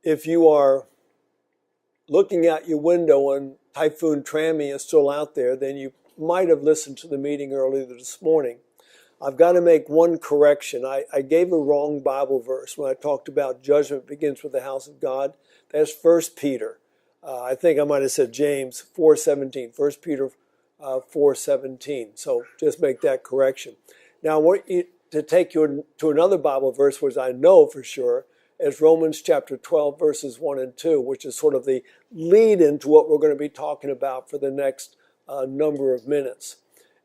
If you are looking out your window and Typhoon Trami is still out there, then you might have listened to the meeting earlier this morning. I've got to make one correction. I gave a wrong Bible verse when I talked about judgment begins with the house of God. That's 1 Peter. I think I might have said James 4:17. 1 Peter 4:17. So just make that correction. Now I want you to take you to another Bible verse, which I know for sure, as Romans chapter 12, verses 1 and 2, which is sort of the lead into what we're going to be talking about for the next number of minutes.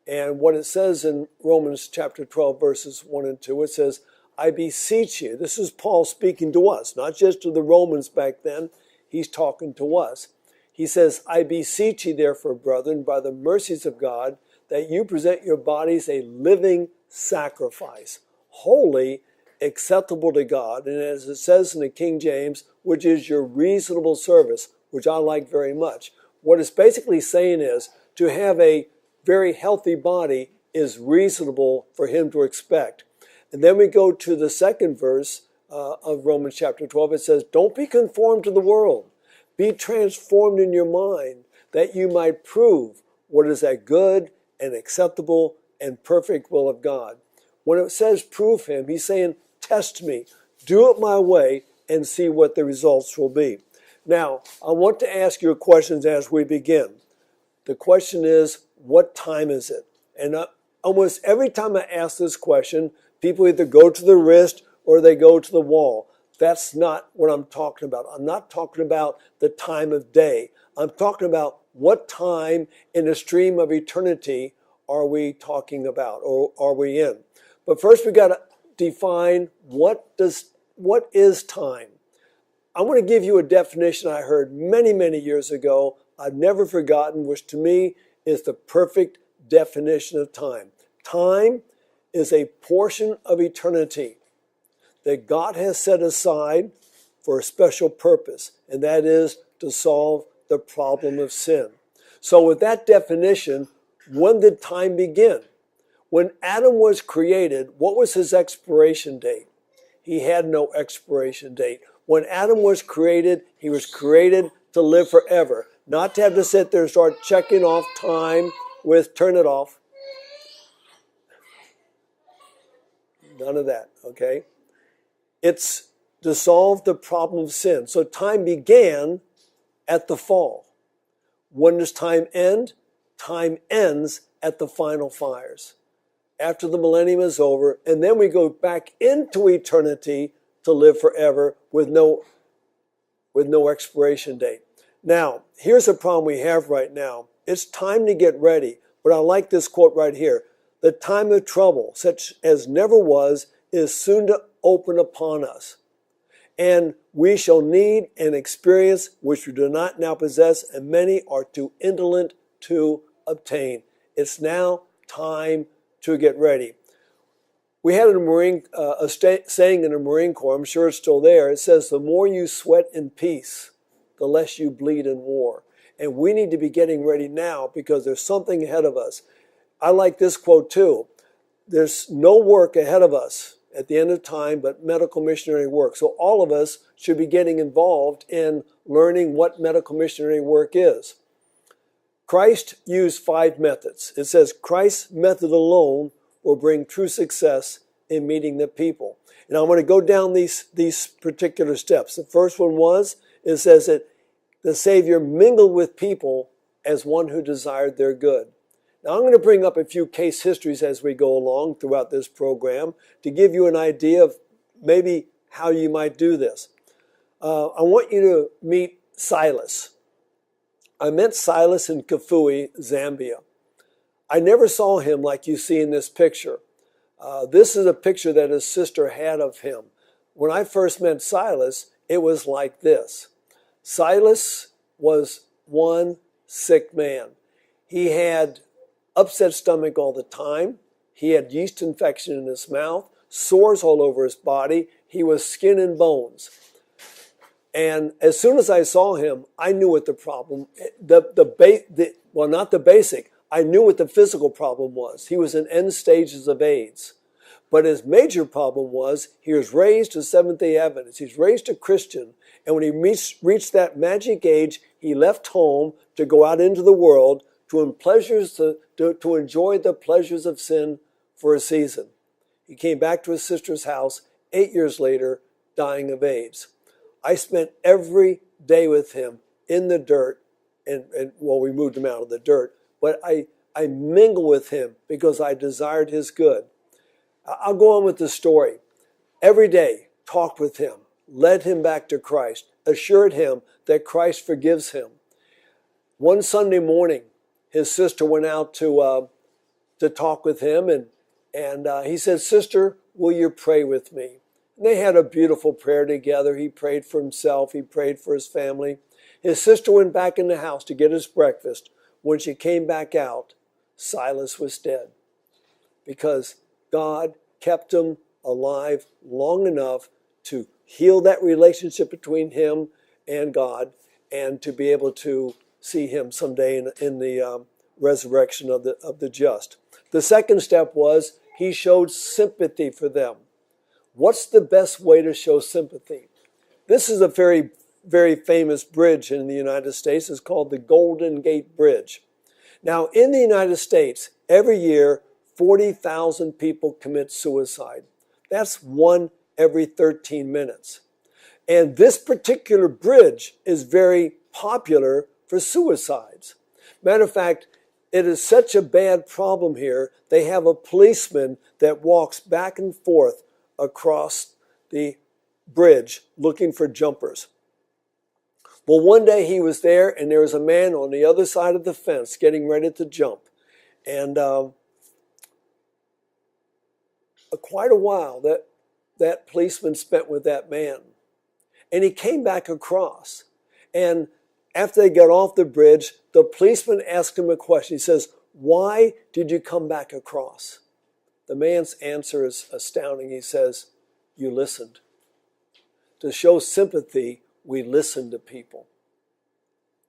And what it says in Romans chapter 12, verses 1 and 2, it says, I beseech you. This is Paul speaking to us, not just to the Romans back then. He's talking to us. He says, I beseech you, therefore, brethren, by the mercies of God, that you present your bodies a living sacrifice, holy, acceptable to God, and as it says in the King James, which is your reasonable service, which I like very much. What it's basically saying is to have a very healthy body is reasonable for him to expect. And then we go to the second verse of Romans chapter 12. It says, don't be conformed to the world. Be transformed in your mind, that you might prove what is that good and acceptable and perfect will of God. When it says prove him, he's saying, test me, do it my way, and see what the results will be. Now, I want to ask you questions as we begin. The question is, what time is it? And almost every time I ask this question, people either go to the wrist or they go to the wall. That's not what I'm talking about. I'm not talking about the time of day. I'm talking about what time in the stream of eternity are we talking about, or are we in? But first we got to define what is time. I want to give you a definition I heard many, many years ago. I've never forgotten, which to me is the perfect definition of time. Time is a portion of eternity that God has set aside for a special purpose, and that is to solve the problem of sin. So with that definition, when did time begin? When Adam was created, what was his expiration date? He had no expiration date. When Adam was created, he was created to live forever, not to have to sit there and start checking off time with turn it off. None of that, okay? It's to solve the problem of sin. So time began at the fall. When does time end? Time ends at the final fires, after the millennium is over, and then we go back into eternity to live forever with no expiration date. Now, here's a problem we have right now. It's time to get ready, but I like this quote right here. The time of trouble, such as never was, is soon to open upon us. And we shall need an experience which we do not now possess, and many are too indolent to obtain. It's now time to get ready. We had a saying in the Marine Corps, I'm sure it's still there. It says, the more you sweat in peace, the less you bleed in war. And we need to be getting ready now because there's something ahead of us. I like this quote too. There's no work ahead of us at the end of time but medical missionary work. So all of us should be getting involved in learning what medical missionary work is. Christ used 5 methods. It says Christ's method alone will bring true success in meeting the people. And I'm going to go down these particular steps. The first one it says that the Savior mingled with people as one who desired their good. Now I'm going to bring up a few case histories as we go along throughout this program to give you an idea of maybe how you might do this. I want you to meet Silas. I met Silas in Kafue, Zambia. I never saw him like you see in this picture. This is a picture that his sister had of him. When I first met Silas, it was like this. Silas was one sick man. He had upset stomach all the time. He had yeast infection in his mouth, sores all over his body. He was skin and bones. And as soon as I saw him, I knew what the problem, not the basic, I knew what the physical problem was. He was in end stages of AIDS. But his major problem was he was raised to Seventh-day Adventist. He's raised a Christian. And when he reached that magic age, he left home to go out into the world to enjoy the pleasures of sin for a season. He came back to his sister's house 8 years later, dying of AIDS. I spent every day with him in the dirt, and we moved him out of the dirt, but I mingled with him because I desired his good. I'll go on with the story. Every day, talked with him, led him back to Christ, assured him that Christ forgives him. One Sunday morning, his sister went out to talk with him, and he said, "Sister, will you pray with me?" And they had a beautiful prayer together. He prayed for himself. He prayed for his family. His sister went back in the house to get his breakfast. When she came back out, Silas was dead because God kept him alive long enough to heal that relationship between him and God and to be able to see him someday in the resurrection of the just. The second step was he showed sympathy for them. What's the best way to show sympathy? This is a very, very famous bridge in the United States. It's called the Golden Gate Bridge. Now, in the United States, every year, 40,000 people commit suicide. That's one every 13 minutes. And this particular bridge is very popular for suicides. Matter of fact, it is such a bad problem here, they have a policeman that walks back and forth across the bridge looking for jumpers. Well, one day he was there and there was a man on the other side of the fence getting ready to jump. And quite a while that policeman spent with that man. And he came back across. And after they got off the bridge, the policeman asked him a question. He says, "Why did you come back across?" The man's answer is astounding. He says, "You listened." To show sympathy, we listen to people.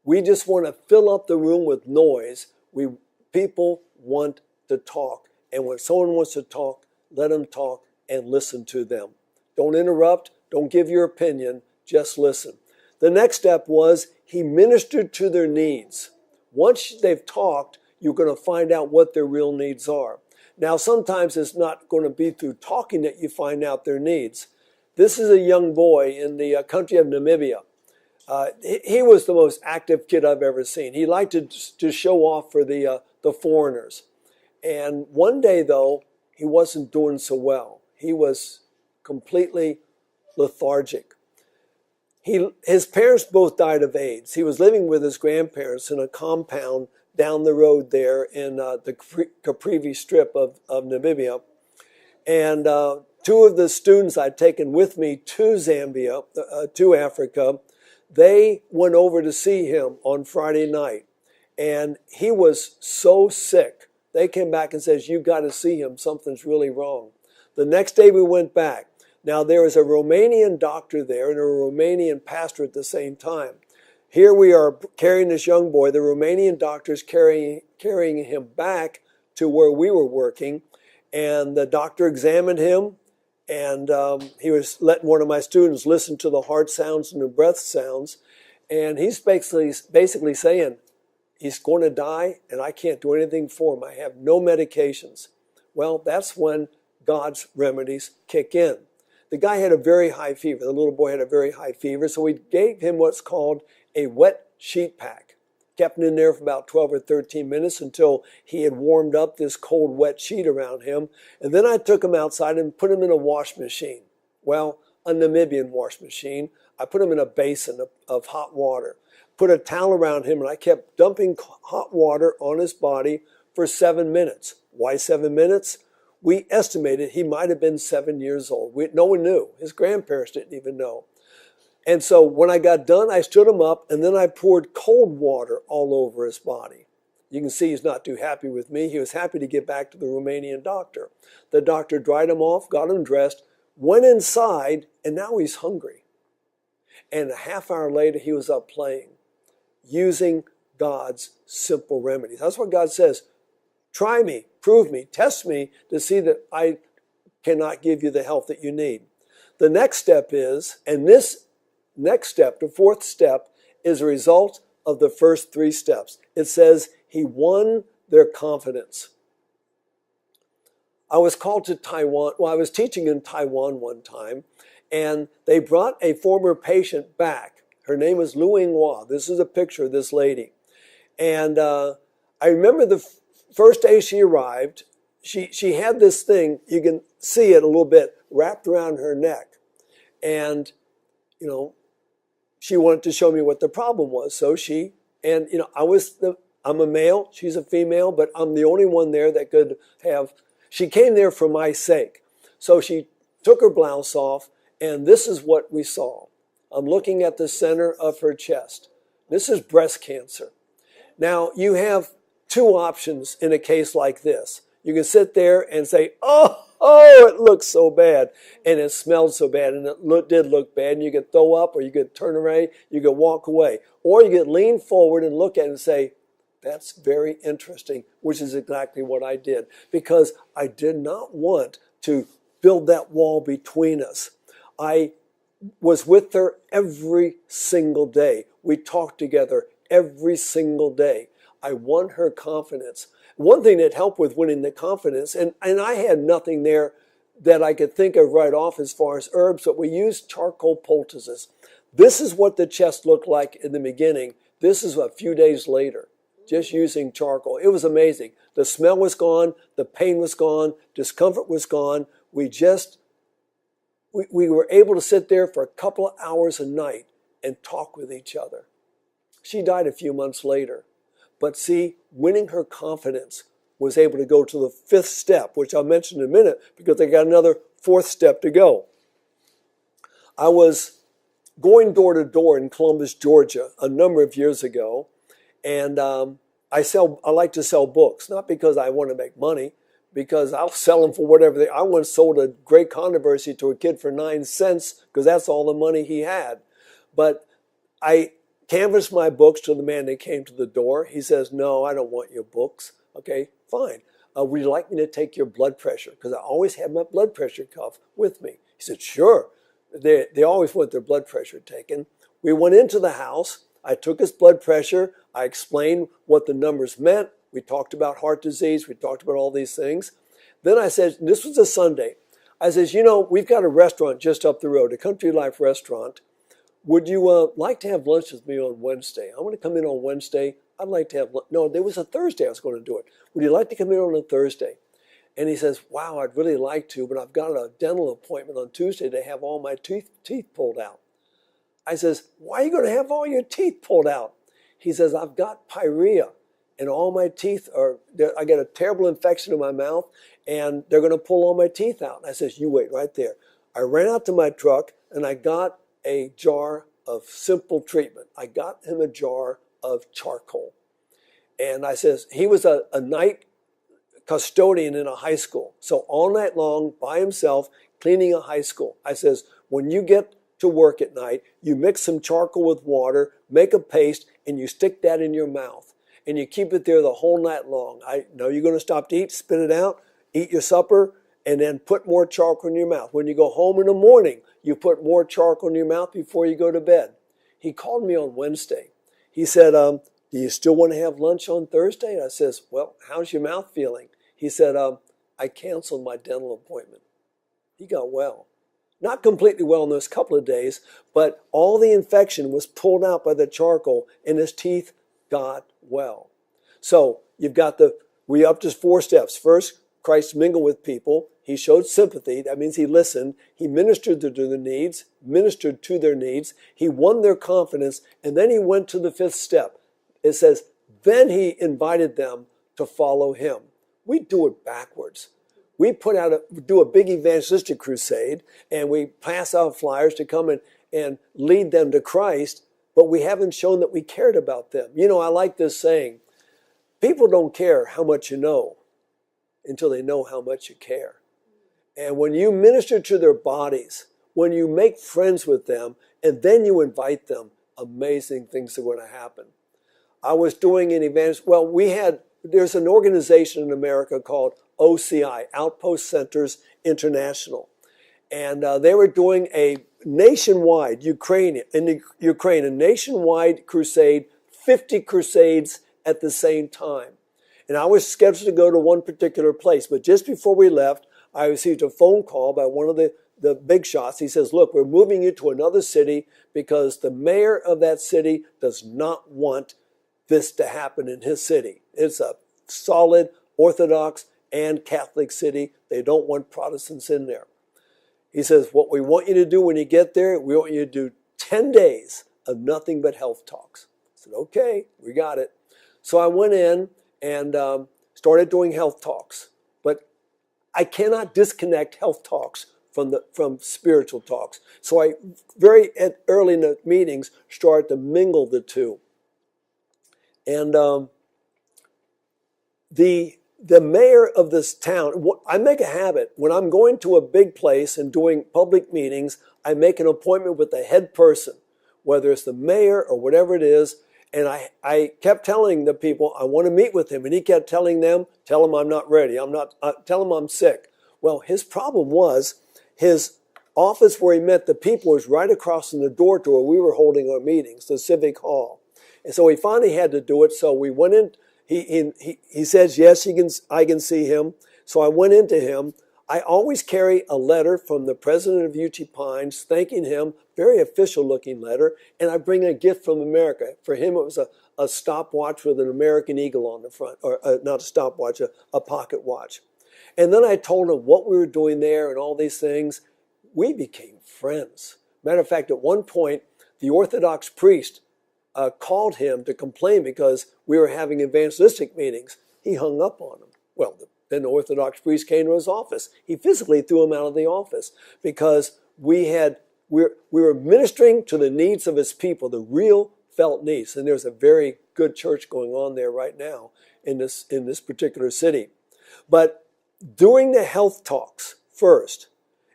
We just want to fill up the room with noise. People want to talk. And when someone wants to talk, let them talk and listen to them. Don't interrupt. Don't give your opinion. Just listen. The next step was he ministered to their needs. Once they've talked, you're going to find out what their real needs are. Now, sometimes it's not going to be through talking that you find out their needs. This is a young boy in the country of Namibia. He was the most active kid I've ever seen. He liked to show off for the foreigners. And one day, though, he wasn't doing so well. He was completely lethargic. His parents both died of AIDS. He was living with his grandparents in a compound down the road there in the Caprivi Strip of Namibia. And two of the students I'd taken with me to Zambia, to Africa, they went over to see him on Friday night. And he was so sick. They came back and said, "You've got to see him. Something's really wrong." The next day we went back. Now, there was a Romanian doctor there and a Romanian pastor at the same time. Here we are carrying this young boy. The Romanian doctor's carrying him back to where we were working. And the doctor examined him. And he was letting one of my students listen to the heart sounds and the breath sounds. And he's basically saying, "He's going to die and I can't do anything for him. I have no medications." Well, that's when God's remedies kick in. The guy had a very high fever. The little boy had a very high fever. So we gave him what's called a wet sheet pack. kept him in there for about 12 or 13 minutes until he had warmed up this cold, wet sheet around him. And then I took him outside and put him in a wash machine. Well, a Namibian wash machine. I put him in a basin of hot water, put a towel around him, and I kept dumping hot water on his body for 7 minutes. Why 7 minutes? We estimated he might have been 7 years old. No one knew. His grandparents didn't even know. And so when I got done, I stood him up, and then I poured cold water all over his body. You can see he's not too happy with me. He was happy to get back to the Romanian doctor. The doctor dried him off, got him dressed, went inside, and now he's hungry. And a half hour later, he was up playing, using God's simple remedies. That's what God says. Try me, prove me, test me to see that I cannot give you the health that you need. The next step is, and this next step, the fourth step, is a result of the first three steps. It says he won their confidence. I was called to Taiwan. Well, I was teaching in Taiwan one time, and they brought a former patient back. Her name is Lu Yinghua. This is a picture of this lady. And I remember the first day she arrived, she had this thing, you can see it a little bit, wrapped around her neck. And, she wanted to show me what the problem was. So I'm a male, she's a female, but I'm the only one there that could have, she came there for my sake. So she took her blouse off, and this is what we saw. I'm looking at the center of her chest. This is breast cancer. Now, you have two options in a case like this. You can sit there and say, oh, it looks so bad, and it smelled so bad, and it did look bad, and you could throw up, or you could turn away, you could walk away. Or you could lean forward and look at it and say, that's very interesting, which is exactly what I did, because I did not want to build that wall between us. I was with her every single day. We talked together every single day. I won her confidence. One thing that helped with winning the confidence, and I had nothing there that I could think of right off as far as herbs, but we used charcoal poultices. This is what the chest looked like in the beginning. This is a few days later, just using charcoal. It was amazing. The smell was gone, the pain was gone, discomfort was gone. We were able to sit there for a couple of hours a night and talk with each other. She died a few months later. But see, winning her confidence was able to go to the fifth step, which I'll mention in a minute because I got another fourth step to go. I was going door to door in Columbus, Georgia a number of years ago, and I like to sell books, not because I want to make money, because I'll sell them for whatever I once sold a Great Controversy to a kid for 9 cents because that's all the money he had. But I canvassed my books to the man that came to the door. He says, no, I don't want your books. Okay, fine. Would you like me to take your blood pressure? Because I always have my blood pressure cuff with me. He said, sure. They always want their blood pressure taken. We went into the house. I took his blood pressure. I explained what the numbers meant. We talked about heart disease. We talked about all these things. Then I said, this was a Sunday. I says, we've got a restaurant just up the road, a Country Life restaurant. Would you like to have lunch with me on Wednesday? I want to come in on Wednesday. I'd like to have lunch. No, there was a Thursday I was going to do it. Would you like to come in on a Thursday? And he says, wow, I'd really like to, but I've got a dental appointment on Tuesday to have all my teeth pulled out. I says, why are you going to have all your teeth pulled out? He says, I've got pyorrhea, and all my teeth I get a terrible infection in my mouth, and they're going to pull all my teeth out. And I says, you wait right there. I ran out to my truck, and I got a jar of simple treatment. I got him a jar of charcoal. And I says, he was a night custodian in a high school. So all night long, by himself, cleaning a high school. I says, when you get to work at night, you mix some charcoal with water, make a paste, and you stick that in your mouth. And you keep it there the whole night long. I know you're going to stop to eat, spit it out, eat your supper, and then put more charcoal in your mouth. When you go home in the morning, you put more charcoal in your mouth before you go to bed. He called me on Wednesday. He said, do you still want to have lunch on Thursday? And I says, well, how's your mouth feeling? He said, I canceled my dental appointment. He got well. Not completely well in those couple of days, but all the infection was pulled out by the charcoal, and his teeth got well. So you've got we up to 4 steps. First, Christ mingled with people. He showed sympathy. That means he listened. He ministered to their needs, He won their confidence. And then he went to the 5th step. It says, then he invited them to follow him. We do it backwards. We do a big evangelistic crusade, and we pass out flyers to come and lead them to Christ, but we haven't shown that we cared about them. You know, I like this saying, people don't care how much you know until they know how much you care. And when you minister to their bodies, when you make friends with them, and then you invite them, amazing things are going to happen. I was doing an event, there's an organization in America called OCI, Outpost Centers International. And they were doing a nationwide, a nationwide crusade, 50 crusades at the same time. And I was scheduled to go to one particular place, but just before we left, I received a phone call by one of the big shots. He says, look, we're moving you to another city because the mayor of that city does not want this to happen in his city. It's a solid Orthodox and Catholic city. They don't want Protestants in there. He says, what we want you to do when you get there, we want you to do 10 days of nothing but health talks. I said, okay, we got it. So I went in and started doing health talks. But I cannot disconnect health talks from spiritual talks. So I very early in the meetings started to mingle the two. And the mayor of this town, I make a habit, when I'm going to a big place and doing public meetings, I make an appointment with the head person, whether it's the mayor or whatever it is. And I kept telling the people, I want to meet with him. And he kept telling them, tell him I'm not ready. Tell him I'm sick. Well, his problem was his office where he met the people was right across from the door to where we were holding our meetings, the Civic Hall. And so he finally had to do it. So we went in. He says, yes, I can see him. So I went into him. I always carry a letter from the president of UT Pines thanking him, very official looking letter, and I bring a gift from America. For him, it was a stopwatch with an American eagle on the front, or not a stopwatch, a pocket watch. And then I told him what we were doing there and all these things. We became friends. Matter of fact, at one point, the Orthodox priest called him to complain because we were having evangelistic meetings. He hung up on him. Well, then the Orthodox priest came to his office. He physically threw him out of the office because we were ministering to the needs of his people, the real felt needs. And there's a very good church going on there right now in this particular city. But during the health talks first,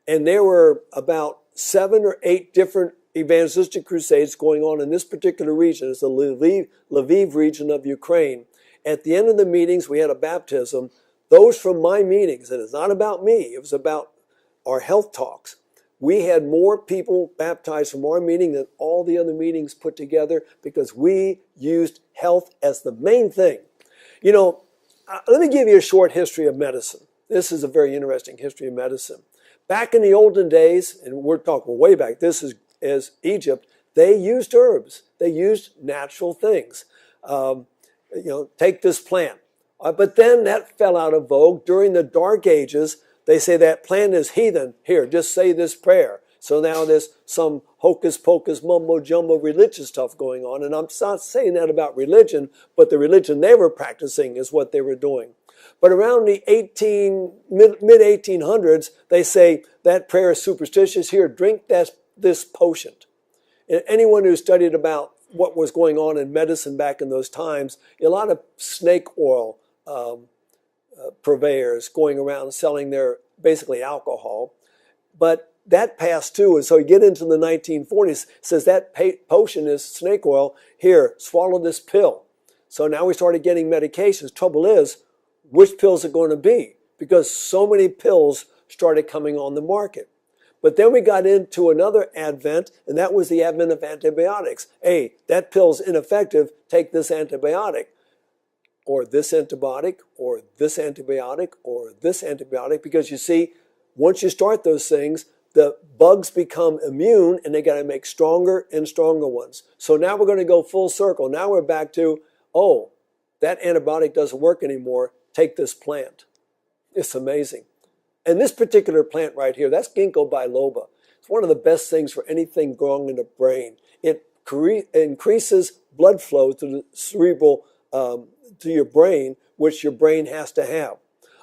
and there were about 7 or 8 different evangelistic crusades going on in this particular region. It's the Lviv region of Ukraine. At the end of the meetings, we had a baptism. Those from my meetings, and it's not about me, it was about our health talks. We had more people baptized from our meeting than all the other meetings put together because we used health as the main thing. You know, let me give you a short history of medicine. This is a very interesting history of medicine. Back in the olden days, and we're talking way back, this is Egypt, they used herbs. They used natural things. Take this plant. But then that fell out of vogue. During the Dark Ages, they say that plant is heathen. Here, just say this prayer. So now there's some hocus pocus, mumbo jumbo religious stuff going on. And I'm not saying that about religion, but the religion they were practicing is what they were doing. But around the mid-1800s, they say that prayer is superstitious. Here, drink this potion. And anyone who studied about what was going on in medicine back in those times, a lot of snake oil purveyors going around selling their basically alcohol. But that passed too, and so you get into the 1940s, it says that potion is snake oil. Here, swallow this pill. So now we started getting medications. Trouble is, which pills are going to be? Because so many pills started coming on the market. But then we got into another advent, and that was the advent of antibiotics. Hey, that pill's ineffective, take this antibiotic. Or this antibiotic, or this antibiotic, or this antibiotic. Because you see, once you start those things, the bugs become immune, and they got to make stronger and stronger ones. So now we're going to go full circle. Now we're back to oh, that antibiotic doesn't work anymore. Take this plant. It's amazing. And this particular plant right here, that's ginkgo biloba. It's one of the best things for anything growing in the brain. It increases blood flow to the cerebral, to your brain, which your brain has to have.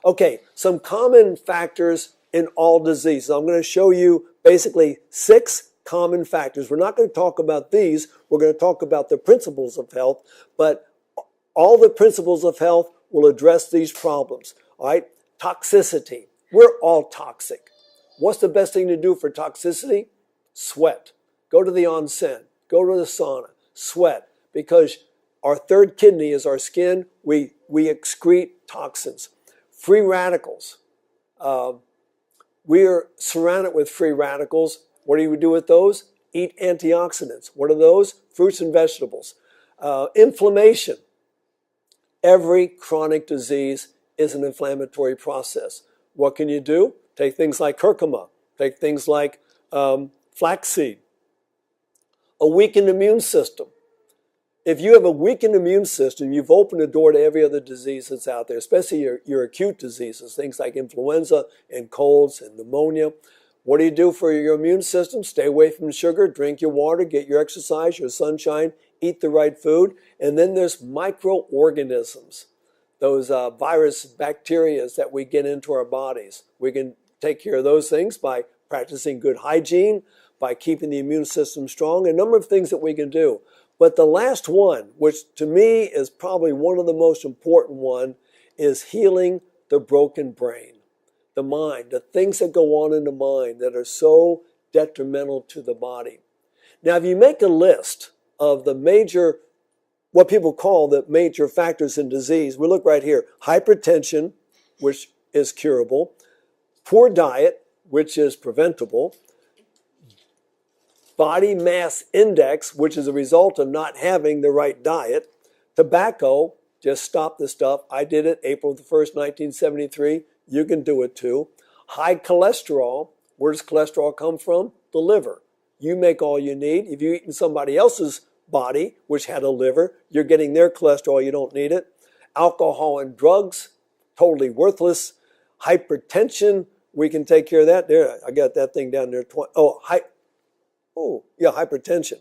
Okay, some common factors in all diseases. I'm going to show you basically 6 common factors. We're not going to talk about these. We're going to talk about the principles of health, but all the principles of health will address these problems. All right, toxicity. We're all toxic. What's the best thing to do for toxicity? Sweat. Go to the onsen. Go to the sauna. Sweat. Because our third kidney is our skin. We excrete toxins. Free radicals. We are surrounded with free radicals. What do you do with those? Eat antioxidants. What are those? Fruits and vegetables. Inflammation. Every chronic disease is an inflammatory process. What can you do? Take things like curcuma. Take things like flaxseed. A weakened immune system. If you have a weakened immune system, you've opened the door to every other disease that's out there, especially your acute diseases, things like influenza and colds and pneumonia. What do you do for your immune system? Stay away from sugar, drink your water, get your exercise, your sunshine, eat the right food. And then there's microorganisms, those virus bacteria that we get into our bodies. We can take care of those things by practicing good hygiene, by keeping the immune system strong, a number of things that we can do. But the last one, which to me is probably one of the most important one, is healing the broken brain, the mind, the things that go on in the mind that are so detrimental to the body. Now, if you make a list of the major, what people call the major factors in disease, we look right here. Hypertension, which is curable. Poor diet, which is preventable. Body mass index, which is a result of not having the right diet. Tobacco, just stop the stuff. I did it April the 1st, 1973. You can do it too. High cholesterol. Where does cholesterol come from? The liver. You make all you need. If you've eaten somebody else's body, which had a liver, you're getting their cholesterol. You don't need it. Alcohol and drugs, totally worthless. Hypertension, we can take care of that. There, I got that thing down there. Hypertension.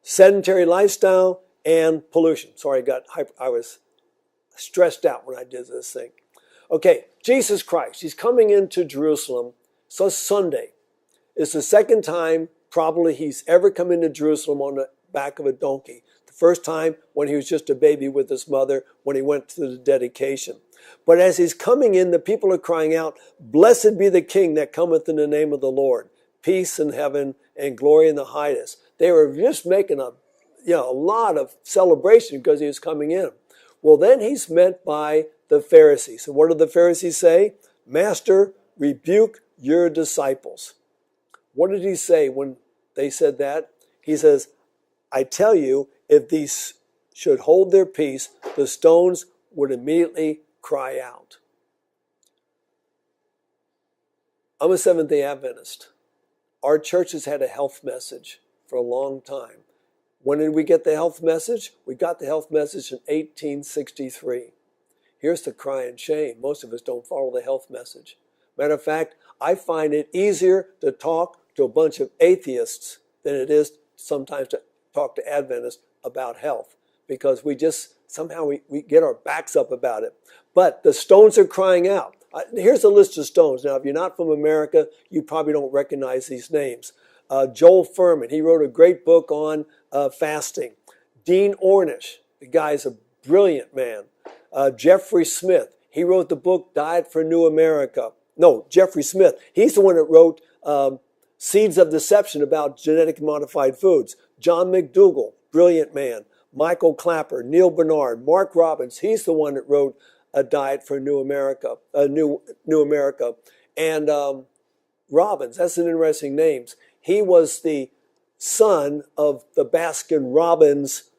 Sedentary lifestyle and pollution. Sorry, I was stressed out when I did this thing. Okay, Jesus Christ, he's coming into Jerusalem. So Sunday. It's the second time probably he's ever come into Jerusalem on the back of a donkey. The first time when he was just a baby with his mother, when he went to the dedication. But as he's coming in, the people are crying out, "Blessed be the King that cometh in the name of the Lord. Peace in heaven and glory in the highest." They were just making a lot of celebration because he was coming in. Well, then he's met by the Pharisees. And what did the Pharisees say? "Master, rebuke your disciples." What did he say when they said that? He says, "I tell you, if these should hold their peace, the stones would immediately cry out." I'm a Seventh-day Adventist. Our church has had a health message for a long time. When did we get the health message? We got the health message in 1863. Here's the crying shame. Most of us don't follow the health message. Matter of fact, I find it easier to talk to a bunch of atheists than it is sometimes to talk to Adventists about health, because we just somehow we get our backs up about it. But the stones are crying out. Here's a list of stones. Now, if you're not from America, you probably don't recognize these names. Joel Fuhrman, he wrote a great book on fasting. Dean Ornish, the guy's a brilliant man. Jeffrey Smith, he wrote the book Diet for New America. No, Jeffrey Smith, he's the one that wrote Seeds of Deception about genetically modified foods. John McDougall, brilliant man. Michael Clapper, Neil Bernard, Mark Robbins, he's the one that wrote A Diet for New America, New America. And Robbins, that's an interesting name. He was the son of the Baskin-Robbins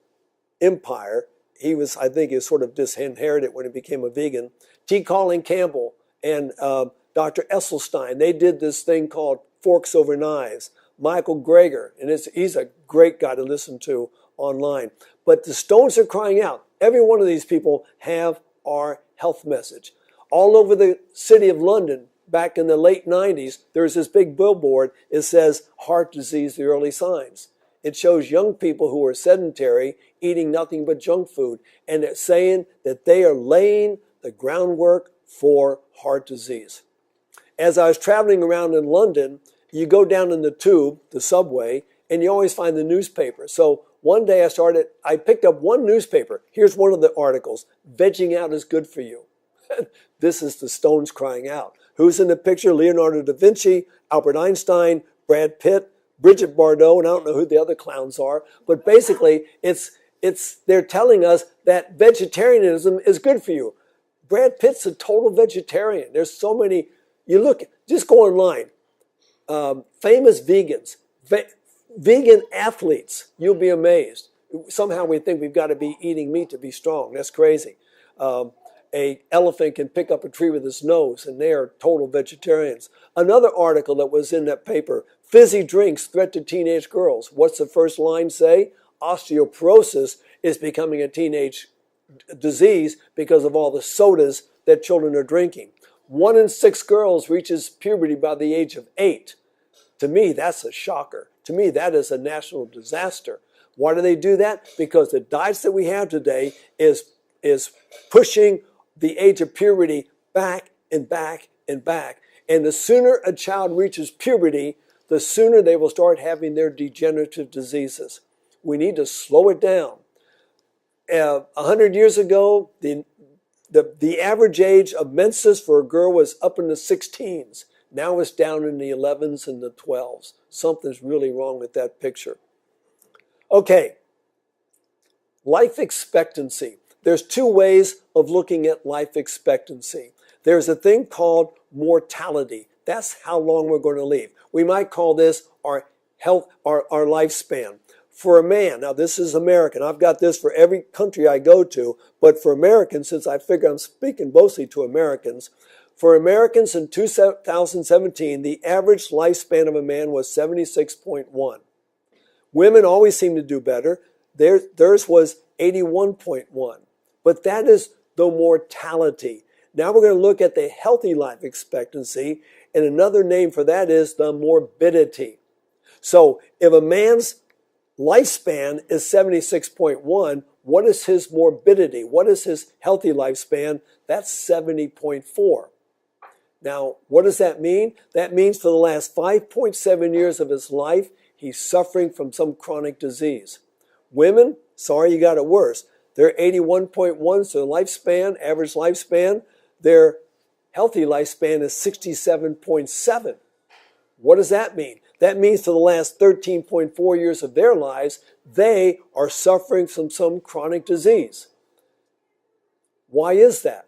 empire. He was, I think, he sort of disinherited when he became a vegan. T. Colin Campbell and Dr. Esselstyn, they did this thing called Forks Over Knives. Michael Greger, and he's a great guy to listen to online. But the stones are crying out. Every one of these people have our health message. All over the city of London, back in the late 90s, there's this big billboard. It says, heart disease, the early signs. It shows young people who are sedentary, eating nothing but junk food. And it's saying that they are laying the groundwork for heart disease. As I was traveling around in London, you go down in the tube, the subway, and you always find the newspaper. So one day I picked up one newspaper. Here's one of the articles. Vegging out is good for you. This is the stones crying out. Who's in the picture? Leonardo da Vinci, Albert Einstein, Brad Pitt, Bridget Bardot, and I don't know who the other clowns are. But basically, they're telling us that vegetarianism is good for you. Brad Pitt's a total vegetarian. There's so many. You look, just go online. Famous vegans, vegan athletes. You'll be amazed. Somehow we think we've got to be eating meat to be strong. That's crazy. A elephant can pick up a tree with his nose, and they are total vegetarians. Another article that was in that paper, fizzy drinks threat to teenage girls. What's the first line say? Osteoporosis is becoming a teenage disease because of all the sodas that children are drinking. 1 in 6 girls reaches puberty by the age of 8. To me, that's a shocker. To me, that is a national disaster. Why do they do that? Because the diets that we have today is pushing the age of puberty back and back and back. And the sooner a child reaches puberty, the sooner they will start having their degenerative diseases. We need to slow it down. 100 years ago, the average age of menses for a girl was up in the 16s. Now it's down in the 11s and the 12s. Something's really wrong with that picture. Okay, life expectancy. There's 2 ways of looking at life expectancy. There's a thing called mortality. That's how long we're going to live. We might call this our health, our lifespan. For a man, now this is American. I've got this for every country I go to, but for Americans, since I figure I'm speaking mostly to Americans, for Americans in 2017, the average lifespan of a man was 76.1. Women always seem to do better. Theirs was 81.1. But that is the mortality. Now we're going to look at the healthy life expectancy, and another name for that is the morbidity. So if a man's lifespan is 76.1, what is his morbidity? What is his healthy lifespan? That's 70.4. Now, what does that mean? That means for the last 5.7 years of his life, he's suffering from some chronic disease. Women, sorry, you got it worse. They're 81.1, so lifespan, average lifespan, their healthy lifespan is 67.7. What does that mean? That means for the last 13.4 years of their lives, they are suffering from some chronic disease. Why is that?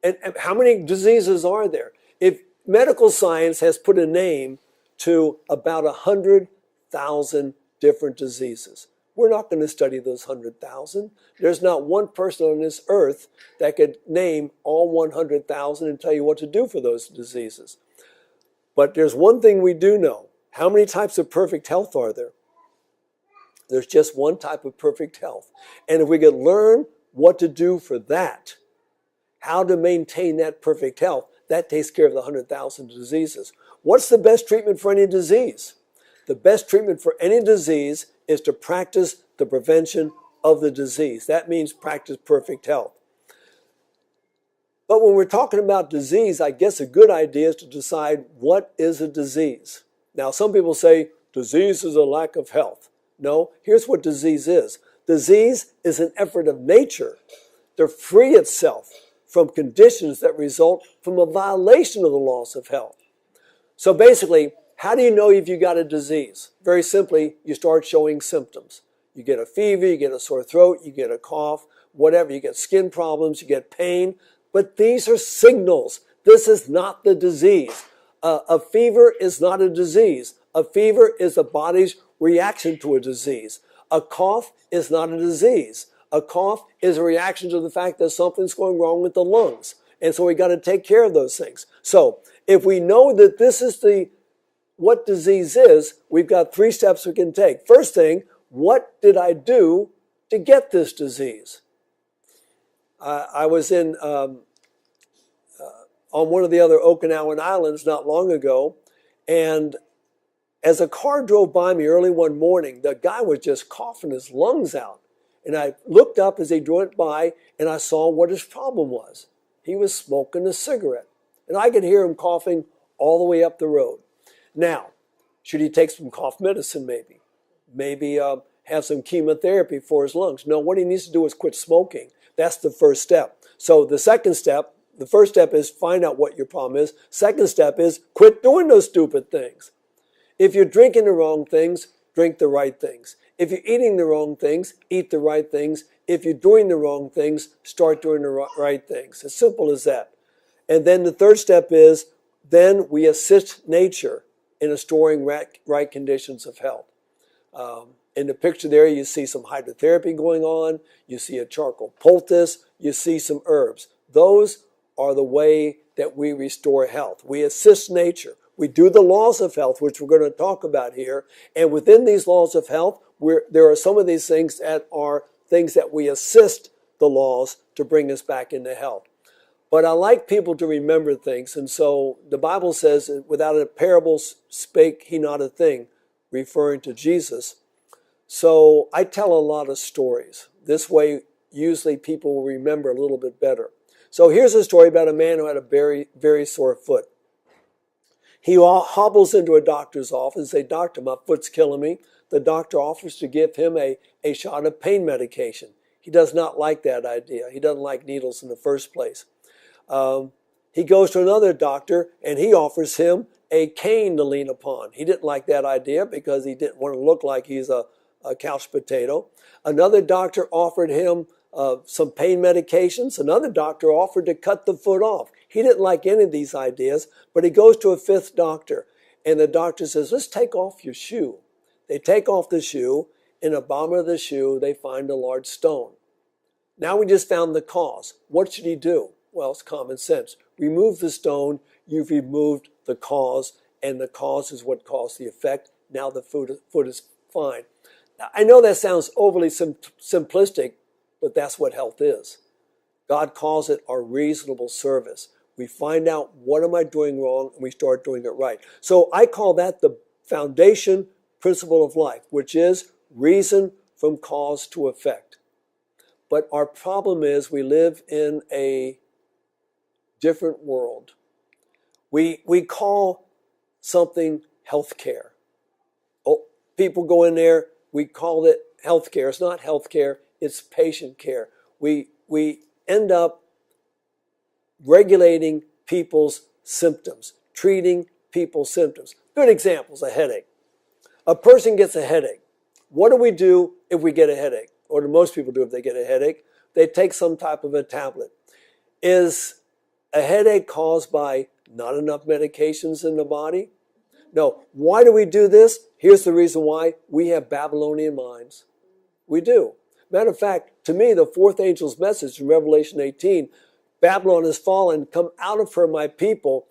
And how many diseases are there? If medical science has put a name to about 100,000 different diseases, we're not going to study those 100,000. There's not one person on this earth that could name all 100,000 and tell you what to do for those diseases. But there's one thing we do know. How many types of perfect health are there? There's just one type of perfect health. And if we could learn what to do for that, how to maintain that perfect health, that takes care of the 100,000 diseases. What's the best treatment for any disease? The best treatment for any disease is to practice the prevention of the disease. That means practice perfect health. But when we're talking about disease, I guess a good idea is to decide what is a disease. Now, some people say disease is a lack of health. No, here's what disease is. Disease is an effort of nature to free itself from conditions that result from a violation of the laws of health. So basically, how do you know if you got a disease? Very simply, you start showing symptoms. You get a fever, you get a sore throat, you get a cough, whatever. You get skin problems, you get pain. But these are signals. This is not the disease. A fever is not a disease. A fever is the body's reaction to a disease. A cough is not a disease. A cough is a reaction to the fact that something's going wrong with the lungs. And so we got to take care of those things. So if we know that this is what disease is, we've got 3 steps we can take. First thing, what did I do to get this disease? I was on one of the other Okinawan islands not long ago, and as a car drove by me early one morning, the guy was just coughing his lungs out. And I looked up as he drove by, and I saw what his problem was. He was smoking a cigarette. And I could hear him coughing all the way up the road. Now, should he take some cough medicine maybe? Maybe have some chemotherapy for his lungs? No, what he needs to do is quit smoking. That's the first step. So the first step is find out what your problem is. Second step is quit doing those stupid things. If you're drinking the wrong things, drink the right things. If you're eating the wrong things, eat the right things. If you're doing the wrong things, start doing the right things. As simple as that. And then the third step is then we assist nature in restoring right conditions of health. In the picture there, you see some hydrotherapy going on. You see a charcoal poultice. You see some herbs. Those are the way that we restore health. We assist nature. We do the laws of health, which we're going to talk about here. And within these laws of health, there are some of these things that are things that we assist the laws to bring us back into health. But I like people to remember things. And so the Bible says, without a parable spake he not a thing, referring to Jesus. So I tell a lot of stories. This way, usually people will remember a little bit better. So here's a story about a man who had a very, very sore foot. He hobbles into a doctor's office and says, "Doctor, my foot's killing me." The doctor offers to give him a shot of pain medication. He does not like that idea. He doesn't like needles in the first place. He goes to another doctor and he offers him a cane to lean upon. He didn't like that idea because he didn't want to look like he's a couch potato. Another doctor offered him some pain medications. Another doctor offered to cut the foot off. He didn't like any of these ideas, but he goes to a fifth doctor, and the doctor says, "Let's take off your shoe." They take off the shoe. In the bottom of the shoe, they find a large stone. Now we just found the cause. What should he do? Well, it's common sense. Remove the stone. You've removed the cause, and the cause is what caused the effect. Now the foot is fine. Now, I know that sounds overly simplistic, but that's what health is. God calls it our reasonable service. We find out what am I doing wrong, and we start doing it right. So I call that the foundation principle of life, which is reason from cause to effect. But our problem is we live in a different world. We call something healthcare. Oh, people go in there, we call it healthcare. It's not healthcare, it's patient care. We end up regulating people's symptoms, treating people's symptoms. Good examples, a headache. A person gets a headache. What do we do if we get a headache? Or do most people do if they get a headache? They take some type of a tablet. Is a headache caused by not enough medications in the body? No. Why do we do this? Here's the reason why. We have Babylonian minds. We do. Matter of fact, to me, the fourth angel's message in Revelation 18, Babylon has fallen, come out of her, my people.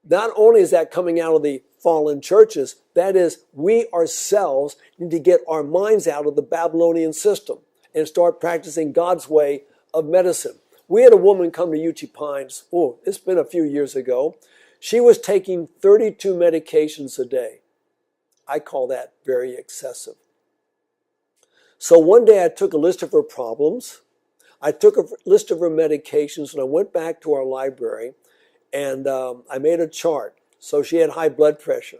Not only is that coming out of the fallen churches, that is, we ourselves need to get our minds out of the Babylonian system and start practicing God's way of medicine. We had a woman come to UT Pines, it's been a few years ago. She was taking 32 medications a day. I call that very excessive. So one day I took a list of her problems, I took a list of her medications, and I went back to our library and I made a chart. So she had high blood pressure.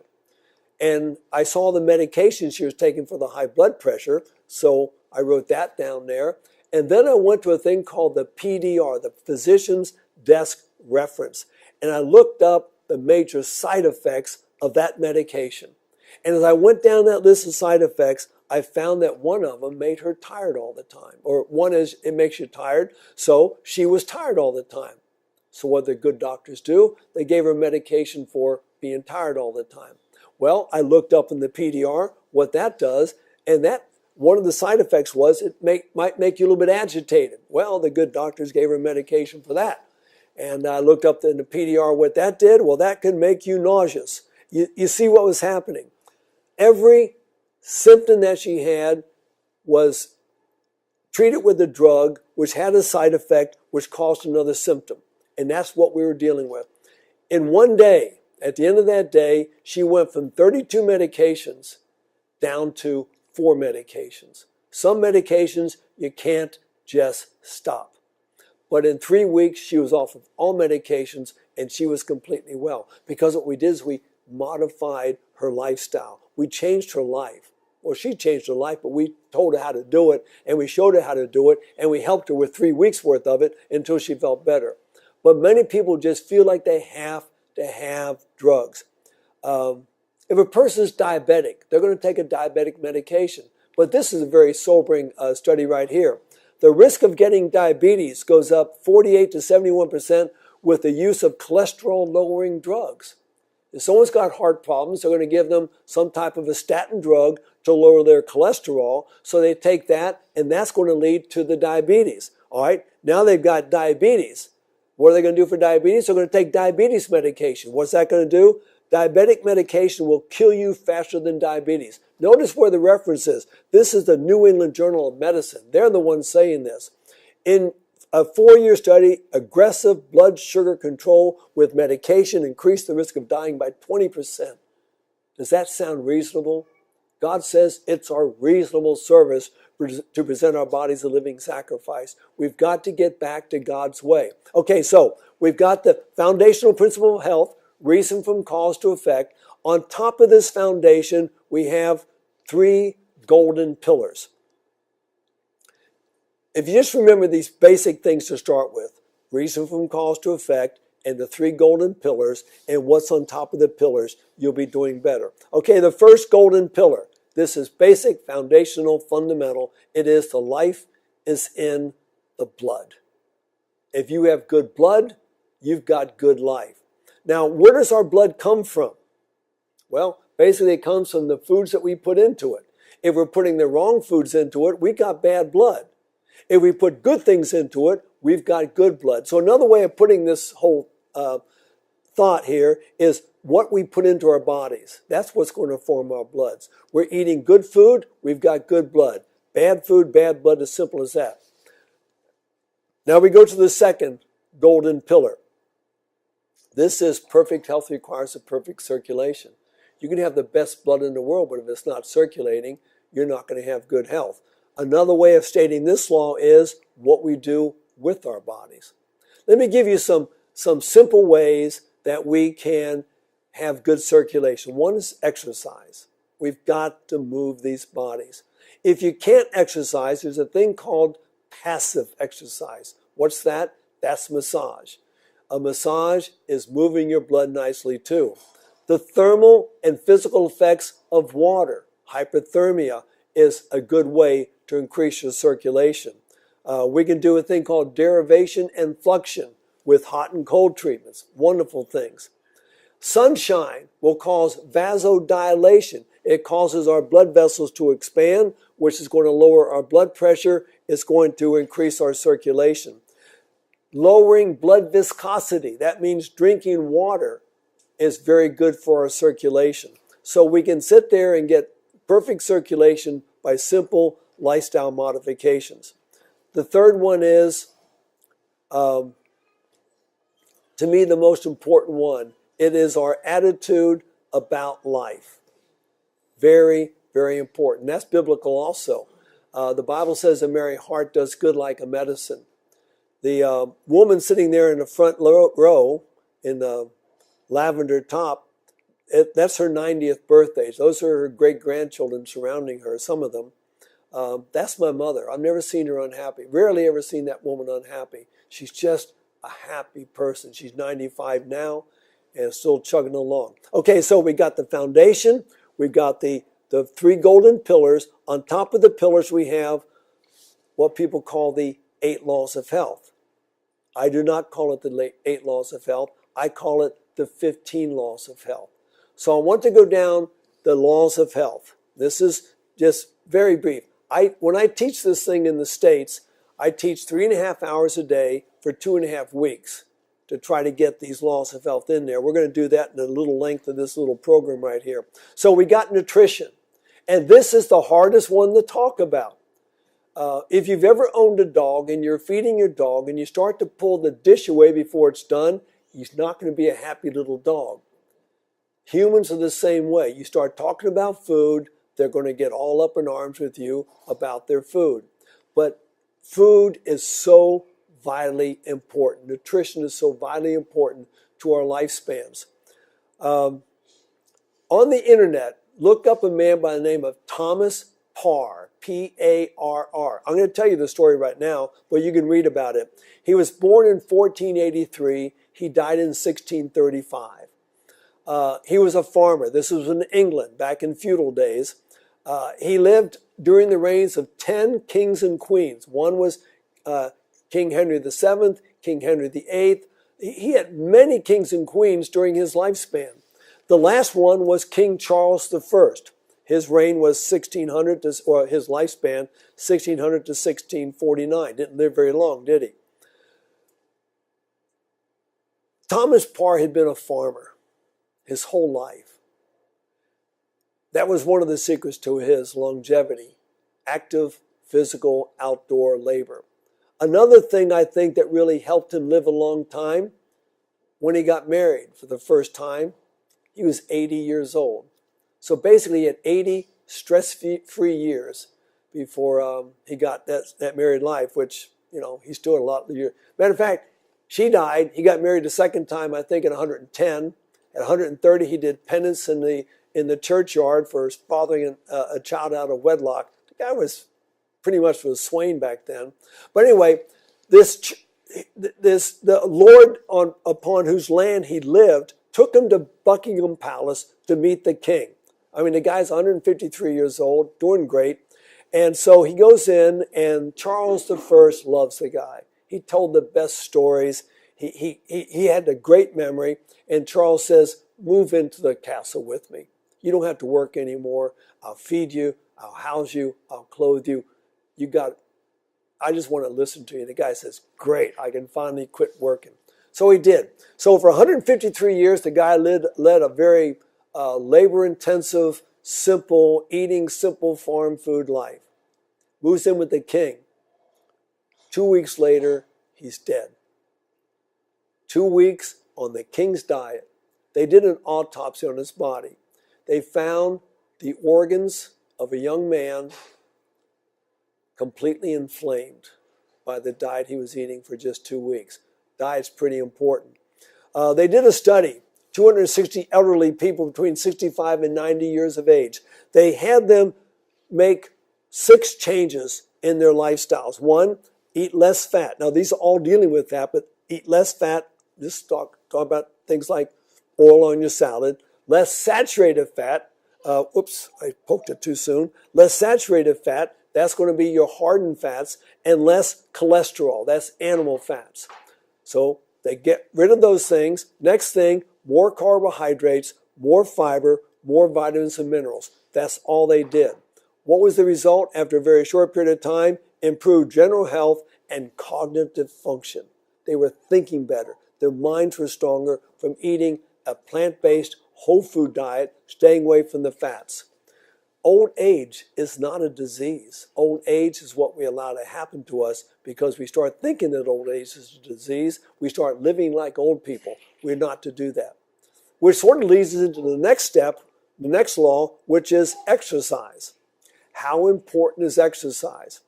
And I saw the medication she was taking for the high blood pressure, so I wrote that down there. And then I went to a thing called the PDR, the Physician's Desk Reference. And I looked up the major side effects of that medication. And as I went down that list of side effects, I found that one of them made her tired all the time. Or one is, it makes you tired, so she was tired all the time. So what the good doctors do, they gave her medication for being tired all the time. Well, I looked up in the PDR what that does, and that one of the side effects was it might make you a little bit agitated. Well, the good doctors gave her medication for that. And I looked up in the PDR what that did. Well, that can make you nauseous. You see what was happening. Every symptom that she had was treated with a drug which had a side effect which caused another symptom. And that's what we were dealing with. In one day, at the end of that day, she went from 32 medications down to 4 medications. Some medications you can't just stop. But in 3 weeks, she was off of all medications and she was completely well. Because what we did is we modified her lifestyle. We changed her life. Well, she changed her life, but we told her how to do it, and we showed her how to do it, and we helped her with 3 weeks worth of it until she felt better. But many people just feel like they have to have drugs. If a person is diabetic, they're going to take a diabetic medication. But this is a very sobering study right here. The risk of getting diabetes goes up 48 to 71% with the use of cholesterol-lowering drugs. If someone's got heart problems, they're going to give them some type of a statin drug to lower their cholesterol. So they take that, and that's going to lead to the diabetes. All right, now they've got diabetes. What are they going to do for diabetes? They're going to take diabetes medication. What's that going to do? Diabetic medication will kill you faster than diabetes. Notice where the reference is. This is the New England Journal of Medicine. They're the ones saying this. In a 4-year study, aggressive blood sugar control with medication increased the risk of dying by 20%. Does that sound reasonable? God says it's our reasonable service to present our bodies a living sacrifice. We've got to get back to God's way. Okay, so we've got the foundational principle of health, reason from cause to effect. On top of this foundation, we have 3 golden pillars. If you just remember these basic things to start with, reason from cause to effect, and the 3 golden pillars, and what's on top of the pillars, you'll be doing better. Okay, the first golden pillar. This is basic, foundational, fundamental. It is the life is in the blood. If you have good blood, you've got good life. Now, where does our blood come from? Well, basically it comes from the foods that we put into it. If we're putting the wrong foods into it, we got bad blood. If we put good things into it, we've got good blood. So another way of putting this whole thought here is what we put into our bodies. That's what's going to form our bloods. We're eating good food, we've got good blood. Bad food, bad blood, as simple as that. Now we go to the second golden pillar. This is perfect health requires a perfect circulation. You can have the best blood in the world, but if it's not circulating, you're not going to have good health. Another way of stating this law is what we do with our bodies. Let me give you some simple ways that we can have good circulation. One is exercise. We've got to move these bodies. If you can't exercise, there's a thing called passive exercise. What's that? That's massage. A massage is moving your blood nicely too. The thermal and physical effects of water, hypothermia, is a good way to increase your circulation. We can do a thing called derivation and fluxion with hot and cold treatments. Wonderful things. Sunshine will cause vasodilation. It causes our blood vessels to expand, which is going to lower our blood pressure. It's going to increase our circulation. Lowering blood viscosity. That means drinking water is very good for our circulation. So we can sit there and get perfect circulation by simple lifestyle modifications. The third one is, to me, the most important one. It is our attitude about life. Very, very important. That's biblical also. The Bible says a merry heart does good like a medicine. The woman sitting there in the front row in the lavender top, that's her 90th birthday. Those are her great-grandchildren surrounding her, some of them. That's my mother. I've never seen her unhappy. Rarely ever seen that woman unhappy. She's just a happy person. She's 95 now and still chugging along. Okay, so we got the foundation. We've got the 3 golden pillars. On top of the pillars, we have what people call the 8 laws of health. I do not call it the 8 laws of health. I call it the 15 laws of health. So I want to go down the laws of health. This is just very brief. When I teach this thing in the States, I teach 3.5 hours a day for 2.5 weeks to try to get these laws of health in there. We're going to do that in a little length of this little program right here. So we got nutrition. And this is the hardest one to talk about. If you've ever owned a dog and you're feeding your dog and you start to pull the dish away before it's done, he's not going to be a happy little dog. Humans are the same way. You start talking about food, they're going to get all up in arms with you about their food. But food is so vitally important. Nutrition is so vitally important to our lifespans. On the internet, look up a man by the name of Thomas Parr, P-A-R-R. I'm going to tell you the story right now, but you can read about it. He was born in 1483. He died in 1635. He was a farmer. This was in England back in feudal days. He lived during the reigns of 10 kings and queens. One was King Henry VII, King Henry VIII. He had many kings and queens during his lifespan. The last one was King Charles I. His reign was 1600 or his lifespan 1600 to 1649. Didn't live very long, did he? Thomas Parr had been a farmer his whole life. That was one of the secrets to his longevity: active, physical, outdoor labor. Another thing I think that really helped him live a long time, when he got married for the first time, he was 80 years old. So basically he had 80 stress-free years before he got that married life, which, he still had a lot of years. Matter of fact, she died. He got married a second time, I think, at 110. At 130, he did penance in the churchyard for fathering a child out of wedlock. The guy was pretty much was Swain back then. But anyway, the Lord upon whose land he lived took him to Buckingham Palace to meet the king. I mean, the guy's 153 years old, doing great. And so he goes in, and Charles I loves the guy. He told the best stories. He had a great memory. And Charles says, move into the castle with me. You don't have to work anymore. I'll feed you. I'll house you. I'll clothe you. I just want to listen to you. The guy says, great, I can finally quit working. So he did. So for 153 years, the guy led a very labor-intensive, eating simple farm food life. Moves in with the king. 2 weeks later, he's dead. 2 weeks on the king's diet. They did an autopsy on his body. They found the organs of a young man completely inflamed by the diet he was eating for just 2 weeks. Diet's pretty important. They did a study, 260 elderly people between 65 and 90 years of age. They had them make 6 changes in their lifestyles. 1, eat less fat. Now, these are all dealing with that, but eat less fat. Just talk about things like oil on your salad. Less saturated fat. Oops, I poked it too soon. Less saturated fat. That's going to be your hardened fats. And less cholesterol. That's animal fats. So they get rid of those things. Next thing, more carbohydrates, more fiber, more vitamins and minerals. That's all they did. What was the result after a very short period of time? Improved general health and cognitive function. They were thinking better. Their minds were stronger from eating a plant-based, whole food diet, staying away from the fats. Old age is not a disease. Old age is what we allow to happen to us because we start thinking that old age is a disease. We start living like old people. We're not to do that. Which sort of leads us into the next step, the next law, which is exercise. How important is exercise?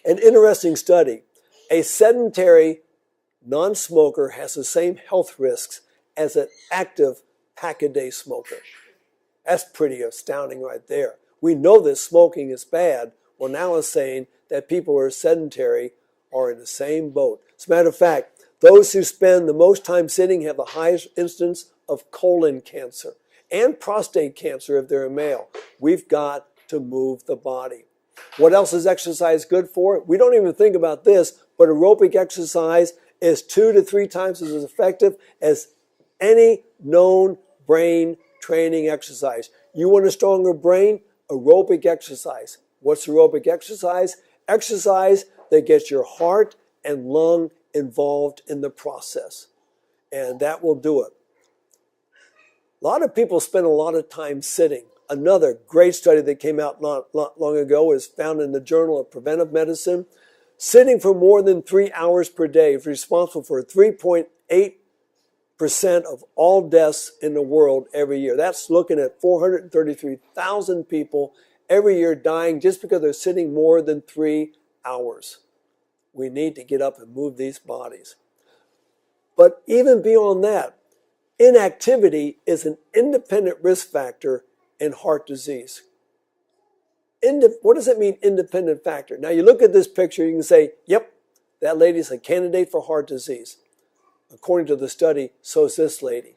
An interesting study. A sedentary non-smoker has the same health risks as an active pack-a-day smoker. That's pretty astounding right there. We know that smoking is bad. Well, now it's saying that people who are sedentary are in the same boat. As a matter of fact, those who spend the most time sitting have the highest incidence of colon cancer and prostate cancer if they're a male. We've got to move the body. What else is exercise good for? We don't even think about this, but aerobic exercise is 2 to 3 times as effective as any known brain training exercise. You want a stronger brain? Aerobic exercise. What's aerobic exercise? Exercise that gets your heart and lung involved in the process. And that will do it. A lot of people spend a lot of time sitting. Another great study that came out not long ago is found in the Journal of Preventive Medicine. Sitting for more than 3 hours per day is responsible for 3.8% of all deaths in the world every year. That's looking at 433,000 people every year dying just because they're sitting more than 3 hours. We need to get up and move these bodies. But even beyond that, inactivity is an independent risk factor in heart disease. What does it mean, independent factor? Now you look at this picture, you can say, yep, that lady's a candidate for heart disease. According to the study, so is this lady.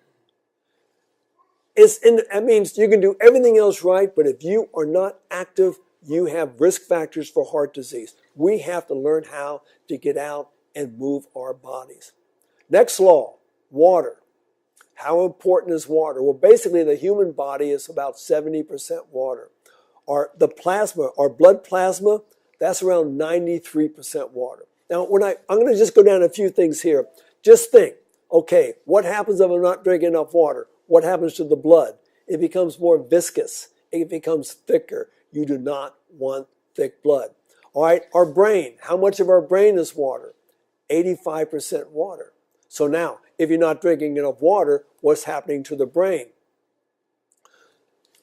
That means you can do everything else right, but if you are not active, you have risk factors for heart disease. We have to learn how to get out and move our bodies. Next law, water. How important is water? Well, basically the human body is about 70% water. Our blood plasma, that's around 93% water. Now, I'm going to just go down a few things here. Just think, okay, what happens if I'm not drinking enough water? What happens to the blood? It becomes more viscous. It becomes thicker. You do not want thick blood. All right, our brain. How much of our brain is water? 85% water. So now, if you're not drinking enough water, what's happening to the brain?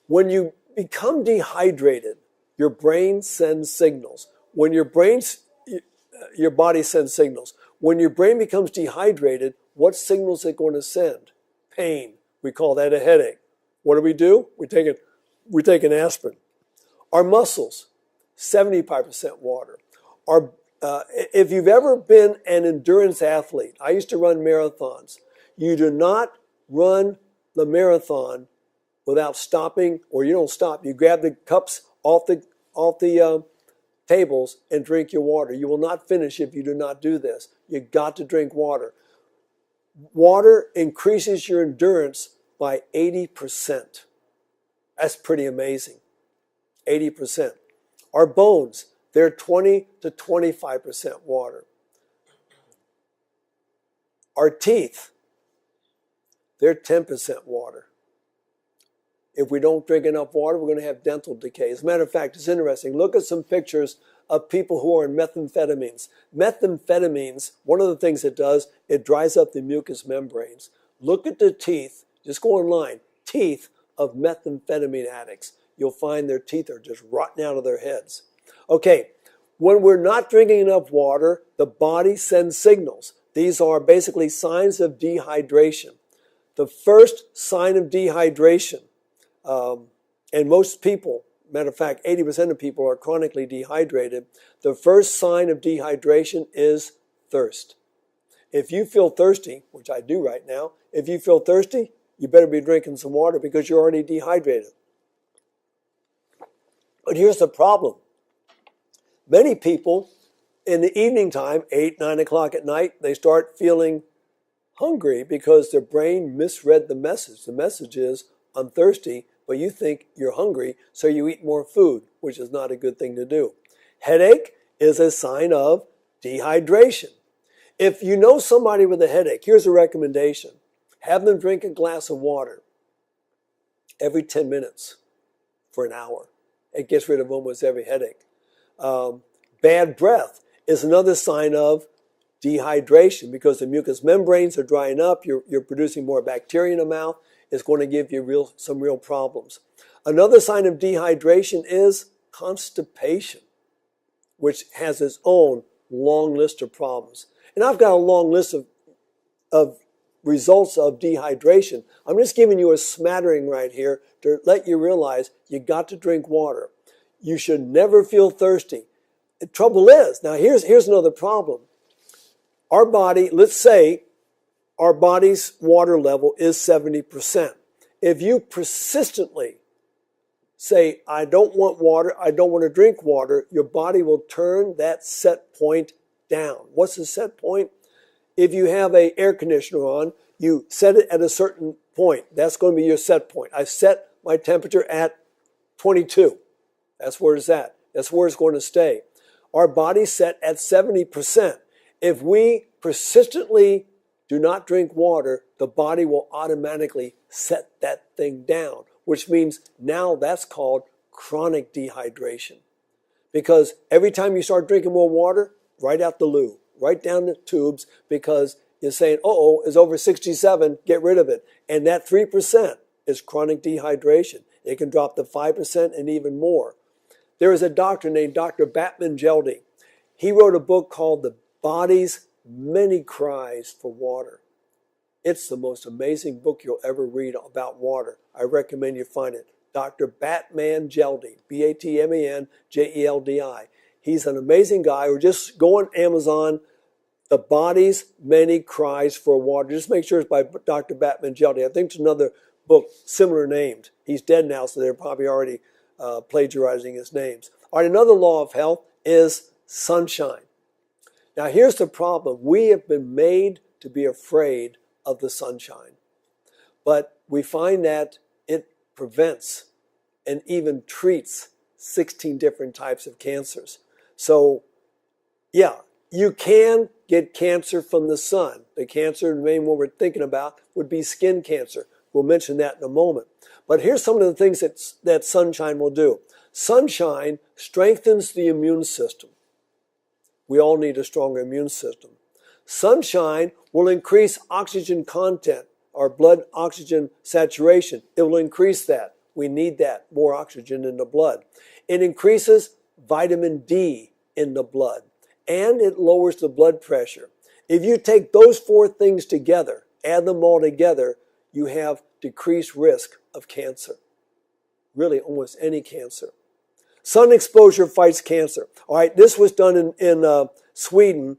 When you become dehydrated, your brain sends signals. When your body sends signals. When your brain becomes dehydrated, what signals is it going to send? Pain. We call that a headache. What do? We take an aspirin. Our muscles, 75% water. If you've ever been an endurance athlete, I used to run marathons. You do not run the marathon without stopping, or you don't stop. You grab the cups off the tables and drink your water. You will not finish if you do not do this. You've got to drink water. Water increases your endurance by 80%. That's pretty amazing. 80%. Our bones, they're 20 to 25% water. Our teeth, they're 10% water. If we don't drink enough water, we're going to have dental decay. As a matter of fact, it's interesting. Look at some pictures of people who are on methamphetamines. Methamphetamines, one of the things it does, it dries up the mucous membranes. Look at the teeth, just go online, teeth of methamphetamine addicts. You'll find their teeth are just rotten out of their heads. Okay, when we're not drinking enough water, the body sends signals. These are basically signs of dehydration. The first sign of dehydration, and most people, matter of fact, 80% of people are chronically dehydrated. The first sign of dehydration is thirst. If you feel thirsty, which I do right now, if you feel thirsty, you better be drinking some water because you're already dehydrated. But here's the problem. Many people in the evening time, 8, 9 o'clock at night, they start feeling hungry because their brain misread the message. The message is, I'm thirsty, but you think you're hungry, so you eat more food, which is not a good thing to do. Headache is a sign of dehydration. If you know somebody with a headache, here's a recommendation. Have them drink a glass of water every 10 minutes for an hour. It gets rid of almost every headache. Bad breath is another sign of dehydration because the mucous membranes are drying up. You're producing more bacteria in the mouth. It's going to give you some real problems. Another sign of dehydration is constipation, which has its own long list of problems. And I've got a long list of results of dehydration. I'm just giving you a smattering right here to let you realize you got to drink water. You should never feel thirsty. The trouble is, now here's another problem. Our body, let's say our body's water level is 70%. If you persistently say, I don't want water, I don't want to drink water, your body will turn that set point down. What's the set point? If you have an air conditioner on, you set it at a certain point. That's going to be your set point. I set my temperature at 22. That's where it's at. That's where it's going to stay. Our body's set at 70%. If we persistently do not drink water, the body will automatically set that thing down. which means now that's called chronic dehydration. Because every time you start drinking more water, right out the loo, right down the tubes, because you're saying, uh-oh, it's over 67, get rid of it. And that 3% is chronic dehydration. It can drop to 5% and even more. There is a doctor named Dr. Batman-Geldy. He wrote a book called The Body's Many Cries for Water. It's the most amazing book you'll ever read about water. I recommend you find it. Dr. Batman-Geldy, Batman-Geldi. He's an amazing guy. Or just go on Amazon, The Body's Many Cries for Water. Just make sure it's by Dr. Batman-Geldy. I think it's another book similar named. He's dead now, so they're probably already plagiarizing his names. All right, another law of health is sunshine. Now, here's the problem. We have been made to be afraid of the sunshine. But we find that it prevents and even treats 16 different types of cancers. So, yeah, you can get cancer from the sun. The cancer, the main one we're thinking about, would be skin cancer. We'll mention that in a moment. But here's some of the things that sunshine will do. Sunshine strengthens the immune system. We all need a stronger immune system. Sunshine will increase oxygen content, our blood oxygen saturation. It will increase that. We need that, more oxygen in the blood. It increases vitamin D in the blood, and it lowers the blood pressure. If you take those four things together, add them all together, you have decreased risk of cancer. Really, almost any cancer. Sun exposure fights cancer. All right, this was done in Sweden.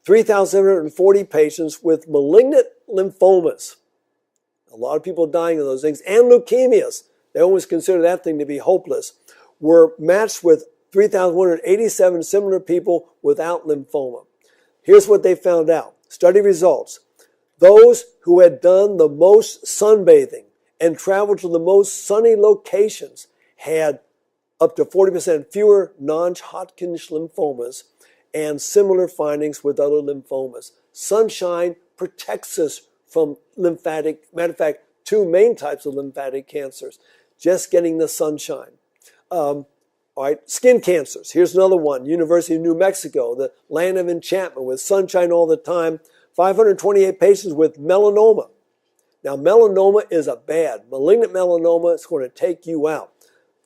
3,740 patients with malignant lymphomas. A lot of people dying of those things. And leukemias. They always consider that thing to be hopeless. Were matched with 3,187 similar people without lymphoma. Here's what they found out. Study results. Those who had done the most sunbathing and traveled to the most sunny locations had up to 40% fewer non-Hodgkin's lymphomas and similar findings with other lymphomas. Sunshine protects us from lymphatic, matter of fact, two main types of lymphatic cancers. Just getting the sunshine. All right, skin cancers. Here's another one. University of New Mexico, the land of enchantment with sunshine all the time. 528 patients with melanoma. Now, melanoma is a bad. Malignant melanoma is going to take you out.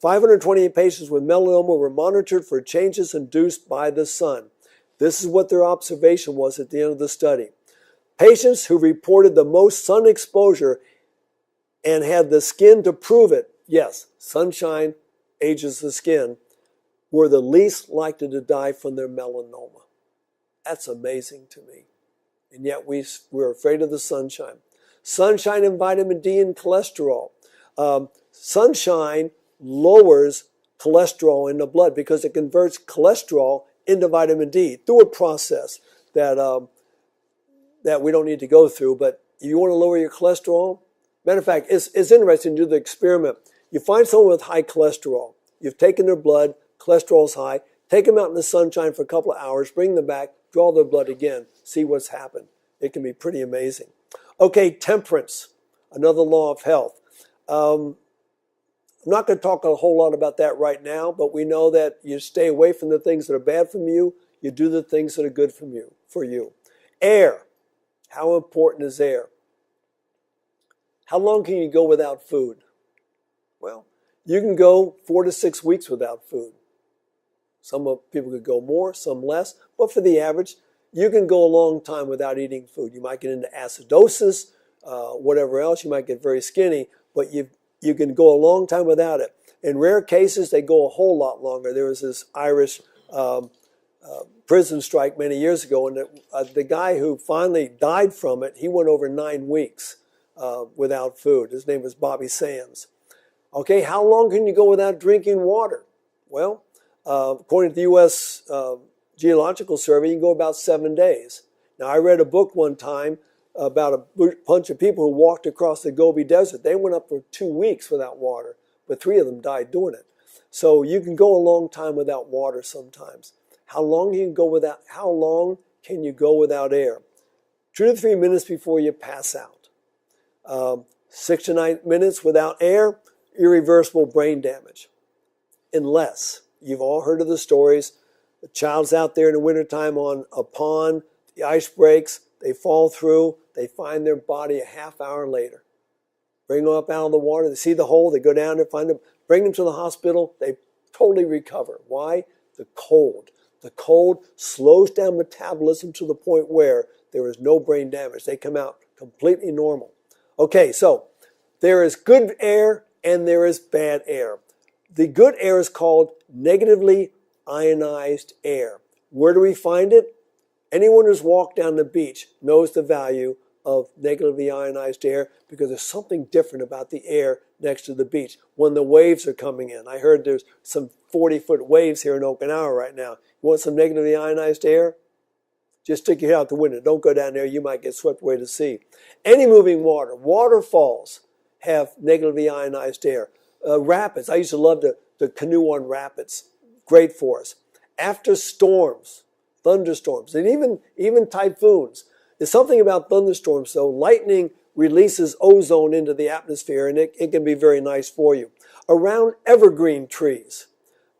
528 patients with melanoma were monitored for changes induced by the sun. This is what their observation was at the end of the study. Patients who reported the most sun exposure and had the skin to prove it, yes, sunshine ages the skin, were the least likely to die from their melanoma. That's amazing to me. And yet we're afraid of the sunshine. Sunshine and vitamin D and cholesterol. Sunshine lowers cholesterol in the blood because it converts cholesterol into vitamin D through a process that we don't need to go through. But if you want to lower your cholesterol, matter of fact, it's interesting to do the experiment. You find someone with high cholesterol. You've taken their blood, cholesterol's high, take them out in the sunshine for a couple of hours, bring them back, draw their blood again, see what's happened. It can be pretty amazing. Okay, temperance, another law of health. I'm not going to talk a whole lot about that right now, but we know that you stay away from the things that are bad for you. You do the things that are good for you. Air. How important is air? How long can you go without food? Well, you can go 4 to 6 weeks without food. Some people could go more, some less, but for the average, you can go a long time without eating food. You might get into acidosis, whatever else. You might get very skinny, but you can go a long time without it. In rare cases, they go a whole lot longer. There was this Irish prison strike many years ago, and the guy who finally died from it, he went over 9 weeks without food. His name was Bobby Sands. Okay, how long can you go without drinking water? Well, according to the U.S. Geological Survey, you can go about 7 days. Now, I read a book one time about a bunch of people who walked across the Gobi Desert. They went up for 2 weeks without water, but 3 of them died doing it. So you can go a long time without water sometimes. How long can you go without air? 2 to 3 minutes before you pass out. 6 to 9 minutes without air, irreversible brain damage. Unless, you've all heard of the stories, the child's out there in the wintertime on a pond, the ice breaks, they fall through, they find their body a half hour later. Bring them up out of the water, they see the hole, they go down there, find them, bring them to the hospital, they totally recover. Why? The cold. The cold slows down metabolism to the point where there is no brain damage. They come out completely normal. Okay, so there is good air and there is bad air. The good air is called negatively ionized air. Where do we find it? Anyone who's walked down the beach knows the value of negatively ionized air because there's something different about the air next to the beach when the waves are coming in. I heard there's some 40-foot waves here in Okinawa right now. You want some negatively ionized air? Just stick your head out the window. Don't go down there. You might get swept away to sea. Any moving water, waterfalls have negatively ionized air. Rapids. I used to love the canoe on rapids. Great for us. After storms, thunderstorms, and even typhoons. There's something about thunderstorms, though. Lightning releases ozone into the atmosphere, and it can be very nice for you. Around evergreen trees,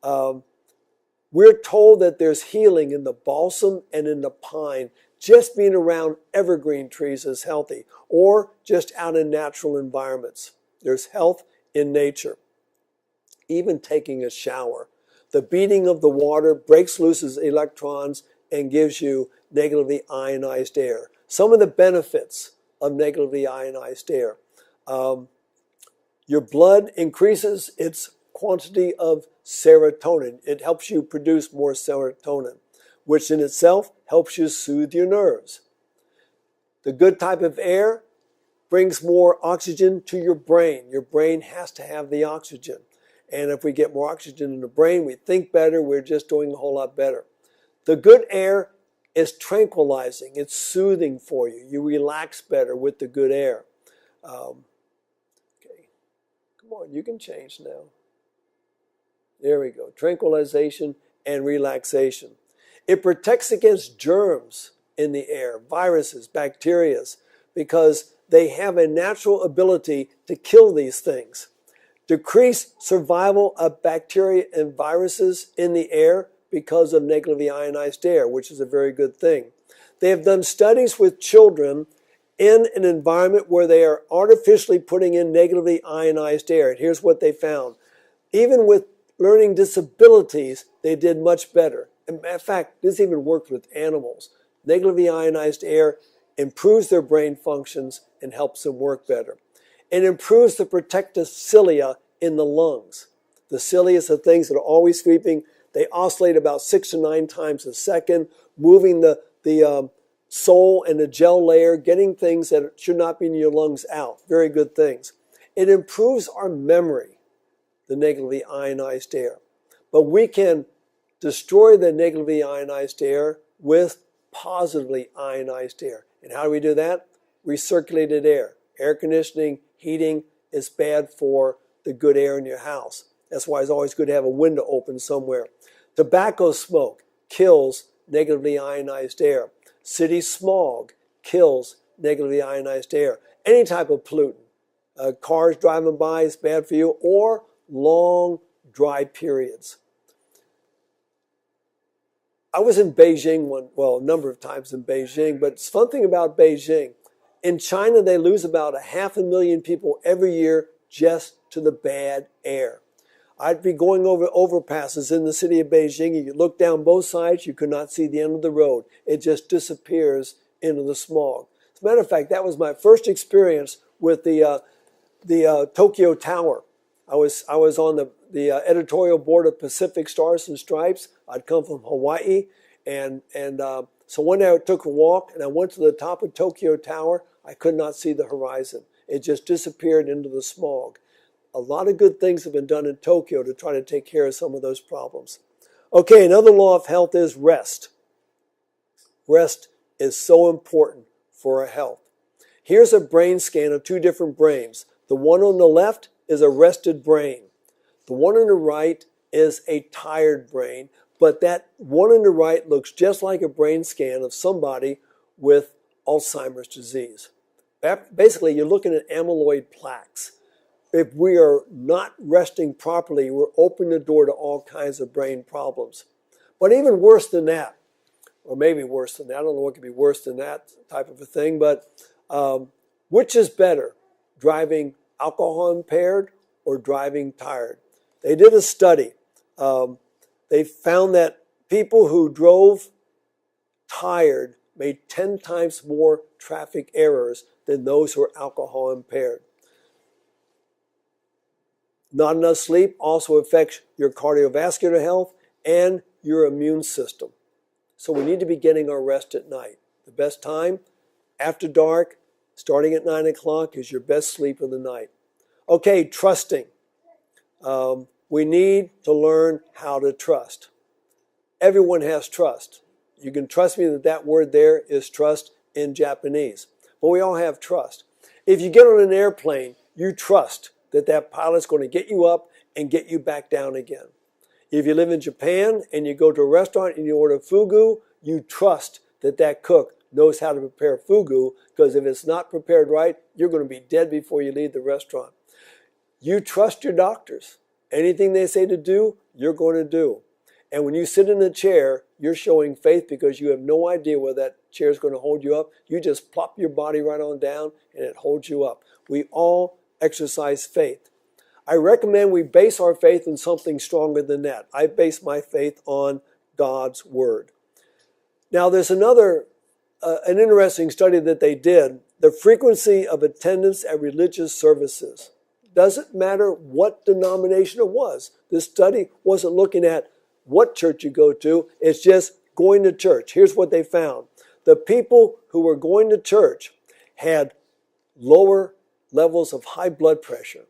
we're told that there's healing in the balsam and in the pine. Just being around evergreen trees is healthy, or just out in natural environments. There's health in nature. Even taking a shower. The beating of the water breaks loose electrons and gives you negatively ionized air. Some of the benefits of negatively ionized air. Your blood increases its quantity of serotonin. It helps you produce more serotonin, which in itself helps you soothe your nerves. The good type of air brings more oxygen to your brain. Your brain has to have the oxygen. And if we get more oxygen in the brain, we think better, we're just doing a whole lot better. The good air is tranquilizing. It's soothing for you. You relax better with the good air. Okay, come on, you can change now. There we go. Tranquilization and relaxation. It protects against germs in the air, viruses, bacteria, because they have a natural ability to kill these things. Decrease survival of bacteria and viruses in the air because of negatively ionized air, which is a very good thing. They have done studies with children in an environment where they are artificially putting in negatively ionized air. And here's what they found. Even with learning disabilities, they did much better. In fact, this even worked with animals. Negatively ionized air improves their brain functions and helps them work better. It improves the protective cilia in the lungs. The cilia are things that are always sweeping. They oscillate about 6 to 9 times a second, moving the soul and the gel layer, getting things that should not be in your lungs out. Very good things. It improves our memory, the negatively ionized air. But we can destroy the negatively ionized air with positively ionized air. And how do we do that? Recirculated air. Air conditioning, heating is bad for the good air in your house. That's why it's always good to have a window open somewhere. Tobacco smoke kills negatively ionized air. City smog kills negatively ionized air. Any type of pollutant. Cars driving by is bad for you, or long dry periods. I was in Beijing a number of times in Beijing, but it's fun thing about Beijing. In China, they lose about 500,000 people every year just to the bad air. I'd be going over overpasses in the city of Beijing, and you look down both sides, you could not see the end of the road. It just disappears into the smog. As a matter of fact, that was my first experience with the Tokyo Tower. I was on the editorial board of Pacific Stars and Stripes. I'd come from Hawaii, and so one day I took a walk, and I went to the top of Tokyo Tower. I could not see the horizon. It just disappeared into the smog. A lot of good things have been done in Tokyo to try to take care of some of those problems. Okay, another law of health is rest. Rest is so important for our health. Here's a brain scan of 2 different brains. The one on the left is a rested brain. The one on the right is a tired brain, but that one on the right looks just like a brain scan of somebody with Alzheimer's disease. Basically, you're looking at amyloid plaques. if we are not resting properly, we're opening the door to all kinds of brain problems. But even worse than that, or maybe worse than that, I don't know what could be worse than that type of a thing, but which is better, driving alcohol impaired or driving tired? They did a study. They found that people who drove tired made 10 times more traffic errors than those who are alcohol impaired. Not enough sleep also affects your cardiovascular health and your immune system. So we need to be getting our rest at night. The best time, after dark, starting at 9 o'clock, is your best sleep of the night. Okay, trusting. We need to learn how to trust. Everyone has trust. You can trust me that that word there is trust in Japanese. But we all have trust. If you get on an airplane, you trust that that pilot's going to get you up and get you back down again. If you live in Japan and you go to a restaurant and you order fugu, you trust that that cook knows how to prepare fugu, because if it's not prepared right, you're going to be dead before you leave the restaurant. You trust your doctors. Anything they say to do, you're going to do. And when you sit in a chair, you're showing faith because you have no idea whether that chair is going to hold you up. You just plop your body right on down and it holds you up. We all exercise faith. I recommend we base our faith on something stronger than that. I base my faith on God's Word. Now, there's an interesting study that they did, the frequency of attendance at religious services. Doesn't matter what denomination it was. This study wasn't looking at what church you go to. It's just going to church. Here's what they found. The people who were going to church had lower levels of high blood pressure.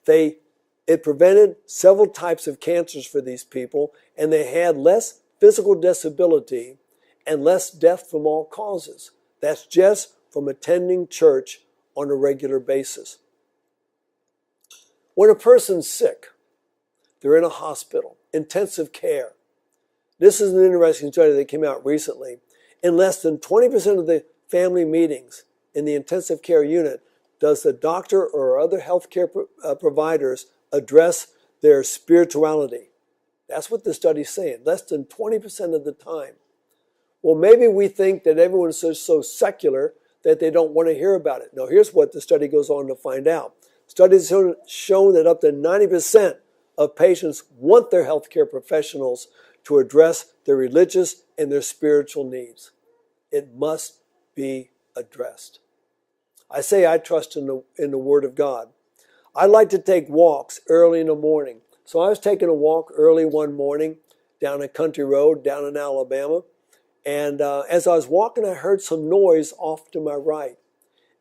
It prevented several types of cancers for these people, and they had less physical disability and less death from all causes. That's just from attending church on a regular basis. When a person's sick, they're in a hospital, intensive care. This is an interesting study that came out recently. In less than 20% of the family meetings in the intensive care unit, does the doctor or other healthcare providers address their spirituality. That's what the study's saying, less than 20% of the time. Well, maybe we think that everyone's so secular that they don't want to hear about it. Now, here's what the study goes on to find out. Studies have shown that up to 90% of patients want their healthcare professionals to address their religious and their spiritual needs. It must be addressed. I say I trust in the Word of God. I like to take walks early in the morning. So I was taking a walk early one morning down a country road down in Alabama. And as I was walking, I heard some noise off to my right.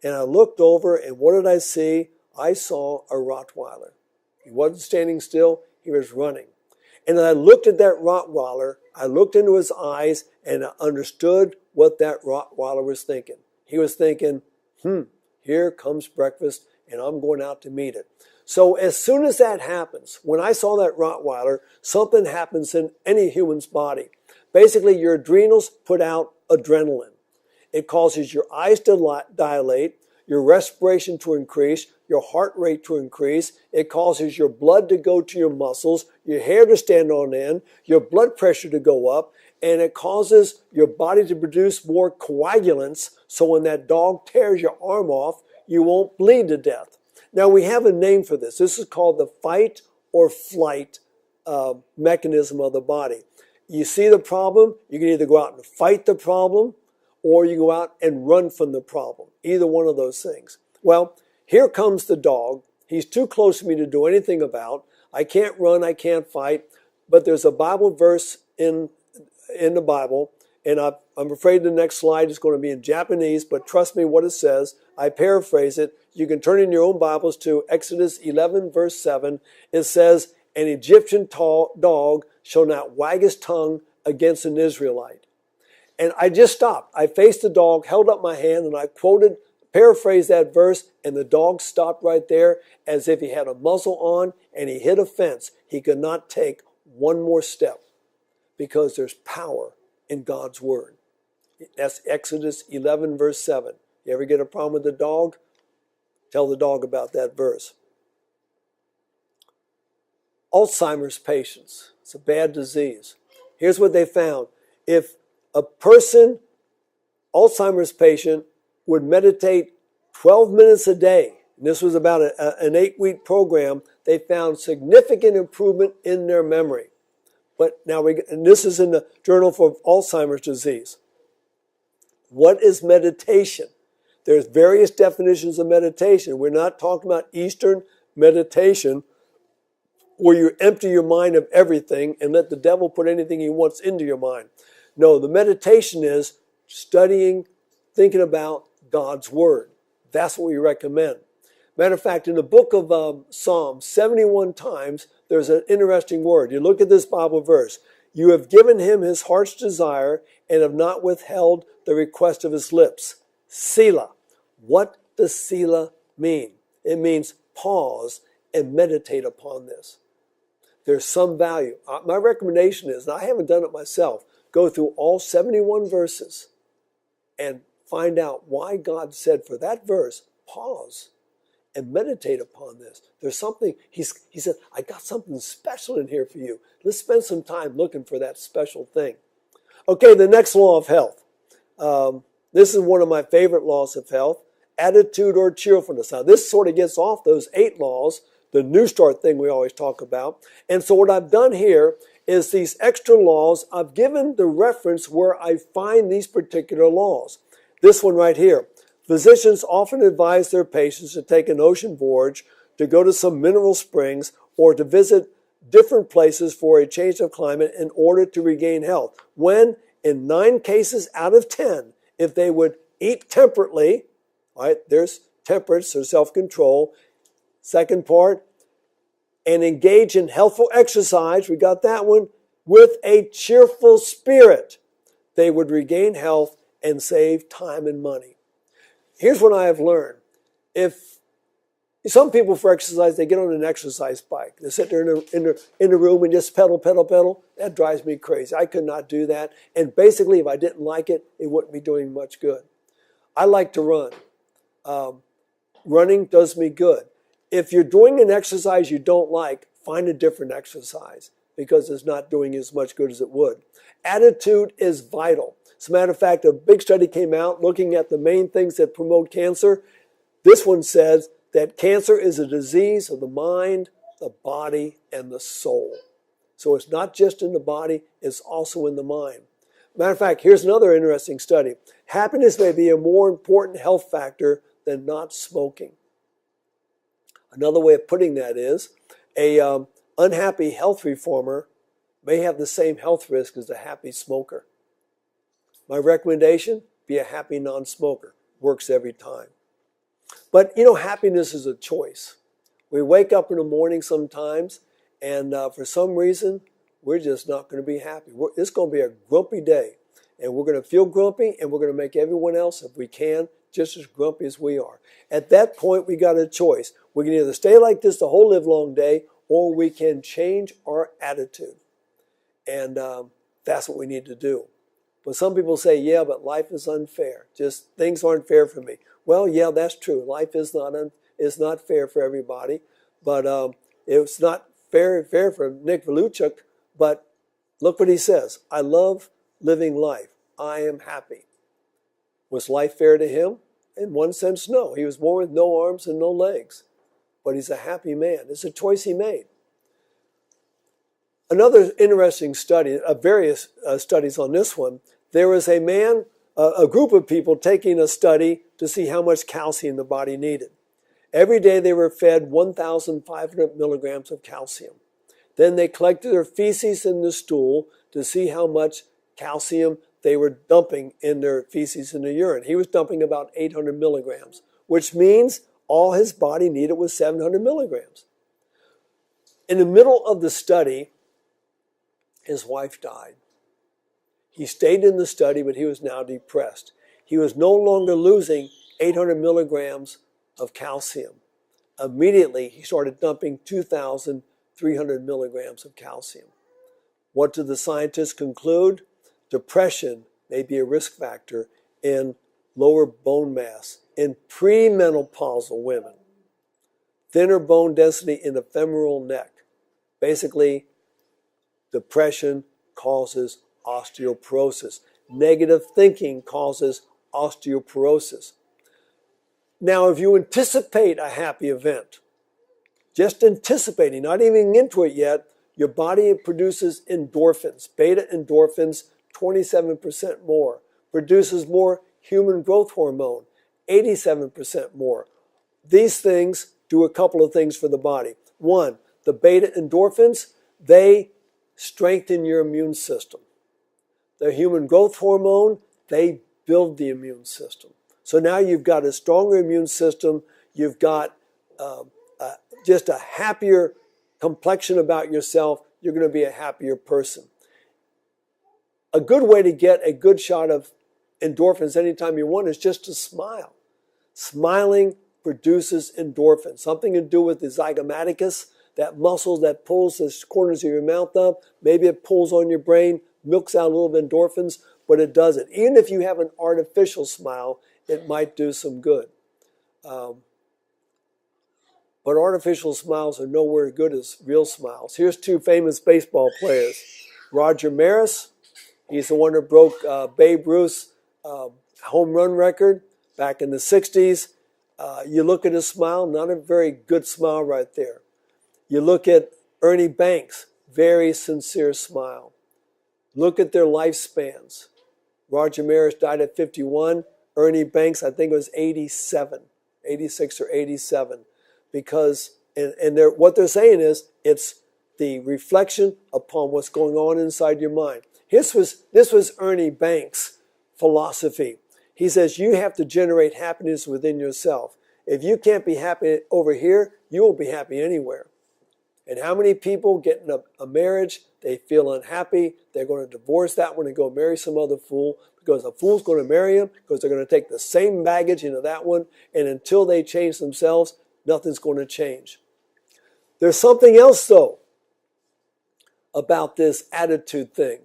And I looked over, and what did I see? I saw a Rottweiler. He wasn't standing still. He was running. And as I looked at that Rottweiler, I looked into his eyes, and I understood what that Rottweiler was thinking. He was thinking, here comes breakfast, and I'm going out to meet it. So as soon as that happens, when I saw that Rottweiler, something happens in any human's body. Basically, your adrenals put out adrenaline. It causes your eyes to dilate, your respiration to increase, your heart rate to increase. It causes your blood to go to your muscles, your hair to stand on end, your blood pressure to go up, and it causes your body to produce more coagulants, so when that dog tears your arm off, you won't bleed to death. Now, we have a name for this. This is called the fight or flight mechanism of the body. You see the problem, you can either go out and fight the problem, or you go out and run from the problem. Either one of those things. Well, here comes the dog. He's too close to me to do anything about. I can't run, I can't fight, but there's a Bible verse in the Bible, and I'm afraid the next slide is going to be in Japanese, but trust me what it says. I paraphrase it. You can turn in your own Bibles to Exodus 11, verse 7. It says, an Egyptian dog shall not wag his tongue against an Israelite. And I just stopped. I faced the dog, held up my hand, and I paraphrased that verse, and the dog stopped right there as if he had a muzzle on, and he hit a fence. He could not take one more step because there's power in God's Word. That's Exodus 11, verse 7. You ever get a problem with the dog? Tell the dog about that verse. Alzheimer's patients. It's a bad disease. Here's what they found. If a Alzheimer's patient, would meditate 12 minutes a day, and this was about an 8-week program, they found significant improvement in their memory. But now and this is in the Journal for Alzheimer's Disease. What is meditation? There's various definitions of meditation. We're not talking about Eastern meditation where you empty your mind of everything and let the devil put anything he wants into your mind. No, the meditation is studying, thinking about God's Word. That's what we recommend. Matter of fact, in the book of Psalms, 71 times, there's an interesting word. You look at this Bible verse. You have given him his heart's desire and have not withheld the request of his lips. Selah. What does Selah mean? It means pause and meditate upon this. There's some value. My recommendation is, and I haven't done it myself, go through all 71 verses and find out why God said for that verse, pause and meditate upon this. There's something, he said, I got something special in here for you. Let's spend some time looking for that special thing. Okay, the next law of health. This is one of my favorite laws of health, attitude or cheerfulness. Now, this sort of gets off those 8 laws, the New Start thing we always talk about. And so what I've done here is these extra laws, I've given the reference where I find these particular laws. This one right here. Physicians often advise their patients to take an ocean voyage, to go to some mineral springs, or to visit different places for a change of climate in order to regain health. When, in 9 cases out of 10, if they would eat temperately, right, there's temperance or self-control. Second part, and engage in healthful exercise, we got that one, with a cheerful spirit, they would regain health and save time and money. Here's what I have learned. If some people for exercise, they get on an exercise bike. They sit there in the room and just pedal, pedal, pedal. That drives me crazy. I could not do that. And basically, if I didn't like it, it wouldn't be doing much good. I like to run. Running does me good. If you're doing an exercise you don't like, find a different exercise because it's not doing as much good as it would. Attitude is vital. As a matter of fact, a big study came out looking at the main things that promote cancer. This one says that cancer is a disease of the mind, the body, and the soul. So it's not just in the body, it's also in the mind. Matter of fact, here's another interesting study. Happiness may be a more important health factor than not smoking. Another way of putting that is a unhappy health reformer may have the same health risk as a happy smoker. My recommendation, be a happy non-smoker. Works every time. But, happiness is a choice. We wake up in the morning sometimes, and for some reason, we're just not going to be happy. It's going to be a grumpy day, and we're going to feel grumpy, and we're going to make everyone else, if we can, just as grumpy as we are. At that point, we got a choice. We can either stay like this the whole livelong day, or we can change our attitude. And that's what we need to do. But some people say, yeah, but life is unfair. Just things aren't fair for me. Well, yeah, that's true. Life is not fair for everybody. But it's not fair for Nick Vujicic. But look what he says. I love living life. I am happy. Was life fair to him? In one sense, no. He was born with no arms and no legs. But he's a happy man. It's a choice he made. Another interesting study, various studies on this one, there was a group of people taking a study to see how much calcium the body needed. Every day they were fed 1,500 milligrams of calcium. Then they collected their feces in the stool to see how much calcium they were dumping in their feces and their urine. He was dumping about 800 milligrams, which means all his body needed was 700 milligrams. In the middle of the study, his wife died. He stayed in the study, but he was now depressed. He was no longer losing 800 milligrams of calcium. Immediately, he started dumping 2,300 milligrams of calcium. What did the scientists conclude? Depression may be a risk factor in lower bone mass in premenopausal women. Thinner bone density in the femoral neck. Basically, depression causes osteoporosis. Negative thinking causes osteoporosis. Now, if you anticipate a happy event, just anticipating, not even into it yet, your body produces endorphins, beta endorphins, 27% more, produces more human growth hormone, 87% more. These things do a couple of things for the body. One, the beta endorphins, they strengthen your immune system. The human growth hormone, they build the immune system. So now you've got a stronger immune system, you've got just a happier complexion about yourself, you're going to be a happier person. A good way to get a good shot of endorphins anytime you want is just to smile. Smiling produces endorphins, something to do with the zygomaticus, that muscle that pulls the corners of your mouth up. Maybe it pulls on your brain, milks out a little bit of endorphins, but it does it. Even if you have an artificial smile, it might do some good. But artificial smiles are nowhere as good as real smiles. Here's two famous baseball players. Roger Maris, he's the one that broke Babe Ruth's home run record back in the 60s. You look at his smile, not a very good smile right there. You look at Ernie Banks, very sincere smile. Look at their lifespans. Roger Maris died at 51. Ernie Banks, I think it was 86 or 87. Because, what they're saying is, it's the reflection upon what's going on inside your mind. This was Ernie Banks' philosophy. He says, you have to generate happiness within yourself. If you can't be happy over here, you won't be happy anywhere. And how many people get in a marriage, they feel unhappy, they're going to divorce that one and go marry some other fool, because a fool's going to marry him, because they're going to take the same baggage into that one, and until they change themselves, nothing's going to change. There's something else, though, about this attitude thing.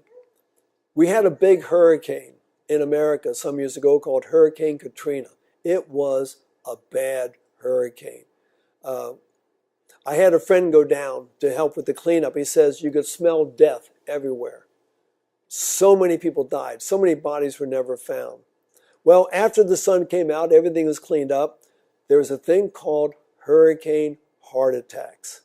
We had a big hurricane in America some years ago called Hurricane Katrina. It was a bad hurricane. I had a friend go down to help with the cleanup. He says you could smell death everywhere. So many people died. So many bodies were never found. Well, after the sun came out, everything was cleaned up. There was a thing called hurricane heart attacks.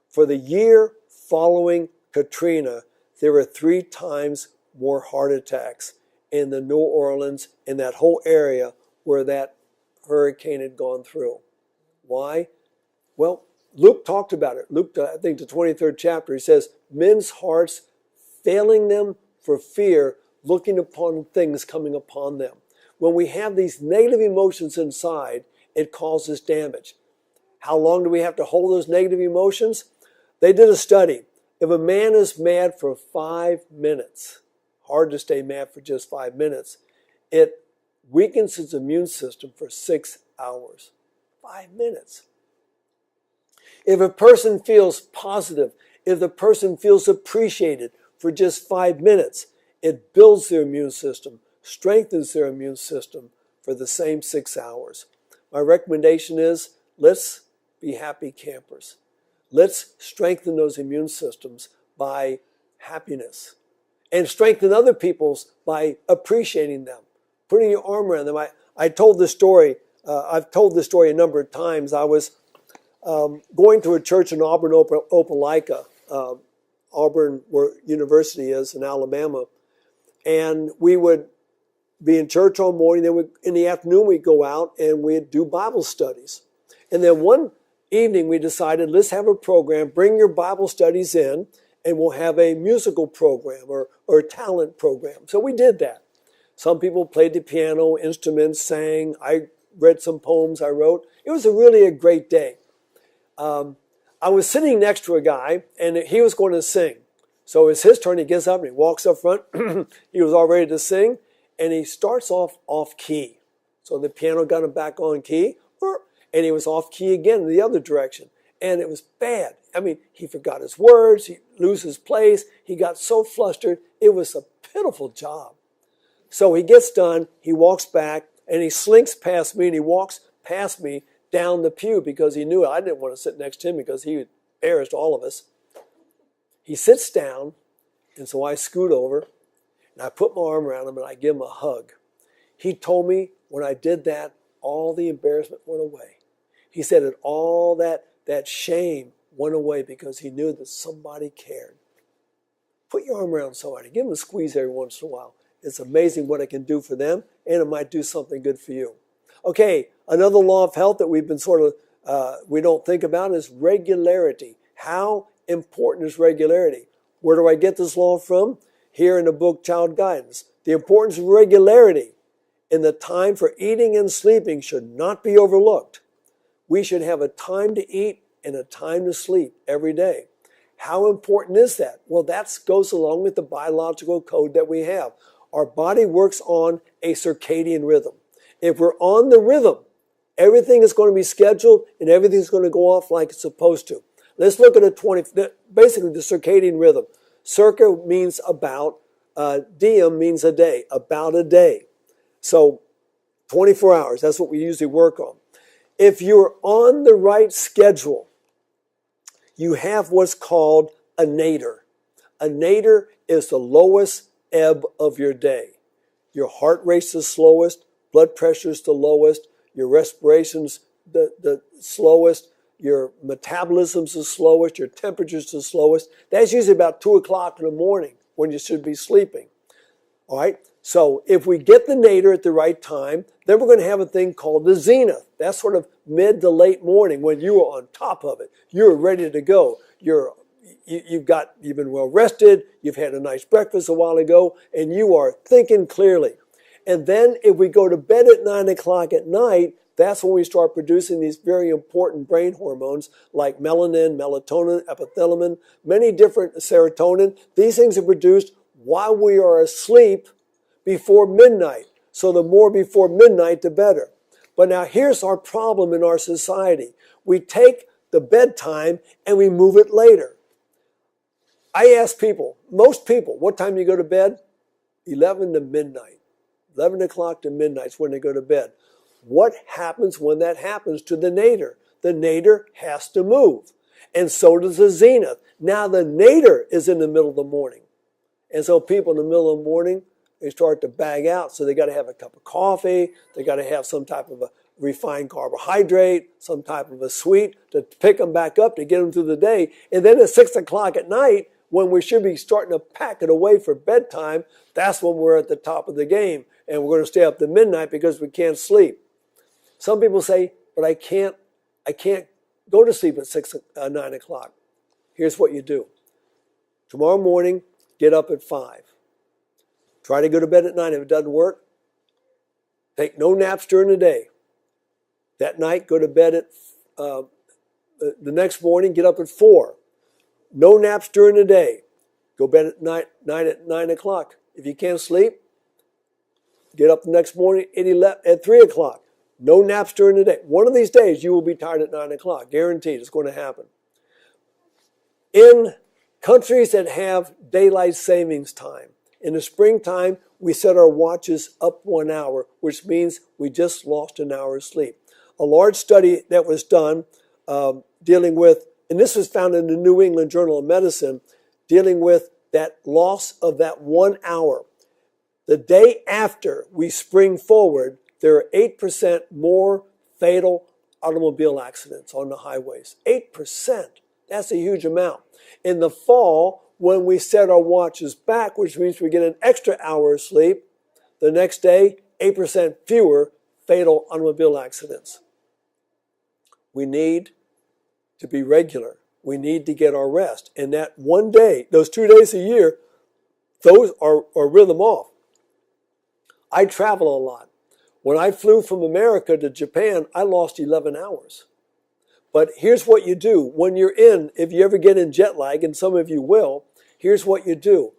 For the year following Katrina, there were 3 times more heart attacks in the New Orleans, in that whole area where that hurricane had gone through. Why? Well, Luke talked about it. Luke, I think the 23rd chapter, he says, men's hearts failing them for fear, looking upon things coming upon them. When we have these negative emotions inside, it causes damage. How long do we have to hold those negative emotions? They did a study. If a man is mad for 5 minutes, hard to stay mad for just 5 minutes, it weakens his immune system for 6 hours. 5 minutes. If a person feels positive, if the person feels appreciated for just 5 minutes, it builds their immune system, strengthens their immune system for the same 6 hours. My recommendation is, let's be happy campers. Let's strengthen those immune systems by happiness and strengthen other people's by appreciating them, putting your arm around them. I told this story. I've told this story a number of times. I was going to a church in Auburn, Opelika, Auburn, where University is in Alabama, and we would be in church all morning. Then in the afternoon, we'd go out and we'd do Bible studies. And then one evening, we decided, let's have a program, bring your Bible studies in, and we'll have a musical program or a talent program. So we did that. Some people played the piano, instruments, sang. I read some poems I wrote. It was really a great day. I was sitting next to a guy, and he was going to sing. So it's his turn. He gets up and he walks up front. He was all ready to sing, and he starts off key. So the piano got him back on key, and he was off key again in the other direction. And it was bad. I mean, he forgot his words. He loses his place. He got so flustered. It was a pitiful job. So he gets done. He walks back, and he slinks past me, and he walks past me down the pew because he knew I didn't want to sit next to him because he embarrassed all of us. He sits down, and so I scoot over, and I put my arm around him, and I give him a hug. He told me when I did that, all the embarrassment went away. He said that all that shame went away because he knew that somebody cared. Put your arm around somebody. Give them a squeeze every once in a while. It's amazing what it can do for them, and it might do something good for you. Okay, another law of health that we've been we don't think about is regularity. How important is regularity? Where do I get this law from? Here in the book, Child Guidance. The importance of regularity in the time for eating and sleeping should not be overlooked. We should have a time to eat and a time to sleep every day. How important is that? Well, that goes along with the biological code that we have. Our body works on a circadian rhythm. If we're on the rhythm, everything is going to be scheduled and everything's going to go off like it's supposed to. Let's look at basically the circadian rhythm. Circa means about, diem means a day, about a day. So 24 hours, that's what we usually work on. If you're on the right schedule, you have what's called a nadir. A nadir is the lowest ebb of your day. Your heart rate's the slowest, blood pressure's the lowest, your respiration's the slowest, your metabolism's the slowest, your temperature's the slowest. That's usually about 2 o'clock in the morning when you should be sleeping. All right? So if we get the nadir at the right time, then we're going to have a thing called the zenith. That's sort of mid to late morning when you are on top of it. You're ready to go. You've been well rested, you've had a nice breakfast a while ago, and you are thinking clearly. And then if we go to bed at 9 o'clock at night, that's when we start producing these very important brain hormones like melanin, melatonin, epithylamine, many different serotonin. These things are produced while we are asleep before midnight. So the more before midnight, the better. But now here's our problem in our society. We take the bedtime and we move it later. I ask people, most people, what time do you go to bed? 11 to midnight. 11 o'clock to midnight is when they go to bed. What happens when that happens to the nadir? The nadir has to move. And so does the zenith. Now the nadir is in the middle of the morning. And so people in the middle of the morning, they start to bag out. So they got to have a cup of coffee. They got to have some type of a refined carbohydrate, some type of a sweet to pick them back up to get them through the day. And then at 6 o'clock at night, when we should be starting to pack it away for bedtime, that's when we're at the top of the game. And we're going to stay up to midnight because we can't sleep. Some people say, but I can't go to sleep at 9 o'clock. Here's what you do. Tomorrow morning, get up at 5. Try to go to bed at 9. If it doesn't work, take no naps during the day. That night, go to bed at, the next morning, get up at 4. No naps during the day. Go to bed at night at 9 o'clock. If you can't sleep, get up the next morning at 3 o'clock. No naps during the day. One of these days, you will be tired at 9 o'clock. Guaranteed, it's going to happen. In countries that have daylight savings time, in the springtime, we set our watches up 1 hour, which means we just lost an hour of sleep. A large study that was done dealing with, and this was found in the New England Journal of Medicine, dealing with that loss of that 1 hour. The day after we spring forward, there are 8% more fatal automobile accidents on the highways. 8%. That's a huge amount. In the fall, when we set our watches back, which means we get an extra hour of sleep, the next day, 8% fewer fatal automobile accidents. We need to be regular. We need to get our rest. And that one day, those 2 days a year, those are rhythm off. I travel a lot. When I flew from America to Japan, I lost 11 hours. But here's what you do. When you're if you ever get in jet lag, and some of you will, here's what you do.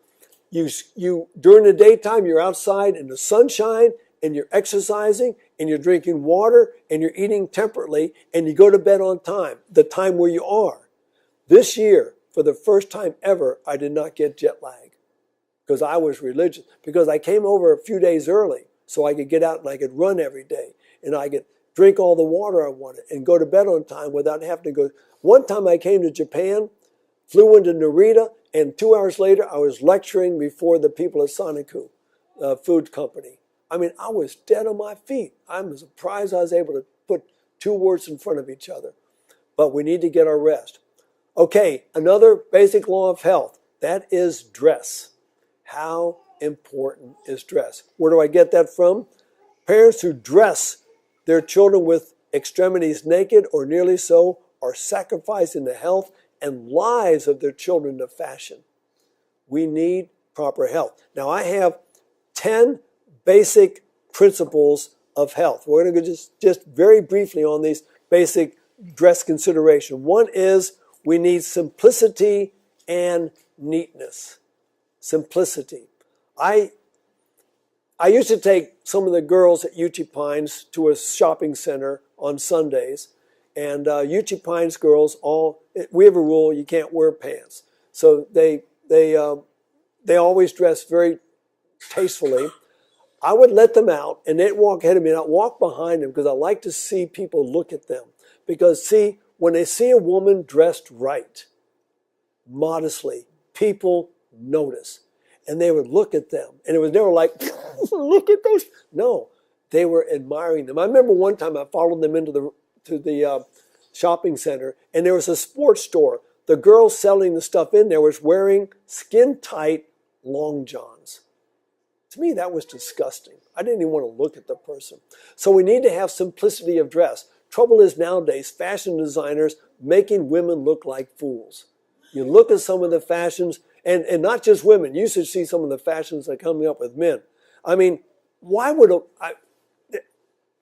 You during the daytime, you're outside in the sunshine, and you're exercising, and you're drinking water, and you're eating temperately, and you go to bed on time, the time where you are. This year, for the first time ever, I did not get jet lag because I was religious, because I came over a few days early so I could get out and I could run every day, and I could drink all the water I wanted and go to bed on time without having to go. One time I came to Japan, flew into Narita, and 2 hours later, I was lecturing before the people at Soniku Food Company. I mean, I was dead on my feet. I'm surprised I was able to put 2 words in front of each other. But we need to get our rest. Okay, another basic law of health. That is dress. How important is dress? Where do I get that from? Parents who dress their children with extremities naked or nearly so are sacrificing the health and lives of their children to fashion. We need proper health. Now, I have 10 basic principles of health. We're going to go just very briefly on these basic dress consideration. One is we need simplicity and neatness. Simplicity. I used to take some of the girls at Uchee Pines to a shopping center on Sundays, and Uchee Pines girls we have a rule: you can't wear pants. So they always dress very tastefully. I would let them out, and they'd walk ahead of me, and I'd walk behind them because I like to see people look at them. Because, see, when they see a woman dressed right, modestly, people notice. And they would look at them. And it was never like, look at those. No, they were admiring them. I remember one time I followed them into the shopping center, and there was a sports store. The girl selling the stuff in there was wearing skin-tight long johns. To me, that was disgusting. I didn't even want to look at the person. So we need to have simplicity of dress. Trouble is nowadays, fashion designers making women look like fools. You look at some of the fashions, and not just women. You should see some of the fashions that are coming up with men. I mean, why would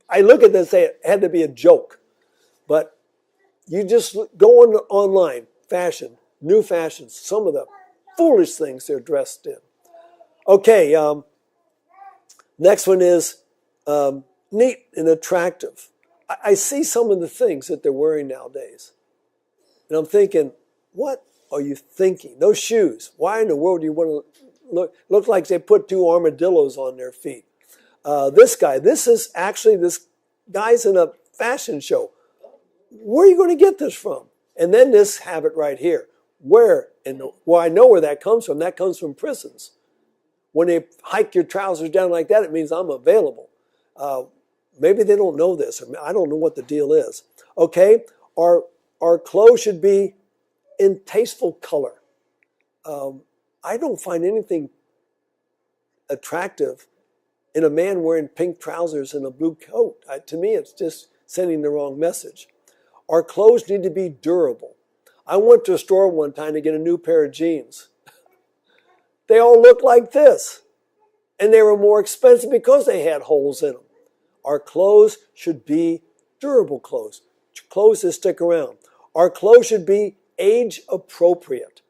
I look at this and say it had to be a joke. But you just go online, fashion, new fashions, some of the foolish things they're dressed in. Okay, next one is neat and attractive. I see some of the things that they're wearing nowadays. And I'm thinking, what are you thinking? Those shoes, why in the world do you want to look like they put 2 armadillos on their feet? This guy's in a fashion show. Where are you going to get this from? And then this habit right here. I know where that comes from. That comes from prisons. When they hike your trousers down like that, it means I'm available. Maybe they don't know this. I don't know what the deal is. Okay, our clothes should be in tasteful color. I don't find anything attractive in a man wearing pink trousers and a blue coat. To me, it's just sending the wrong message. Our clothes need to be durable. I went to a store one time to get a new pair of jeans. They all looked like this. And they were more expensive because they had holes in them. Our clothes should be durable clothes that stick around. Our clothes should be age appropriate.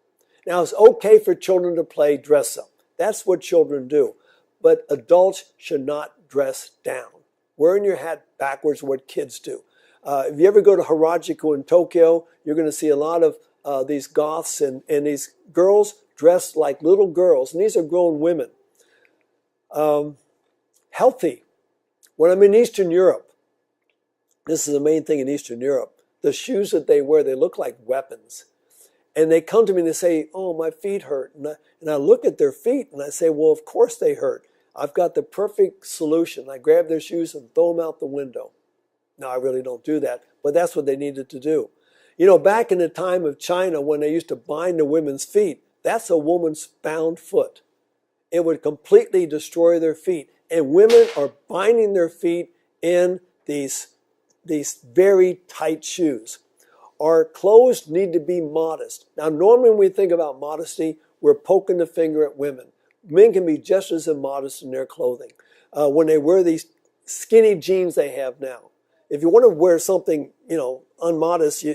Now, it's okay for children to play dress up. That's what children do. But adults should not dress down. Wearing your hat backwards is what kids do. If you ever go to Harajuku in Tokyo, you're going to see a lot of these goths and these girls dressed like little girls. And these are grown women. Healthy. When I'm in Eastern Europe, this is the main thing in Eastern Europe, the shoes that they wear, they look like weapons. And they come to me and they say, oh, my feet hurt. And I look at their feet and I say, well, of course they hurt. I've got the perfect solution. I grab their shoes and throw them out the window. No, I really don't do that, but that's what they needed to do. You know, back in the time of China when they used to bind the women's feet, that's a woman's bound foot. It would completely destroy their feet. And women are binding their feet in these very tight shoes. Our clothes need to be modest. Now, normally when we think about modesty, we're poking the finger at women. Men can be just as immodest in their clothing. When they wear these skinny jeans they have now. If you want to wear something, unmodest,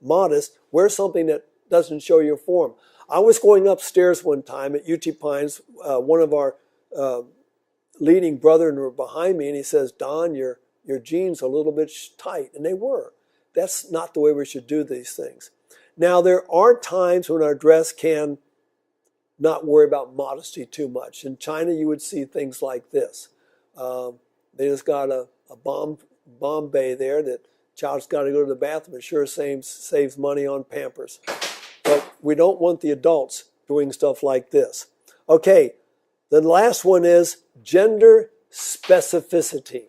modest, wear something that doesn't show your form. I was going upstairs one time at Uchee Pines, one of our leading brethren were behind me, and he says, Don, your jeans are a little bit tight. And they were. That's not the way we should do these things. Now, there are times when our dress can not worry about modesty too much. In China, you would see things like this. They just got a bomb bay there that child's got to go to the bathroom. It sure saves money on Pampers. we don't want the adults doing stuff like this. Okay, the last one is gender specificity.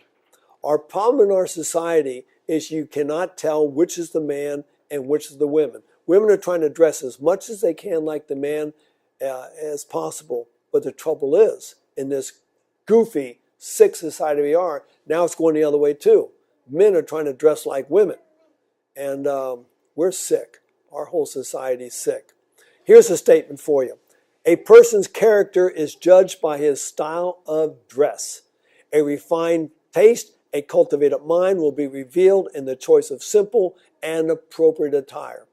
Our problem in our society is you cannot tell which is the man and which is the women. Women are trying to dress as much as they can like the man as possible. But the trouble is, in this goofy, sick society we are, now it's going the other way too. Men are trying to dress like women. And we're sick. Our whole society is sick. Here's a statement for you. A person's character is judged by his style of dress. A refined taste, a cultivated mind will be revealed in the choice of simple and appropriate attire.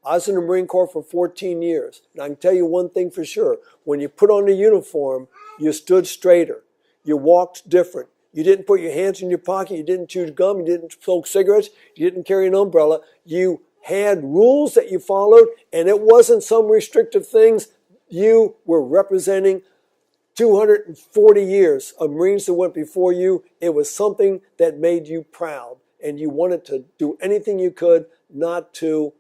I was in the Marine Corps for 14 years, and I can tell you one thing for sure. When you put on a uniform, you stood straighter. You walked different. You didn't put your hands in your pocket. You didn't chew gum. You didn't smoke cigarettes. You didn't carry an umbrella. You had rules that you followed, and it wasn't some restrictive things. You were representing 240 years of Marines that went before you. It was something that made you proud, and you wanted to do anything you could not to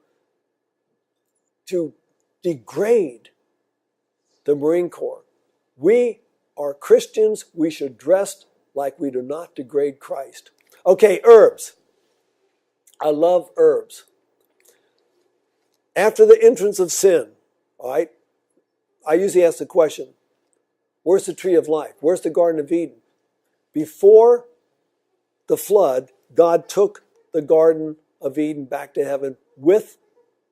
degrade the Marine Corps. We are Christians. We should dress like we do not degrade Christ. Okay, herbs. I love herbs. After the entrance of sin, all right, I usually ask the question, where's the tree of life? Where's the Garden of Eden? Before the flood, God took the Garden of Eden back to heaven with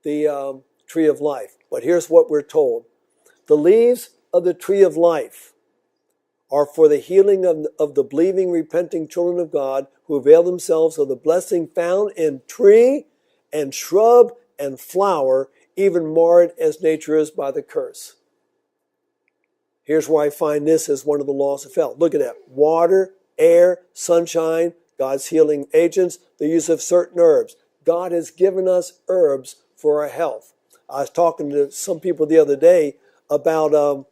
the tree of life. But here's what we're told. The leaves of the tree of life are for the healing of the believing, repenting children of God who avail themselves of the blessing found in tree and shrub and flower, even marred as nature is by the curse. Here's where I find this as one of the laws of health. Look at that. Water, air, sunshine, God's healing agents, the use of certain herbs. God has given us herbs for our health. I was talking to some people the other day about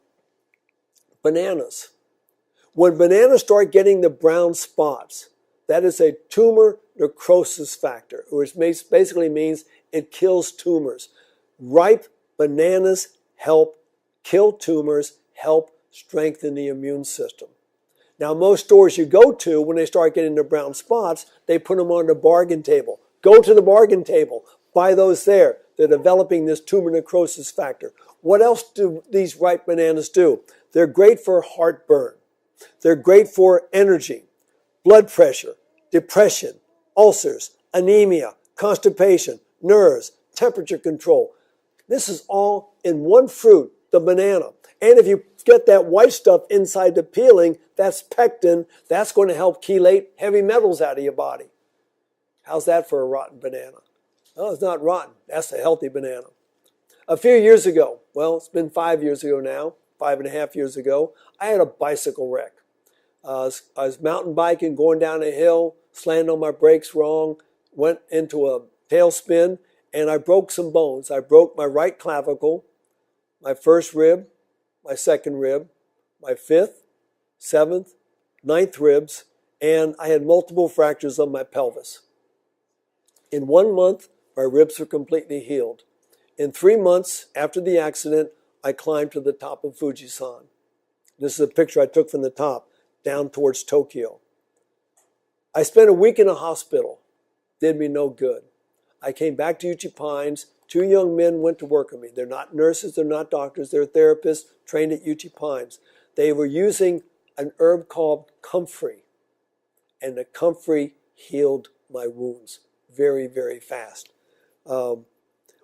bananas. When bananas start getting the brown spots, that is a tumor necrosis factor, which basically means it kills tumors. Ripe bananas help kill tumors, help strengthen the immune system. Now, most stores you go to, when they start getting the brown spots, they put them on the bargain table. Go to the bargain table. Buy those there. They're developing this tumor necrosis factor. What else do these ripe bananas do? They're great for heartburn. They're great for energy, blood pressure, depression, ulcers, anemia, constipation, nerves, temperature control. This is all in one fruit, the banana. And if you get that white stuff inside the peeling, that's pectin. That's going to help chelate heavy metals out of your body. How's that for a rotten banana? Oh, it's not rotten. That's a healthy banana. A few years ago, well, it's been 5 years ago now, 5.5 years ago, I had a bicycle wreck. I was mountain biking, going down a hill, slammed on my brakes wrong, went into a tailspin, and I broke some bones. I broke my right clavicle, my first rib, my second rib, my fifth, seventh, ninth ribs, and I had multiple fractures on my pelvis. In 1 month, my ribs were completely healed. In 3 months after the accident, I climbed to the top of Fujisan. This is a picture I took from the top, down towards Tokyo. I spent a week in a hospital. Did me no good. I came back to Uchee Pines. 2 young men went to work with me. They're not nurses, they're not doctors, they're therapists trained at Uchee Pines. They were using an herb called comfrey, and the comfrey healed my wounds very, very fast.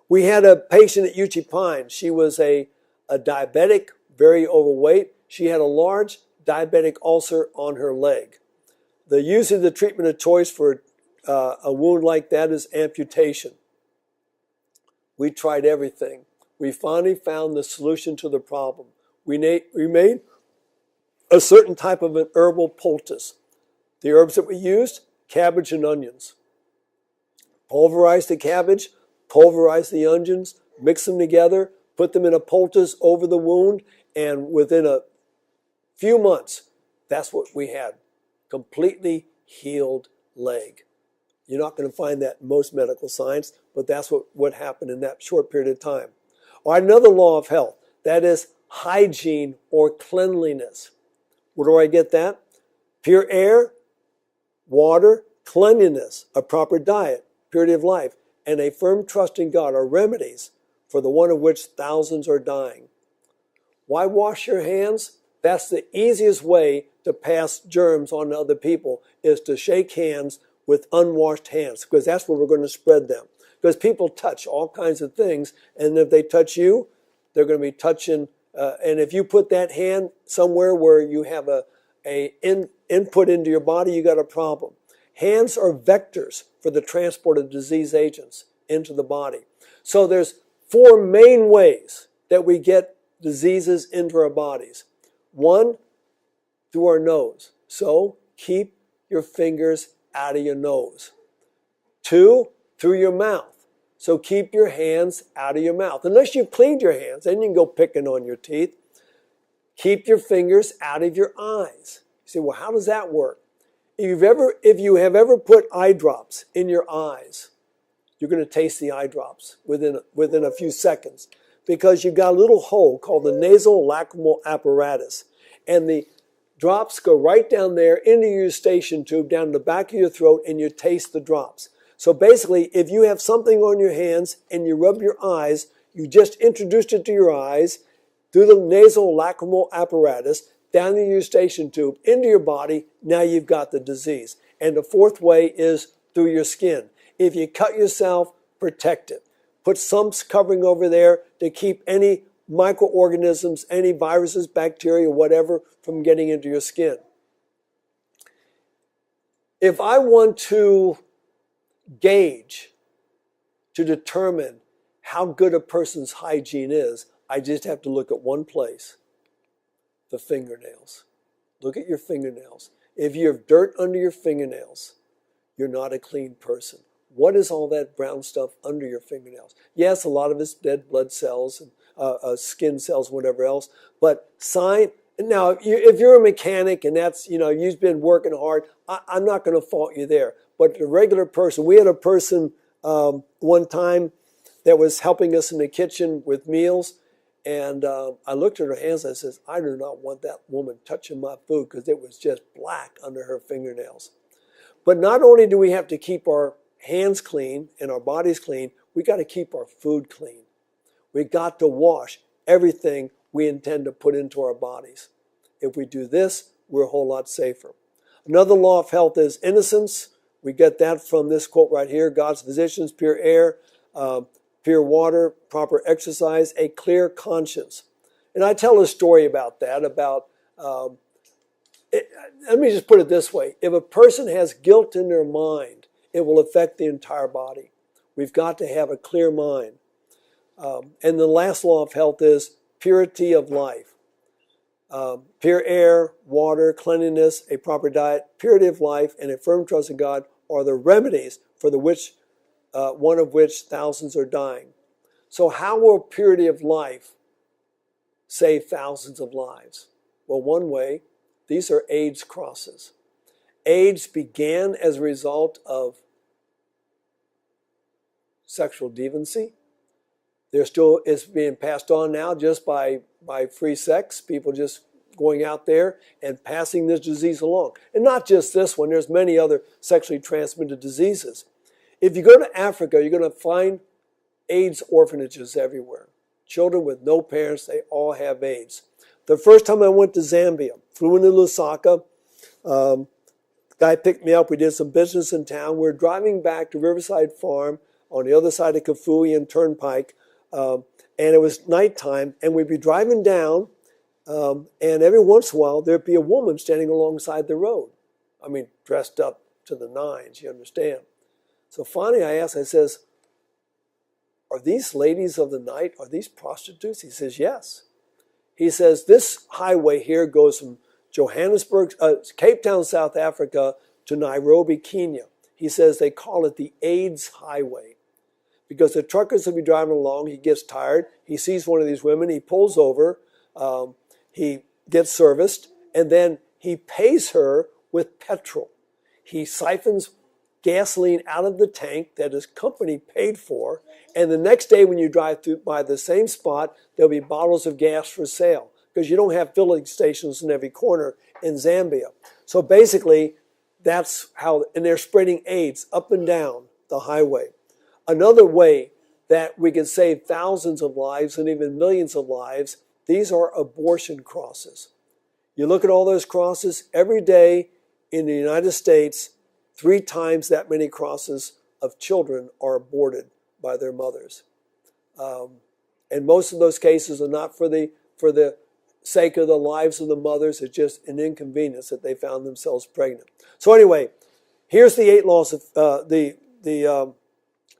We had a patient at Uchee Pines. She was a diabetic, very overweight. She had a large diabetic ulcer on her leg. Usually the treatment of choice for a wound like that is amputation. We tried everything. We finally found the solution to the problem. We made a certain type of an herbal poultice. The herbs that we used, cabbage and onions. Pulverize the cabbage, pulverize the onions, mix them together, put them in a poultice over the wound, and within a few months, that's what we had. Completely healed leg. You're not going to find that in most medical science, but that's what happened in that short period of time. All right, another law of health, that is hygiene or cleanliness. Where do I get that? Pure air, water, cleanliness, a proper diet, purity of life, and a firm trust in God are remedies for the one of which thousands are dying. Why wash your hands? That's the easiest way to pass germs on to other people, is to shake hands with unwashed hands, because that's where we're going to spread them. Because people touch all kinds of things, and if they touch you, they're going to be touching, and if you put that hand somewhere where you have a input into your body, you got a problem. Hands are vectors for the transport of disease agents into the body. So there's 4 main ways that we get diseases into our bodies. 1, through our nose. So keep your fingers out of your nose. 2, through your mouth. So keep your hands out of your mouth. Unless you've cleaned your hands, then you can go picking on your teeth. Keep your fingers out of your eyes. You say, well, how does that work? If you have ever put eye drops in your eyes, you're going to taste the eye drops within a few seconds, because you've got a little hole called the nasolacrimal apparatus, and the drops go right down there into your eustachian tube, down the back of your throat, and you taste the drops. So basically, if you have something on your hands and you rub your eyes, you just introduced it to your eyes through the nasolacrimal apparatus, down the eustachian tube, into your body. Now you've got the disease. And the 4th way is through your skin. If you cut yourself, protect it. Put some covering over there to keep any microorganisms, any viruses, bacteria, whatever, from getting into your skin. If I want to gauge, to determine how good a person's hygiene is, I just have to look at one place: the fingernails. Look at your fingernails. If you have dirt under your fingernails, you're not a clean person. What is all that brown stuff under your fingernails? Yes, a lot of it's dead blood cells and skin cells, whatever else. But now, if you're a mechanic and that's, you've been working hard, I'm not going to fault you there. But the regular person, we had a person one time that was helping us in the kitchen with meals. And I looked at her hands and I says, I do not want that woman touching my food, because it was just black under her fingernails. But not only do we have to keep our hands clean and our bodies clean, we got to keep our food clean. We got to wash everything we intend to put into our bodies. If we do this, we're a whole lot safer. Another law of health is innocence. We get that from this quote right here: God's physicians, pure air, pure water, proper exercise, a clear conscience. And I tell a story about that, let me just put it this way. If a person has guilt in their mind, it will affect the entire body. We've got to have a clear mind. And the last law of health is purity of life. Pure air, water, cleanliness, a proper diet, purity of life, and a firm trust in God are the remedies for one of which thousands are dying. So how will purity of life save thousands of lives? Well, one way, these are AIDS crosses. AIDS began as a result of sexual deviancy. It's being passed on now just by free sex, people just going out there and passing this disease along. And not just this one, there's many other sexually transmitted diseases. If you go to Africa, you're going to find AIDS orphanages everywhere. Children with no parents, they all have AIDS. The first time I went to Zambia, flew into Lusaka, guy picked me up, we did some business in town. We were driving back to Riverside Farm on the other side of Kafui and Turnpike, and it was nighttime, and we'd be driving down, and every once in a while there'd be a woman standing alongside the road. I mean, dressed up to the nines, you understand. So finally I asked, I says, are these ladies of the night, are these prostitutes? He says, yes. He says, this highway here goes from Johannesburg, Cape Town, South Africa, to Nairobi, Kenya. He says they call it the AIDS highway because the truckers will be driving along. He gets tired. He sees one of these women. He pulls over. He gets serviced, and then he pays her with petrol. He siphons gasoline out of the tank that is company paid for, and the next day when you drive through by the same spot, there'll be bottles of gas for sale because you don't have filling stations in every corner in Zambia. So basically, that's how, and they're spreading AIDS up and down the highway. Another way that we can save thousands of lives and even millions of lives, these are abortion crosses. You look at all those crosses every day in the United States, 3 times that many crosses of children are aborted by their mothers. And most of those cases are not for the sake of the lives of the mothers. It's just an inconvenience that they found themselves pregnant. So anyway, here's the 8 laws of the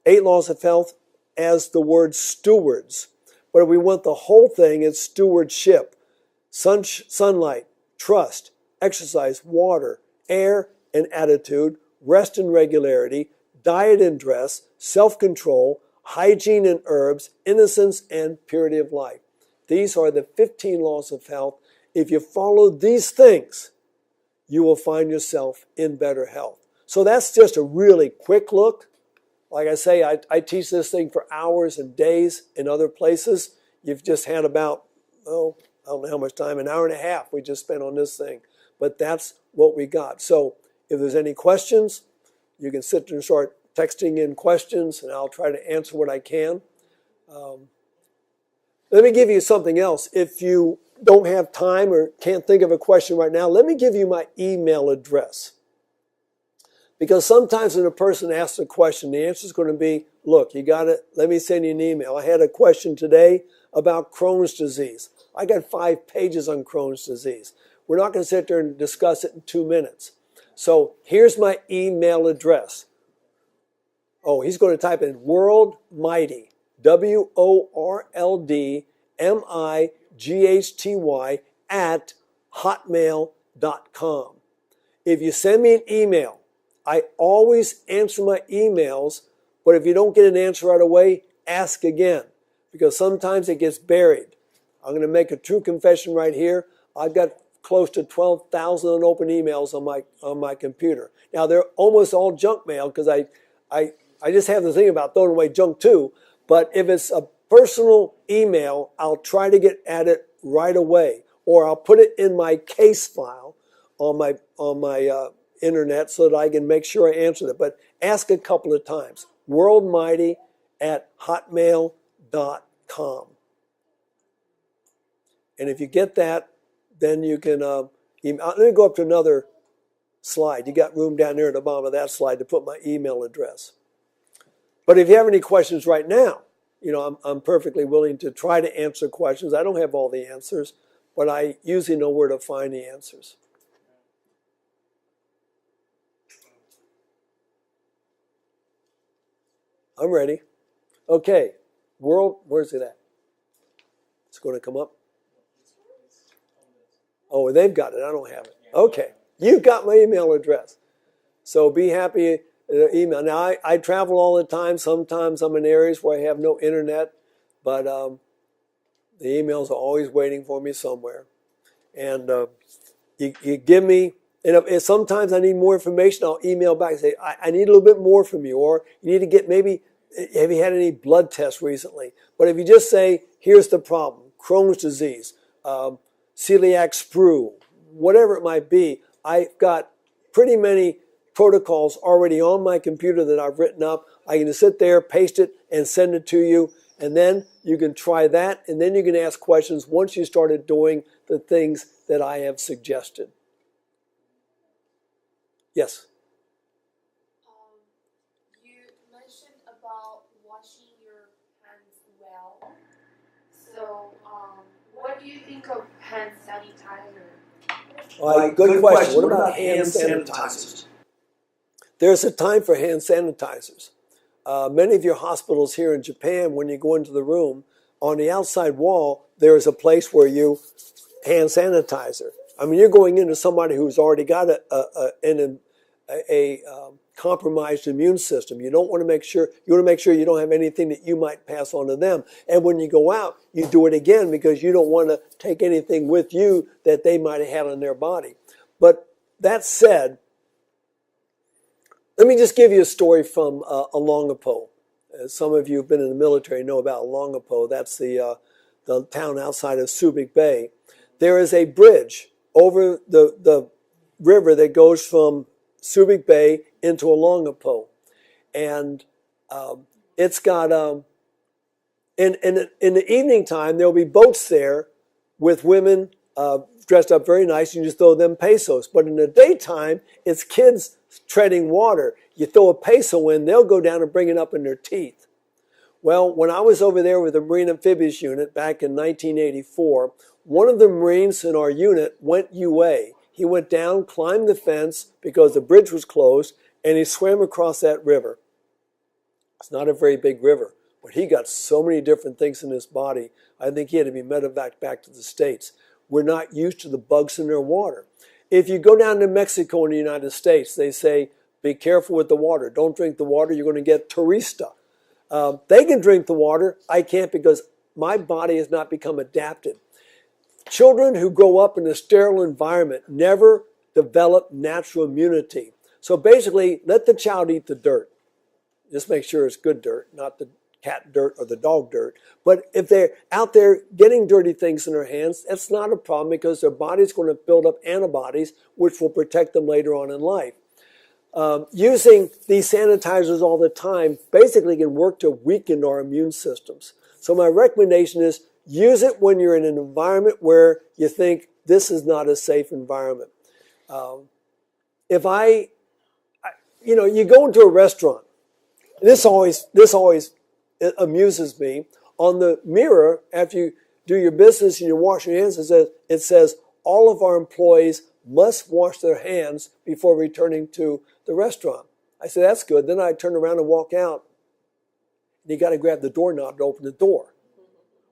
8 laws of health as the word stewards. But if we want the whole thing, it's stewardship. Sunlight, trust, exercise, water, air and attitude, rest and regularity, diet and dress, self-control, hygiene and herbs, innocence and purity of life. These are the 15 laws of health. If you follow these things, you will find yourself in better health. So that's just a really quick look. Like I say, I teach this thing for hours and days in other places. You've just had about, I don't know how much time, an hour and a half we just spent on this thing. But that's what we got. So if there's any questions, you can sit there and start texting in questions, and I'll try to answer what I can. Let me give you something else. If you don't have time or can't think of a question right now, let me give you my email address. Because sometimes when a person asks a question, the answer is going to be, look, you got it. Let me send you an email. I had a question today about Crohn's disease. I got 5 pages on Crohn's disease. We're not going to sit there and discuss it in 2 minutes. So here's my email address. Oh, he's going to type in World Mighty, WORLDMIGHTY at hotmail.com. If you send me an email, I always answer my emails, but if you don't get an answer right away, ask again, because sometimes it gets buried. I'm going to make a true confession right here. I've got close to 12,000 unopened emails on my computer. Now, they're almost all junk mail because I just have the thing about throwing away junk too. But if it's a personal email, I'll try to get at it right away, or I'll put it in my case file on my internet so that I can make sure I answer it. But ask a couple of times. Worldmighty at hotmail.com. And if you get that, then you can email. Let me go up to another slide. You got room down there at the bottom of that slide to put my email address. But if you have any questions right now, I'm perfectly willing to try to answer questions. I don't have all the answers, but I usually know where to find the answers. I'm ready. Okay. Where's it at? It's going to come up. Oh, they've got it. I don't have it. Okay. You've got my email address. So be happy to email. Now, I travel all the time. Sometimes I'm in areas where I have no internet, but the emails are always waiting for me somewhere. And you give me, and if sometimes I need more information, I'll email back and say, I need a little bit more from you. Or you need to get maybe, have you had any blood tests recently? But if you just say, here's the problem, Crohn's disease, celiac sprue, whatever it might be, I've got pretty many protocols already on my computer that I've written up. I can just sit there, paste it, and send it to you. And then you can try that, and then you can ask questions once you started doing the things that I have suggested. Yes? You mentioned about washing your hands well. So, what do you think of hand sanitizer? Good question. What about hand sanitizers? There's a time for hand sanitizers. Many of your hospitals here in Japan, when you go into the room, on the outside wall, there is a place where you hand sanitizer. I mean, you're going into somebody who's already got a compromised immune system. You want to make sure you don't have anything that you might pass on to them. And when you go out, you do it again because you don't want to take anything with you that they might have had on their body. But that said, Let me just give you a story from Olongapo. Some of you who've been in the military know about Olongapo. That's the town outside of Subic Bay. There is a bridge over the river that goes from Subic Bay into Olongapo. And it's got, in the evening time, there'll be boats there with women dressed up very nice. You just throw them pesos. But in the daytime, it's kids treading water. You throw a peso in, they'll go down and bring it up in their teeth. Well, when I was over there with the Marine Amphibious Unit back in 1984, one of the Marines in our unit went UA. He went down, climbed the fence because the bridge was closed, and he swam across that river. It's not a very big river, but he got so many different things in his body. I think he had to be medevaced back to the States. We're not used to the bugs in their water. If you go down to Mexico in the United States, they say, be careful with the water. Don't drink the water. You're going to get turista. They can drink the water. I can't because my body has not become adapted. Children who grow up in a sterile environment never develop natural immunity. So basically, let the child eat the dirt. Just make sure it's good dirt, not the cat dirt or the dog dirt. But if they're out there getting dirty things in their hands, that's not a problem because their body's going to build up antibodies which will protect them later on in life. Using these sanitizers all the time basically can work to weaken our immune systems. So my recommendation is use it when you're in an environment where you think this is not a safe environment. You go into a restaurant. This always amuses me. On the mirror, after you do your business and you wash your hands, it says all of our employees must wash their hands before returning to the restaurant. I said, that's good. Then I turn around and walk out. And you got to grab the doorknob to open the door.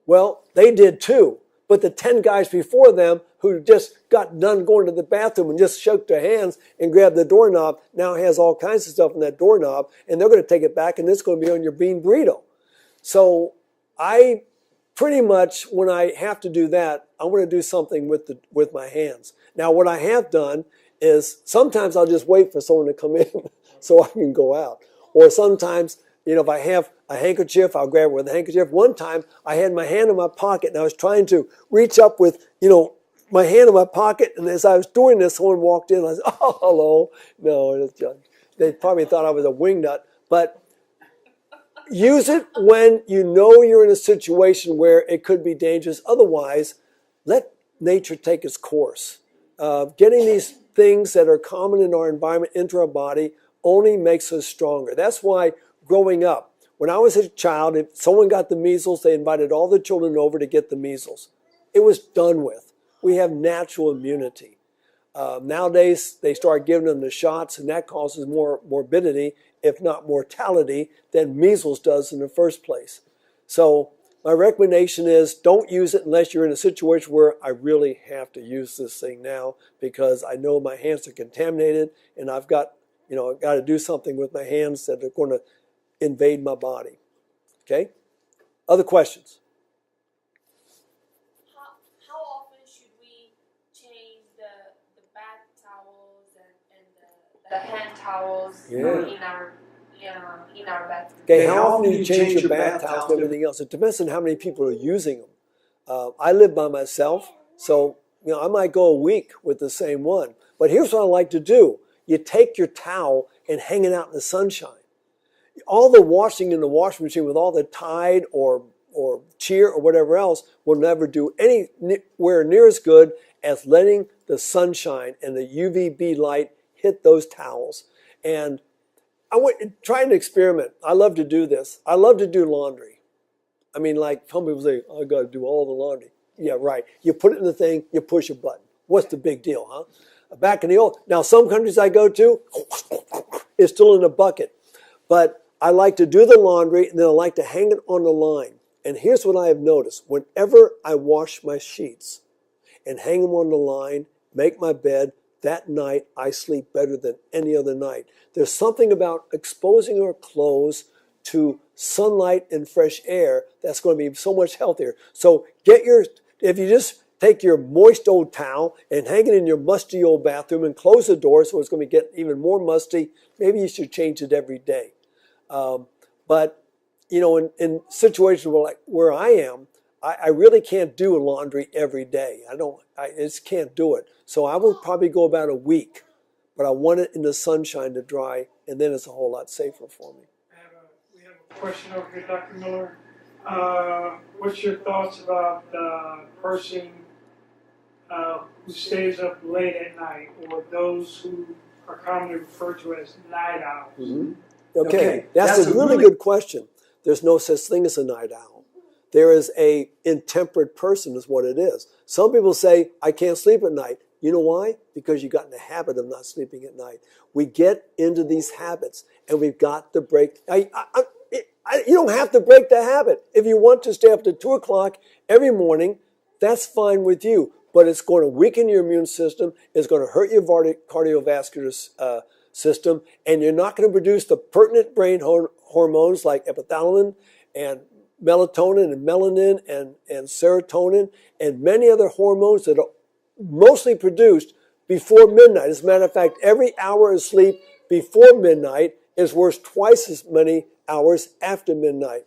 Well, they did too. But the 10 guys before them who just got done going to the bathroom and just shook their hands and grabbed the doorknob now has all kinds of stuff in that doorknob, and they're going to take it back, and it's going to be on your bean burrito. So I pretty much, when I have to do that, I want to do something with my hands. Now, what I have done is sometimes I'll just wait for someone to come in so I can go out. Or sometimes, if I have a handkerchief, I'll grab it with a handkerchief. One time, I had my hand in my pocket, and I was trying to reach up with, my hand in my pocket, and as I was doing this, someone walked in, and I said, oh, hello. No, they probably thought I was a wingnut. But use it when you know you're in a situation where it could be dangerous. Otherwise, let nature take its course. Getting these things that are common in our environment into our body only makes us stronger. That's why growing up, when I was a child, if someone got the measles, they invited all the children over to get the measles. It was done with. We have natural immunity. Nowadays, they start giving them the shots, and that causes more morbidity, if not mortality, than measles does in the first place. So my recommendation is don't use it unless you're in a situation where I really have to use this thing now because I know my hands are contaminated and I've got to do something with my hands that are going to invade my body. Okay? Other questions? How often should we change the bath towels and the hand towels in our bathroom? Okay, how often do you change your bath towels and everything else? It depends on how many people are using them. I live by myself, so I might go a week with the same one. But here's what I like to do. You take your towel and hang it out in the sunshine. All the washing in the washing machine with all the Tide or Cheer or whatever else will never do anywhere near as good as letting the sunshine and the UVB light hit those towels. And I want try an experiment. I love to do this. I love to do laundry. I mean, like some people say, I got to do all the laundry. Yeah, right. You put it in the thing, you push a button. What's the big deal, huh? Back in the old, now some countries I go to, it's still in a bucket. But I like to do the laundry and then I like to hang it on the line. And here's what I have noticed. Whenever I wash my sheets and hang them on the line, make my bed, that night I sleep better than any other night. There's something about exposing our clothes to sunlight and fresh air that's going to be so much healthier. So if you just take your moist old towel and hang it in your musty old bathroom and close the door so it's going to get even more musty. Maybe you should change it every day. But, in situations where I am, I really can't do laundry every day. I just can't do it. So I will probably go about a week, but I want it in the sunshine to dry, and then it's a whole lot safer for me. We have a question over here, Dr. Miller. What's your thoughts about the person who stays up late at night, or those who are commonly referred to as night owls? Mm-hmm. Okay, that's a really good question. There's no such thing as a night owl. There is a intemperate person is what it is. Some people say, I can't sleep at night. You know why? Because you got in the habit of not sleeping at night. We get into these habits, and we've got to break. You don't have to break the habit. If you want to stay up to 2 o'clock every morning, that's fine with you. But it's going to weaken your immune system. It's going to hurt your cardiovascular system, and you're not going to produce the pertinent brain hormones like epithalin and melatonin and melanin and serotonin and many other hormones that are mostly produced before midnight. As a matter of fact, every hour of sleep before midnight is worth twice as many hours after midnight.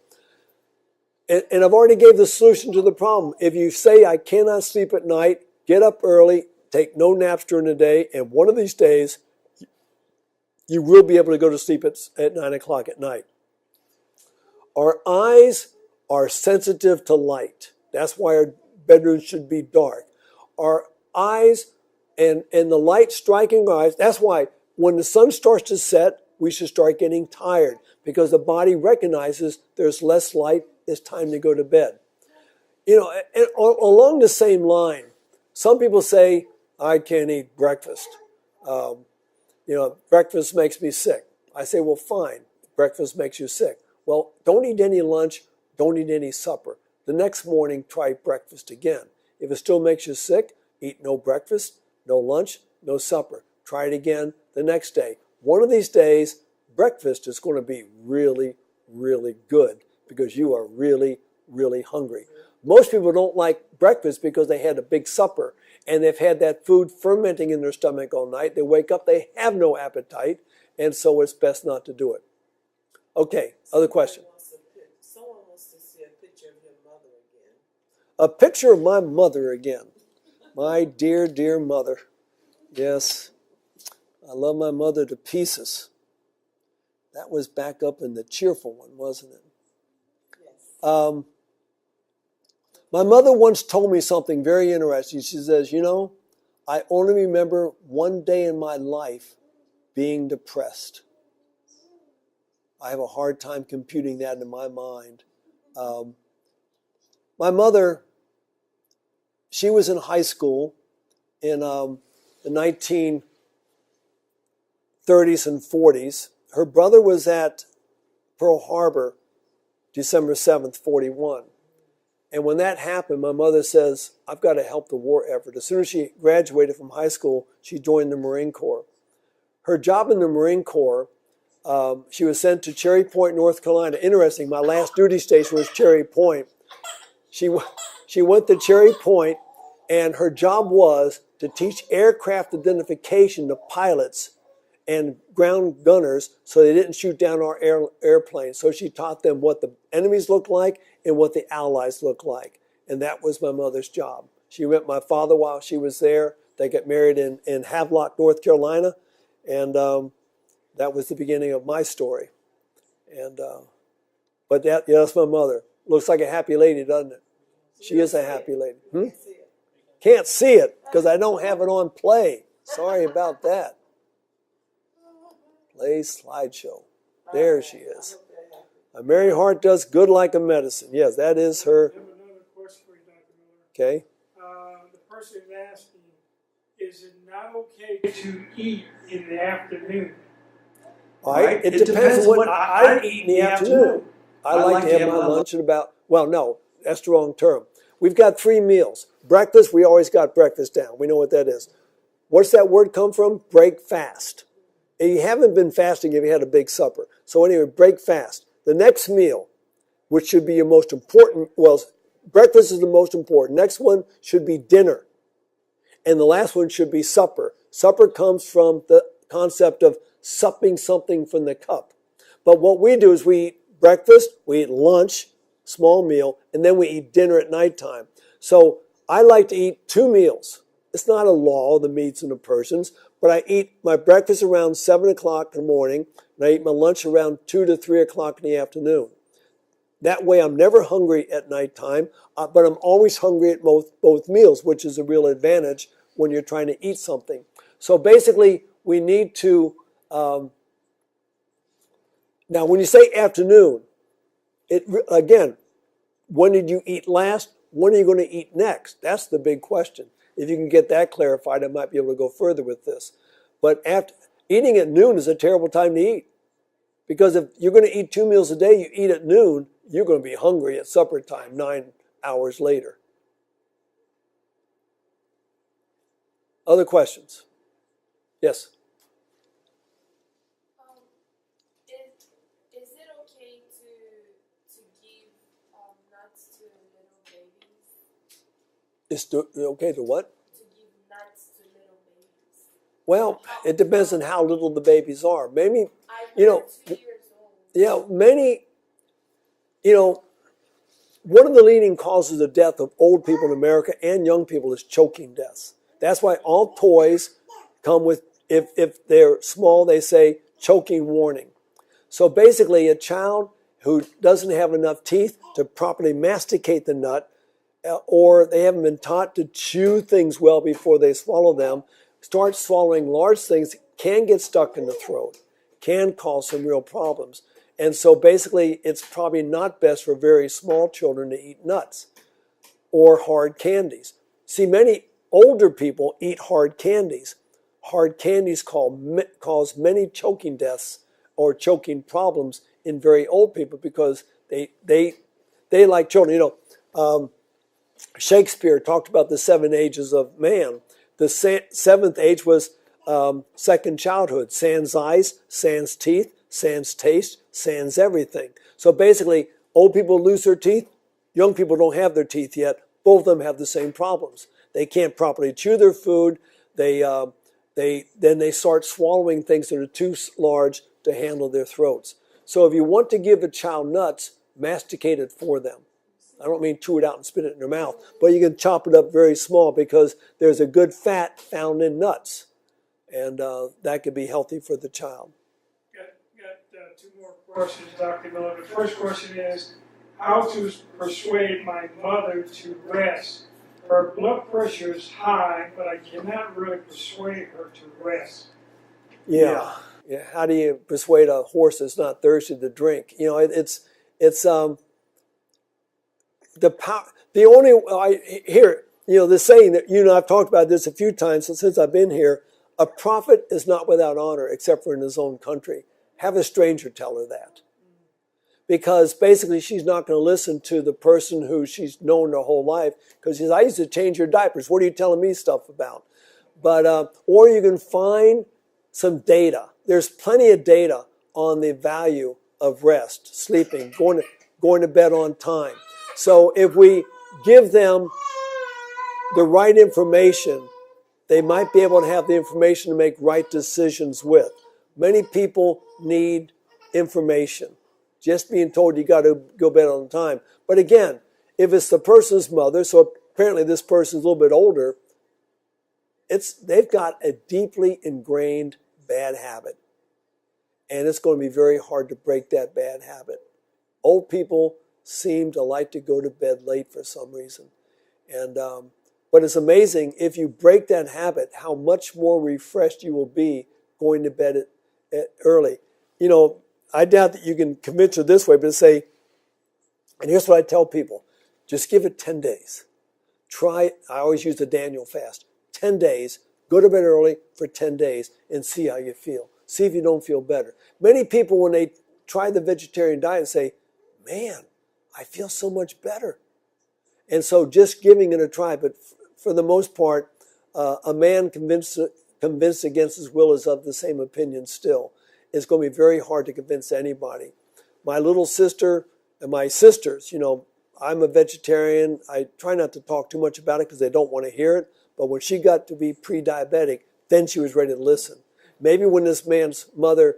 And I've already gave the solution to the problem. If you say, I cannot sleep at night, get up early, take no naps during the day, and one of these days, you will be able to go to sleep at 9 o'clock at night. Our eyes are sensitive to light. That's why our bedrooms should be dark. Our eyes and the light striking our eyes, that's why when the sun starts to set, we should start getting tired because the body recognizes there's less light, it's time to go to bed. And along the same line, some people say, I can't eat breakfast. Breakfast makes me sick. I say, well, fine. Breakfast makes you sick. Well, don't eat any lunch. Don't eat any supper. The next morning, try breakfast again. If it still makes you sick, eat no breakfast, no lunch, no supper. Try it again the next day. One of these days, breakfast is going to be really, really good because you are really, really hungry. Most people don't like breakfast because they had a big supper and they've had that food fermenting in their stomach all night. They wake up, they have no appetite, and so it's best not to do it. Okay, other question. Someone wants to see a picture of your mother again. A picture of my mother again. My dear, dear mother. Yes, I love my mother to pieces. That was back up in the cheerful one, wasn't it? Yes. My mother once told me something very interesting. She says, I only remember one day in my life being depressed. I have a hard time computing that in my mind. My mother, she was in high school in the 1930s and 40s. Her brother was at Pearl Harbor, December 7th, 41. And when that happened, my mother says, I've got to help the war effort. As soon as she graduated from high school, she joined the Marine Corps. Her job in the Marine Corps, she was sent to Cherry Point, North Carolina. Interesting, my last duty station was Cherry Point. She went to Cherry Point, and her job was to teach aircraft identification to pilots and ground gunners so they didn't shoot down our airplanes. So she taught them what the enemies looked like and what the Allies looked like. And that was my mother's job. She met my father while she was there. They got married in Havelock, North Carolina. And that was the beginning of my story. And but that's my mother. Looks like a happy lady, doesn't it? She is a happy lady. Can't see it because I don't have it on play. Sorry about that. Play slideshow. There she is. A merry heart does good like a medicine. Yes, that is her. I have another question for you, Dr. Miller. Okay. The person is asking, is it not okay to eat in the afternoon? All right. It depends on what I eat in the afternoon. I like to have my lunch at about, no, that's the wrong term. We've got 3 meals. Breakfast, we always got breakfast down. We know what that is. What's that word come from? Break fast. And you haven't been fasting if you had a big supper. So anyway, break fast. The next meal, which should be your most important, breakfast is the most important. Next one should be dinner. And the last one should be supper. Supper comes from the concept of supping something from the cup. But what we do is we eat breakfast, we eat lunch, small meal, and then we eat dinner at nighttime. So I like to eat 2 meals. It's not a law, the meats and the persons, but I eat my breakfast around 7 o'clock in the morning, and I eat my lunch around 2 to 3 o'clock in the afternoon. That way I'm never hungry at nighttime, but I'm always hungry at both meals, which is a real advantage when you're trying to eat something. So basically, we need to, now when you say afternoon, again, when did you eat last? When are you going to eat next? That's the big question. If you can get that clarified, I might be able to go further with this. But eating at noon is a terrible time to eat. Because if you're going to eat 2 meals a day, you eat at noon, you're going to be hungry at supper time, 9 hours later. Other questions? Yes? Is it okay to give nuts to little babies? It's okay to what? To give nuts to little babies. Well, it depends on how little the babies are. Maybe, I you know, heard 2 years old. yeah, many, one of the leading causes of death of old people in America and young people is choking deaths. That's why all toys come with, if they're small, they say choking warning. So basically, a child who doesn't have enough teeth to properly masticate the nut, or they haven't been taught to chew things well before they swallow them, start swallowing large things, can get stuck in the throat, can cause some real problems. And so basically, it's probably not best for very small children to eat nuts or hard candies. See, many older people eat hard candies. Hard candies cause many choking deaths or choking problems in very old people because they like children. Shakespeare talked about the 7 ages of man. The 7th age was second childhood. Sans eyes, sans teeth, sans taste, sans everything. So basically, old people lose their teeth. Young people don't have their teeth yet. Both of them have the same problems. They can't properly chew their food. Then they start swallowing things that are too large to handle their throats. So if you want to give a child nuts, masticate it for them. I don't mean chew it out and spit it in their mouth, but you can chop it up very small because there's a good fat found in nuts, and that could be healthy for the child. Got 2 more questions, Dr. Miller. The first question is, how to persuade my mother to rest? Her blood pressure is high, but I cannot really persuade her to rest. Yeah. How do you persuade a horse that's not thirsty to drink? It's the power. The only the saying that I've talked about this a few times since I've been here. A prophet is not without honor, except for in his own country. Have a stranger tell her that, because basically she's not going to listen to the person who she's known her whole life. Because she says, "I used to change your diapers. What are you telling me stuff about?" But or you can find some data. There's plenty of data on the value of rest, sleeping, going to bed on time. So if we give them the right information, they might be able to have the information to make right decisions with. Many people need information. Just being told you got to go to bed on time. But again, if it's the person's mother, so apparently this person's a little bit older, they've got a deeply ingrained bad habit. And it's going to be very hard to break that bad habit. Old people seem to like to go to bed late for some reason. But it's amazing if you break that habit, how much more refreshed you will be going to bed early. I doubt that you can convince her this way, but say, and here's what I tell people, just give it 10 days. I always use the Daniel fast. 10 days, go to bed early for 10 days and see how you feel. See if you don't feel better. Many people, when they try the vegetarian diet, say, man, I feel so much better. And so just giving it a try, but for the most part, a man convinced against his will is of the same opinion still. It's going to be very hard to convince anybody. My little sister and my sisters, I'm a vegetarian. I try not to talk too much about it because they don't want to hear it. But when she got to be pre-diabetic, then she was ready to listen. Maybe when this man's mother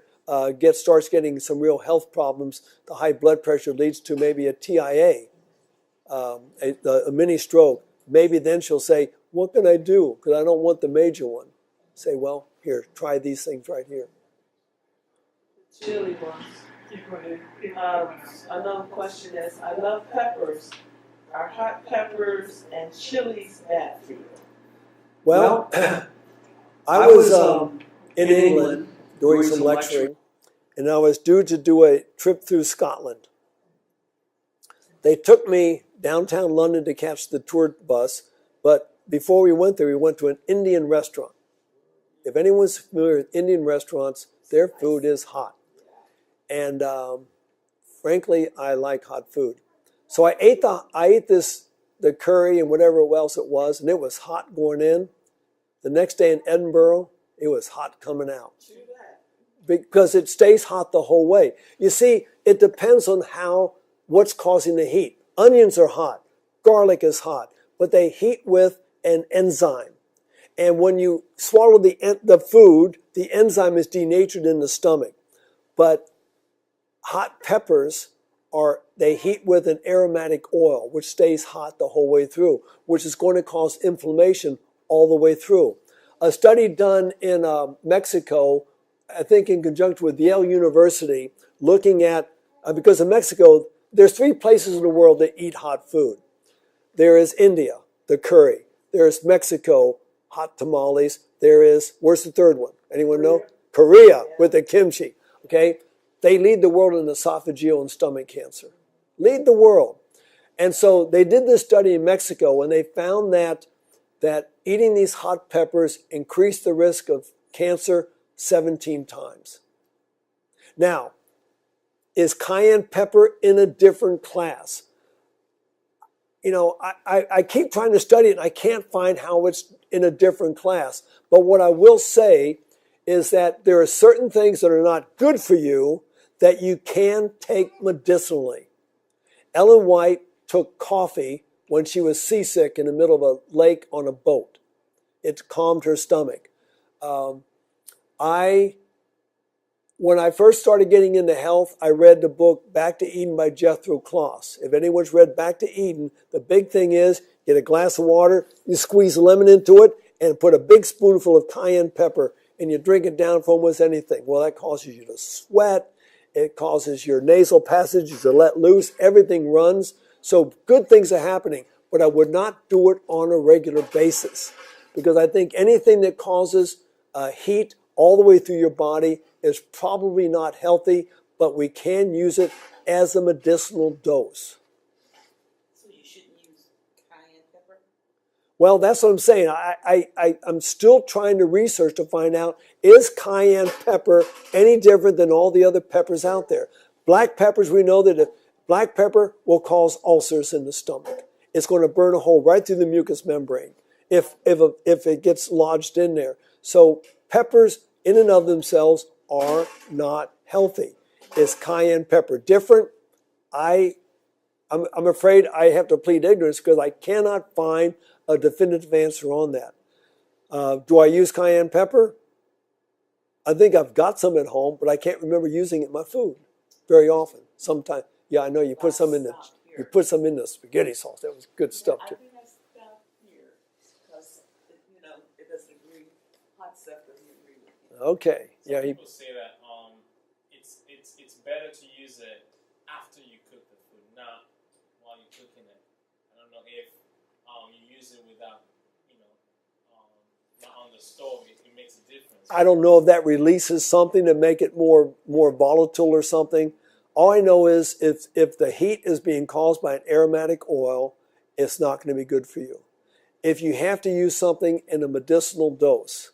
starts getting some real health problems, the high blood pressure leads to maybe a TIA, a mini stroke. Maybe then she'll say, what can I do? Because I don't want the major one. Say, well, here, try these things right here. Chili ones. Keep going. Another question is, I love peppers. Are hot peppers and chilies bad for you? Well, I was in England doing some lecturing, and I was due to do a trip through Scotland. They took me downtown London to catch the tour bus, but before we went there, we went to an Indian restaurant. If anyone's familiar with Indian restaurants, their food is hot. And frankly, I like hot food. So I ate the curry and whatever else it was, and it was hot going in. The next day in Edinburgh, it was hot coming out. Because it stays hot the whole way. You see, it depends on what's causing the heat. Onions are hot. Garlic is hot. But they heat with an enzyme. And when you swallow the food, the enzyme is denatured in the stomach. But hot peppers they heat with an aromatic oil, which stays hot the whole way through, which is going to cause inflammation all the way through. A study done in Mexico, I think in conjunction with Yale University, looking at, because in Mexico, there's 3 places in the world that eat hot food. There is India, the curry. There's Mexico, hot tamales. Where's the third one? Anyone know? Korea with the kimchi. Okay? They lead the world in esophageal and stomach cancer. Lead the world. And so they did this study in Mexico, and they found that eating these hot peppers increased the risk of cancer 17 times. Now, is cayenne pepper in a different class? You know, I keep trying to study it, and I can't find how it's in a different class. But what I will say is that there are certain things that are not good for you that you can take medicinally. Ellen White took coffee when she was seasick in the middle of a lake on a boat. It calmed her stomach. When I first started getting into health, I read the book Back to Eden by Jethro Kloss. If anyone's read Back to Eden, the big thing is get a glass of water, you squeeze a lemon into it, and put a big spoonful of cayenne pepper, and you drink it down for almost anything. Well, that causes you to sweat. It causes your nasal passages to let loose. Everything runs. So good things are happening, but I would not do it on a regular basis because I think anything that causes heat all the way through your body is probably not healthy, but we can use it as a medicinal dose. So you shouldn't use cayenne pepper? Well, that's what I'm saying. I'm still trying to research to find out, is cayenne pepper any different than all the other peppers out there? Black peppers, we know that black pepper will cause ulcers in the stomach. It's going to burn a hole right through the mucous membrane if it gets lodged in there. So peppers in and of themselves are not healthy. Is cayenne pepper different? I'm afraid I have to plead ignorance because I cannot find a definitive answer on that. Do I use cayenne pepper? I think I've got some at home, but I can't remember using it in my food very often. Sometimes, yeah, I know you put some in the spaghetti sauce. That was good stuff I too. think I stopped here because it doesn't agree. Hot stuff doesn't agree with you. Okay, yeah. People say that it's better to use it after you cook the food, not while you're cooking it. I don't know if you use it without, not on the stove. It makes a difference. I don't know if that releases something to make it more volatile or something. All I know is if the heat is being caused by an aromatic oil, it's not going to be good for you. If you have to use something in a medicinal dose,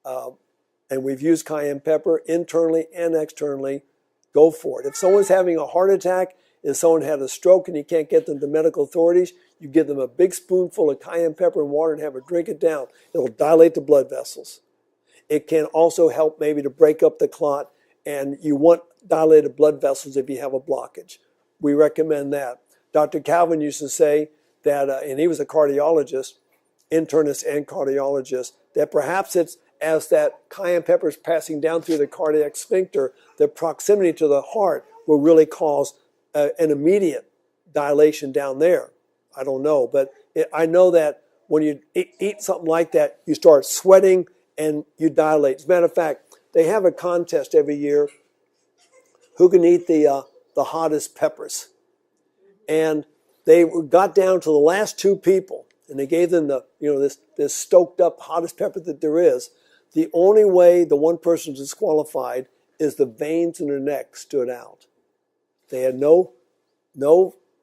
and we've used cayenne pepper internally and externally, go for it. If someone's having a heart attack, if someone had a stroke and you can't get them to medical authorities, you give them a big spoonful of cayenne pepper and water and have them drink it down. It'll dilate the blood vessels. It can also help maybe to break up the clot, and you want dilated blood vessels if you have a blockage. We recommend that. Dr. Calvin used to say that, and he was a cardiologist, internist and cardiologist, that perhaps it's as that cayenne pepper is passing down through the cardiac sphincter, the proximity to the heart will really cause an immediate dilation down there. I don't know, but I know that when you eat something like that, you start sweating and you dilate. As a matter of fact, they have a contest every year who can eat the hottest peppers. And they got down to the last two people, and they gave them this stoked up hottest pepper that there is. The only way the one person disqualified is the veins in their neck stood out. They had no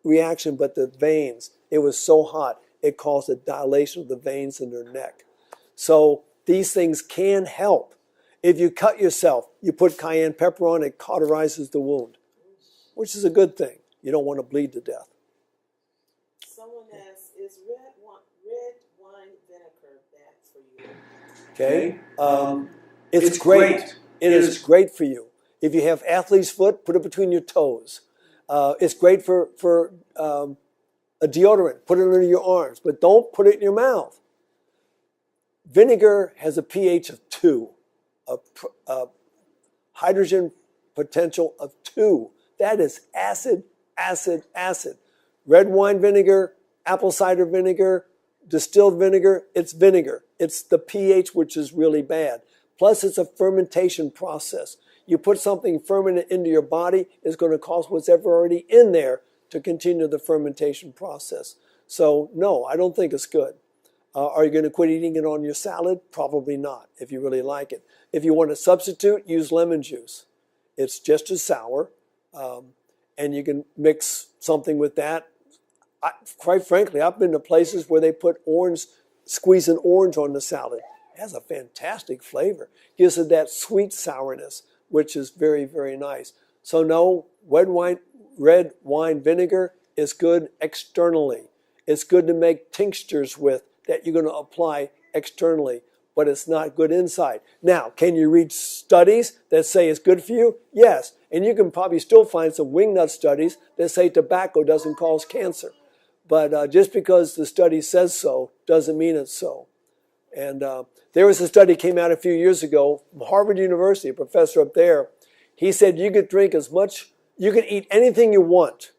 reaction but the veins. It was so hot, it caused a dilation of the veins in their neck. So these things can help. If you cut yourself, you put cayenne pepper on, it cauterizes the wound, which is a good thing. You don't want to bleed to death. Someone asks, is red wine vinegar bad for you? Okay? It's great. It is great for you. If you have athlete's foot, put it between your toes. It's great for a deodorant. Put it under your arms, but don't put it in your mouth. Vinegar has a pH of 2, a hydrogen potential of 2. That is acid, acid, acid. Red wine vinegar, apple cider vinegar, distilled vinegar, it's vinegar. It's the pH which is really bad. Plus, it's a fermentation process. You put something fermented into your body, it's going to cause what's ever already in there to continue the fermentation process. So, no, I don't think it's good. Are you going to quit eating it on your salad? Probably not, if you really like it. If you want to substitute, use lemon juice. It's just as sour, and you can mix something with that. Quite frankly, I've been to places where they put squeeze an orange on the salad. It has a fantastic flavor. Gives it that sweet sourness, which is very, very nice. So no, red wine vinegar is good externally. It's good to make tinctures with that you're going to apply externally, but it's not good inside. Now, can you read studies that say it's good for you? Yes, and you can probably still find some wingnut studies that say tobacco doesn't cause cancer. But just because the study says so doesn't mean it's so. And there was a study came out a few years ago from Harvard University, a professor up there. He said you could drink you could eat anything you want,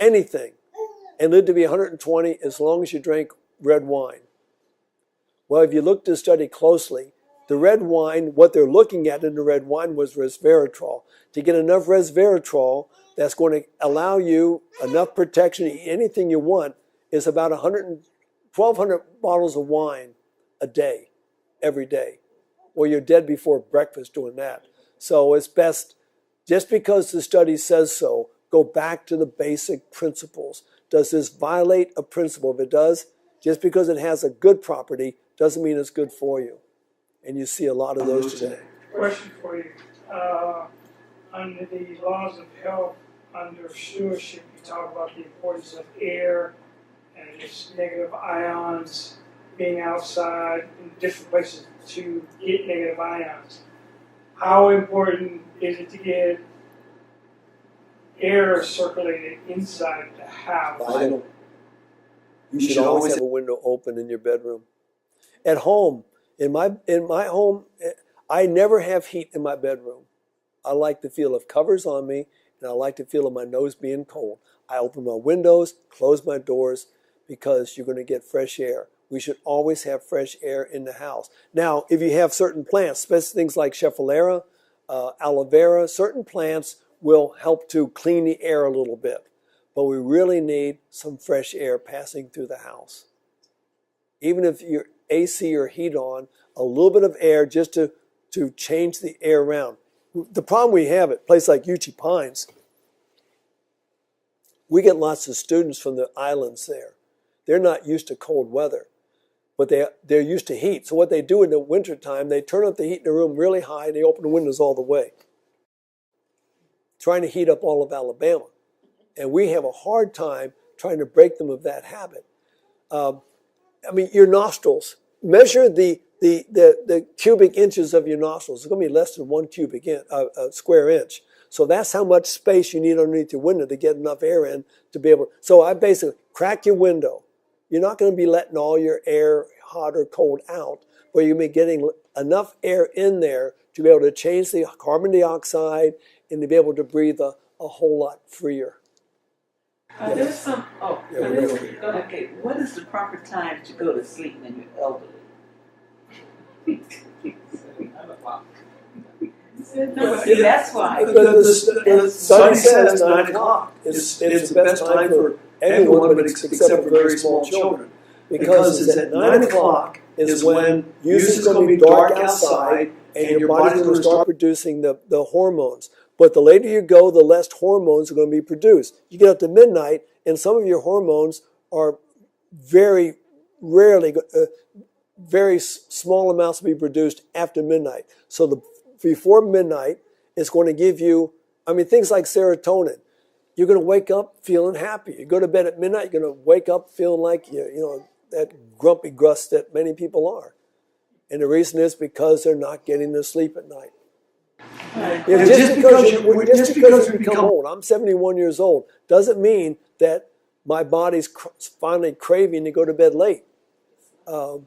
anything, and live to be 120 as long as you drink red wine. Well, if you look at the study closely, the red wine, what they're looking at in the red wine was resveratrol. To get enough resveratrol that's going to allow you enough protection to eat anything you want is about 1,200 bottles of wine a day, every day. Well, you're dead before breakfast doing that. So it's best, just because the study says so, go back to the basic principles. Does this violate a principle? If it does, just because it has a good property doesn't mean it's good for you. And you see a lot of those today. Question for you. Under the laws of health, under stewardship, you talk about the importance of air and its negative ions being outside in different places to get negative ions. How important is it to get air circulated inside the house? Vital. You should always have a window open in your bedroom. At home, in my home, I never have heat in my bedroom. I like the feel of covers on me, and I like the feel of my nose being cold. I open my windows, close my doors, because you're going to get fresh air. We should always have fresh air in the house. Now, if you have certain plants, especially things like Schefflera, aloe vera, certain plants will help to clean the air a little bit. But we really need some fresh air passing through the house. Even if your AC or heat on, a little bit of air just to change the air around. The problem we have at a place like UT Pines, we get lots of students from the islands there. They're not used to cold weather, but they're used to heat. So what they do in the wintertime, they turn up the heat in the room really high, and they open the windows all the way, trying to heat up all of Alabama. And we have a hard time trying to break them of that habit. Your nostrils. Measure the cubic inches of your nostrils. It's going to be less than 1 square inch. So that's how much space you need underneath your window to get enough air in to be able. So I basically crack your window. You're not going to be letting all your air, hot or cold, out, but you'll be getting enough air in there to be able to change the carbon dioxide and to be able to breathe a whole lot freer. There's some. Oh, Yeah, we're there's- ready. go ahead. Okay, what is the proper time to go to sleep when you're elderly? Yeah. That's why. The study says 9 o'clock. It's the best time for everyone, but except for very small children. Because it's at 9 o'clock is when usually it's going to be dark outside and your body's going to start producing the hormones. But the later you go, the less hormones are going to be produced. You get up to midnight and some of your hormones are very rarely, very small amounts will be produced after midnight. So before midnight, it's going to give you, things like serotonin. You're going to wake up feeling happy. You go to bed at midnight, you're going to wake up feeling like, that grumpy Gus that many people are. And the reason is because they're not getting their sleep at night. Just because you become old, I'm 71 years old, doesn't mean that my body's finally craving to go to bed late. Our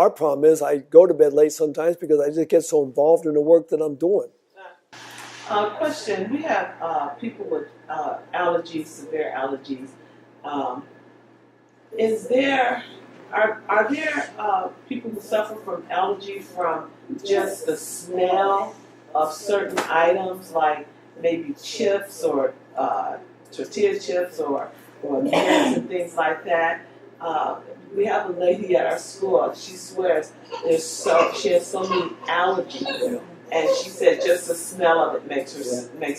problem is I go to bed late sometimes because I just get so involved in the work that I'm doing. Question: we have people with allergies, severe allergies. Are there people who suffer from allergy from just the smell of certain items, like maybe chips or tortilla chips or nuts and things like that? We have a lady at our school. She swears she has so many allergies, and she said just the smell of it makes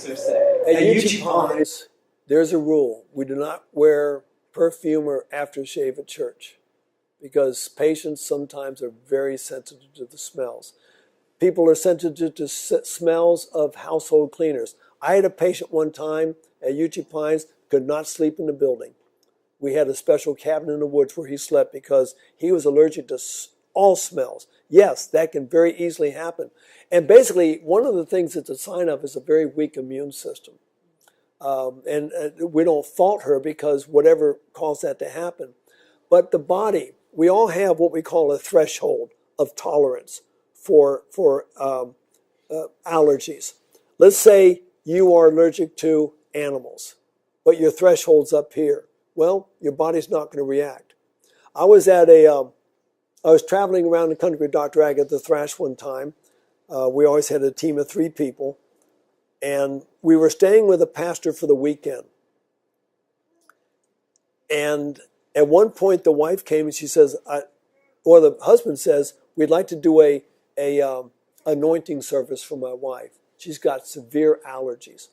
her sick. At UG Pines, there's a rule: we do not wear perfume or aftershave at church, because patients sometimes are very sensitive to the smells. People are sensitive to smells of household cleaners. I had a patient one time at UG Pines, could not sleep in the building. We had a special cabin in the woods where he slept because he was allergic to all smells. Yes, that can very easily happen. And basically, one of the things it's a sign of is a very weak immune system. And we don't fault her because whatever caused that to happen. But the body, we all have what we call a threshold of tolerance for allergies. Let's say you are allergic to animals, but your threshold's up here. Well, your body's not going to react. I was traveling around the country with Dr. Agatha Thrash one time. We always had a team of 3 people. And we were staying with a pastor for the weekend. And at one point, the wife came and she says, or the husband says, we'd like to do a anointing service for my wife. She's got severe allergies.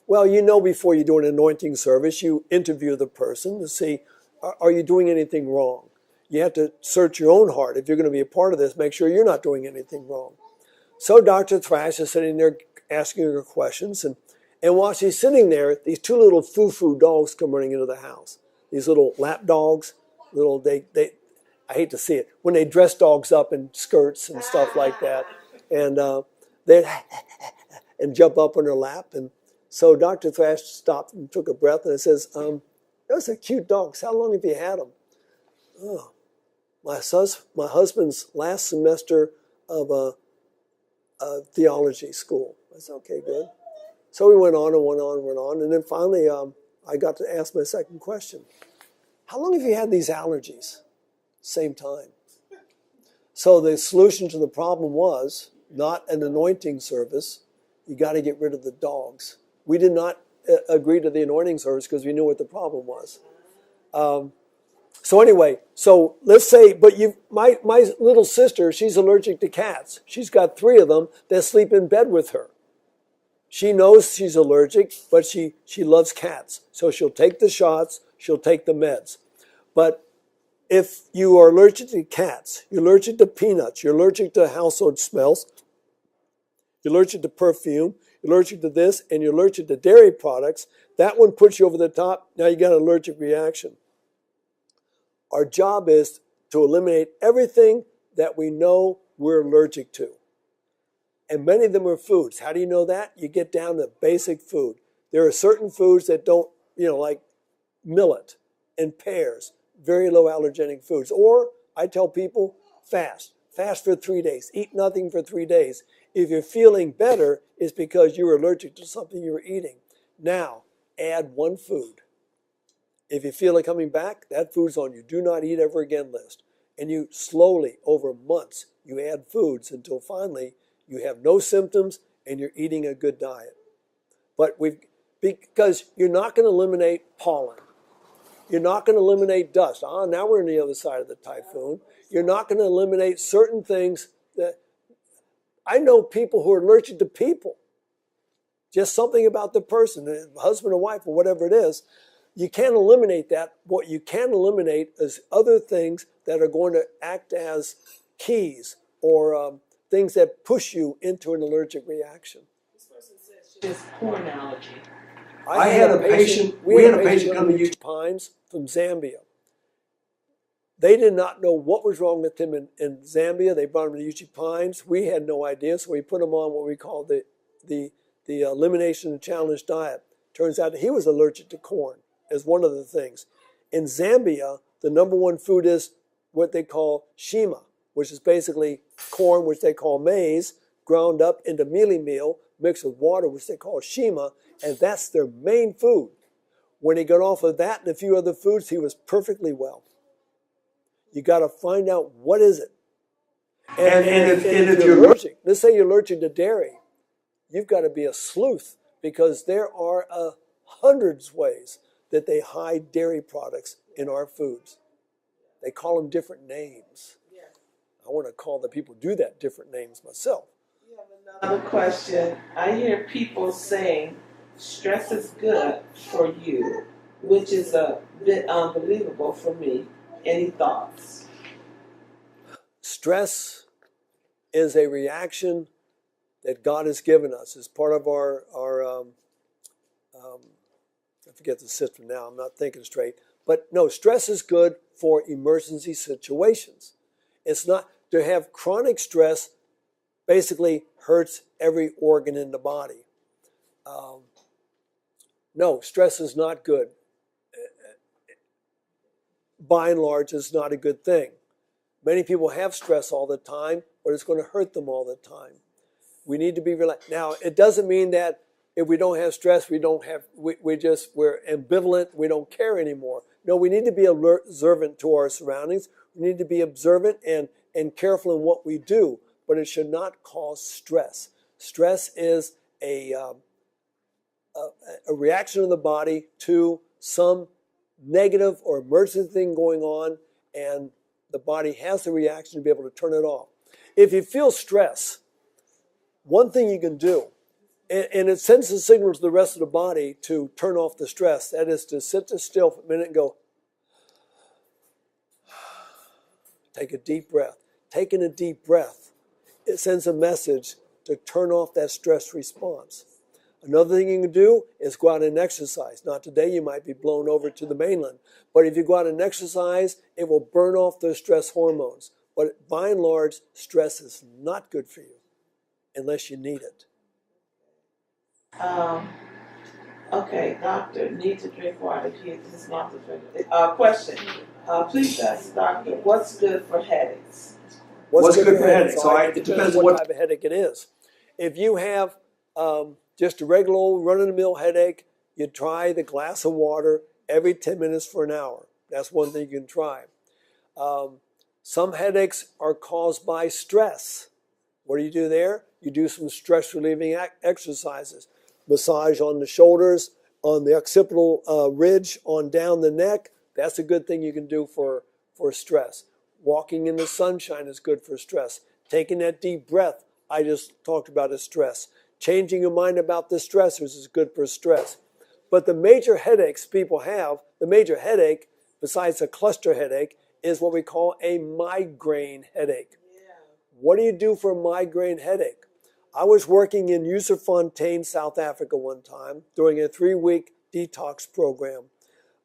Well, before you do an anointing service, you interview the person to see, are you doing anything wrong? You have to search your own heart. If you're going to be a part of this, make sure you're not doing anything wrong. So Dr. Thrash is sitting there asking her questions, and while she's sitting there, these 2 little foo-foo dogs come running into the house. These little lap dogs, I hate to see it, when they dress dogs up in skirts and stuff like that, and they and jump up on her lap. And so Dr. Thrash stopped and took a breath and says, those are cute dogs. How long have you had them? Oh, my husband's last semester of a theology school. I said, okay, good. So we went on, and then finally I got to ask my second question. How long have you had these allergies? Same time. So the solution to the problem was not an anointing service. You got to get rid of the dogs. We did not agree to the anointing service because we knew what the problem was. So anyway, so let's say, but my little sister, she's allergic to cats. She's got 3 of them that sleep in bed with her. She knows she's allergic, but she loves cats. So she'll take the shots, she'll take the meds. But if you are allergic to cats, you're allergic to peanuts, you're allergic to household smells, you're allergic to perfume, you're allergic to this, and you're allergic to dairy products, that one puts you over the top. Now you got an allergic reaction. Our job is to eliminate everything that we know we're allergic to. And many of them are foods. How do you know that? You get down to basic food. There are certain foods that don't, like millet and pears, very low allergenic foods. Or I tell people, fast. Fast for 3 days. Eat nothing for 3 days. If you're feeling better, it's because you were allergic to something you were eating. Now, add one food. If you feel it coming back, that food's on your do not eat ever again list. And you slowly, over months, you add foods until finally you have no symptoms and you're eating a good diet. But because you're not going to eliminate pollen. You're not going to eliminate dust. Now we're on the other side of the typhoon. You're not going to eliminate certain things that I know people who are allergic to people. Just something about the person, husband or wife or whatever it is. You can't eliminate that. What you can eliminate is other things that are going to act as keys or things that push you into an allergic reaction. This person says she has corn allergy. We had a patient come to UC Pines from Zambia. They did not know what was wrong with him in Zambia. They brought him to UC Pines. We had no idea, so we put him on what we call the elimination and challenge diet. Turns out that he was allergic to corn as one of the things. In Zambia, the number one food is what they call shima, which is basically corn, which they call maize, ground up into mealie meal, mixed with water, which they call shima, and that's their main food. When he got off of that and a few other foods, he was perfectly well. You got to find out what is it. And if you're allergic, let's say you're allergic to dairy, you've got to be a sleuth because there are hundreds of ways that they hide dairy products in our foods. They call them different names. I want to call the people who do that different names myself. We have another question. I hear people saying stress is good for you, which is a bit unbelievable for me. Any thoughts? Stress is a reaction that God has given us as part of our I forget the system now, I'm not thinking straight. But no, stress is good for emergency situations. It's not to have chronic stress basically hurts every organ in the body. No, stress is not good. By and large, it's not a good thing. Many people have stress all the time, but it's going to hurt them all the time. We need to be relaxed. Now, it doesn't mean that if we don't have stress, we're ambivalent, we don't care anymore. No, we need to be observant to our surroundings. We need to be observant and careful in what we do, but it should not cause stress. Stress is a reaction of the body to some negative or emergency thing going on, and the body has the reaction to be able to turn it off. If you feel stress, one thing you can do, and it sends a signal to the rest of the body to turn off the stress, that is to sit still for a minute and go, take a deep breath. Taking a deep breath, it sends a message to turn off that stress response. Another thing you can do is go out and exercise. Not today, you might be blown over to the mainland. But if you go out and exercise, it will burn off those stress hormones. But by and large, stress is not good for you unless you need it. Okay, doctor, need to drink water. Kids, this mouth is drink. Question. Please ask doctor, what's good for headaches? What's good for headaches? It depends on what type of headache it is. If you have just a regular old run-of-the-mill headache, you try the glass of water every 10 minutes for an hour. That's one thing you can try. Some headaches are caused by stress. What do you do there? You do some stress-relieving exercises. Massage on the shoulders, on the occipital ridge, on down the neck. That's a good thing you can do for stress. Walking in the sunshine is good for stress. Taking that deep breath I just talked about is stress. Changing your mind about the stressors is good for stress. But the major headaches people have, the major headache, besides a cluster headache, is what we call a migraine headache. What do you do for a migraine headache? I was working in Userfontein, South Africa one time during a 3-week detox program.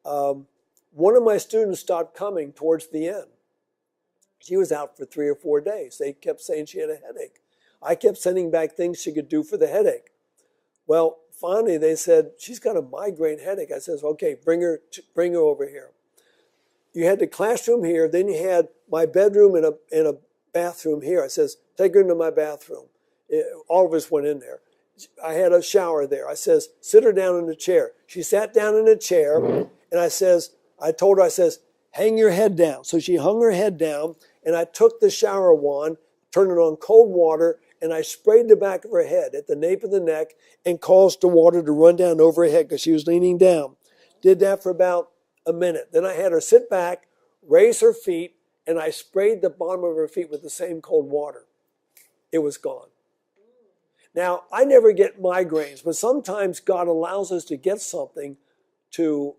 One of my students stopped coming towards the end. She was out for 3 or 4 days. They kept saying she had a headache. I kept sending back things she could do for the headache. Well, finally they said, she's got a migraine headache. I says, okay, bring her over here. You had the classroom here, then you had my bedroom and a bathroom here. I says, take her into my bathroom. All of us went in there. I had a shower there. I says, sit her down in a chair. She sat down in a chair, and I told her, hang your head down. So she hung her head down, and I took the shower wand, turned it on cold water, and I sprayed the back of her head at the nape of the neck and caused the water to run down over her head because she was leaning down. Did that for about a minute. Then I had her sit back, raise her feet, and I sprayed the bottom of her feet with the same cold water. It was gone. Now, I never get migraines, but sometimes God allows us to get something so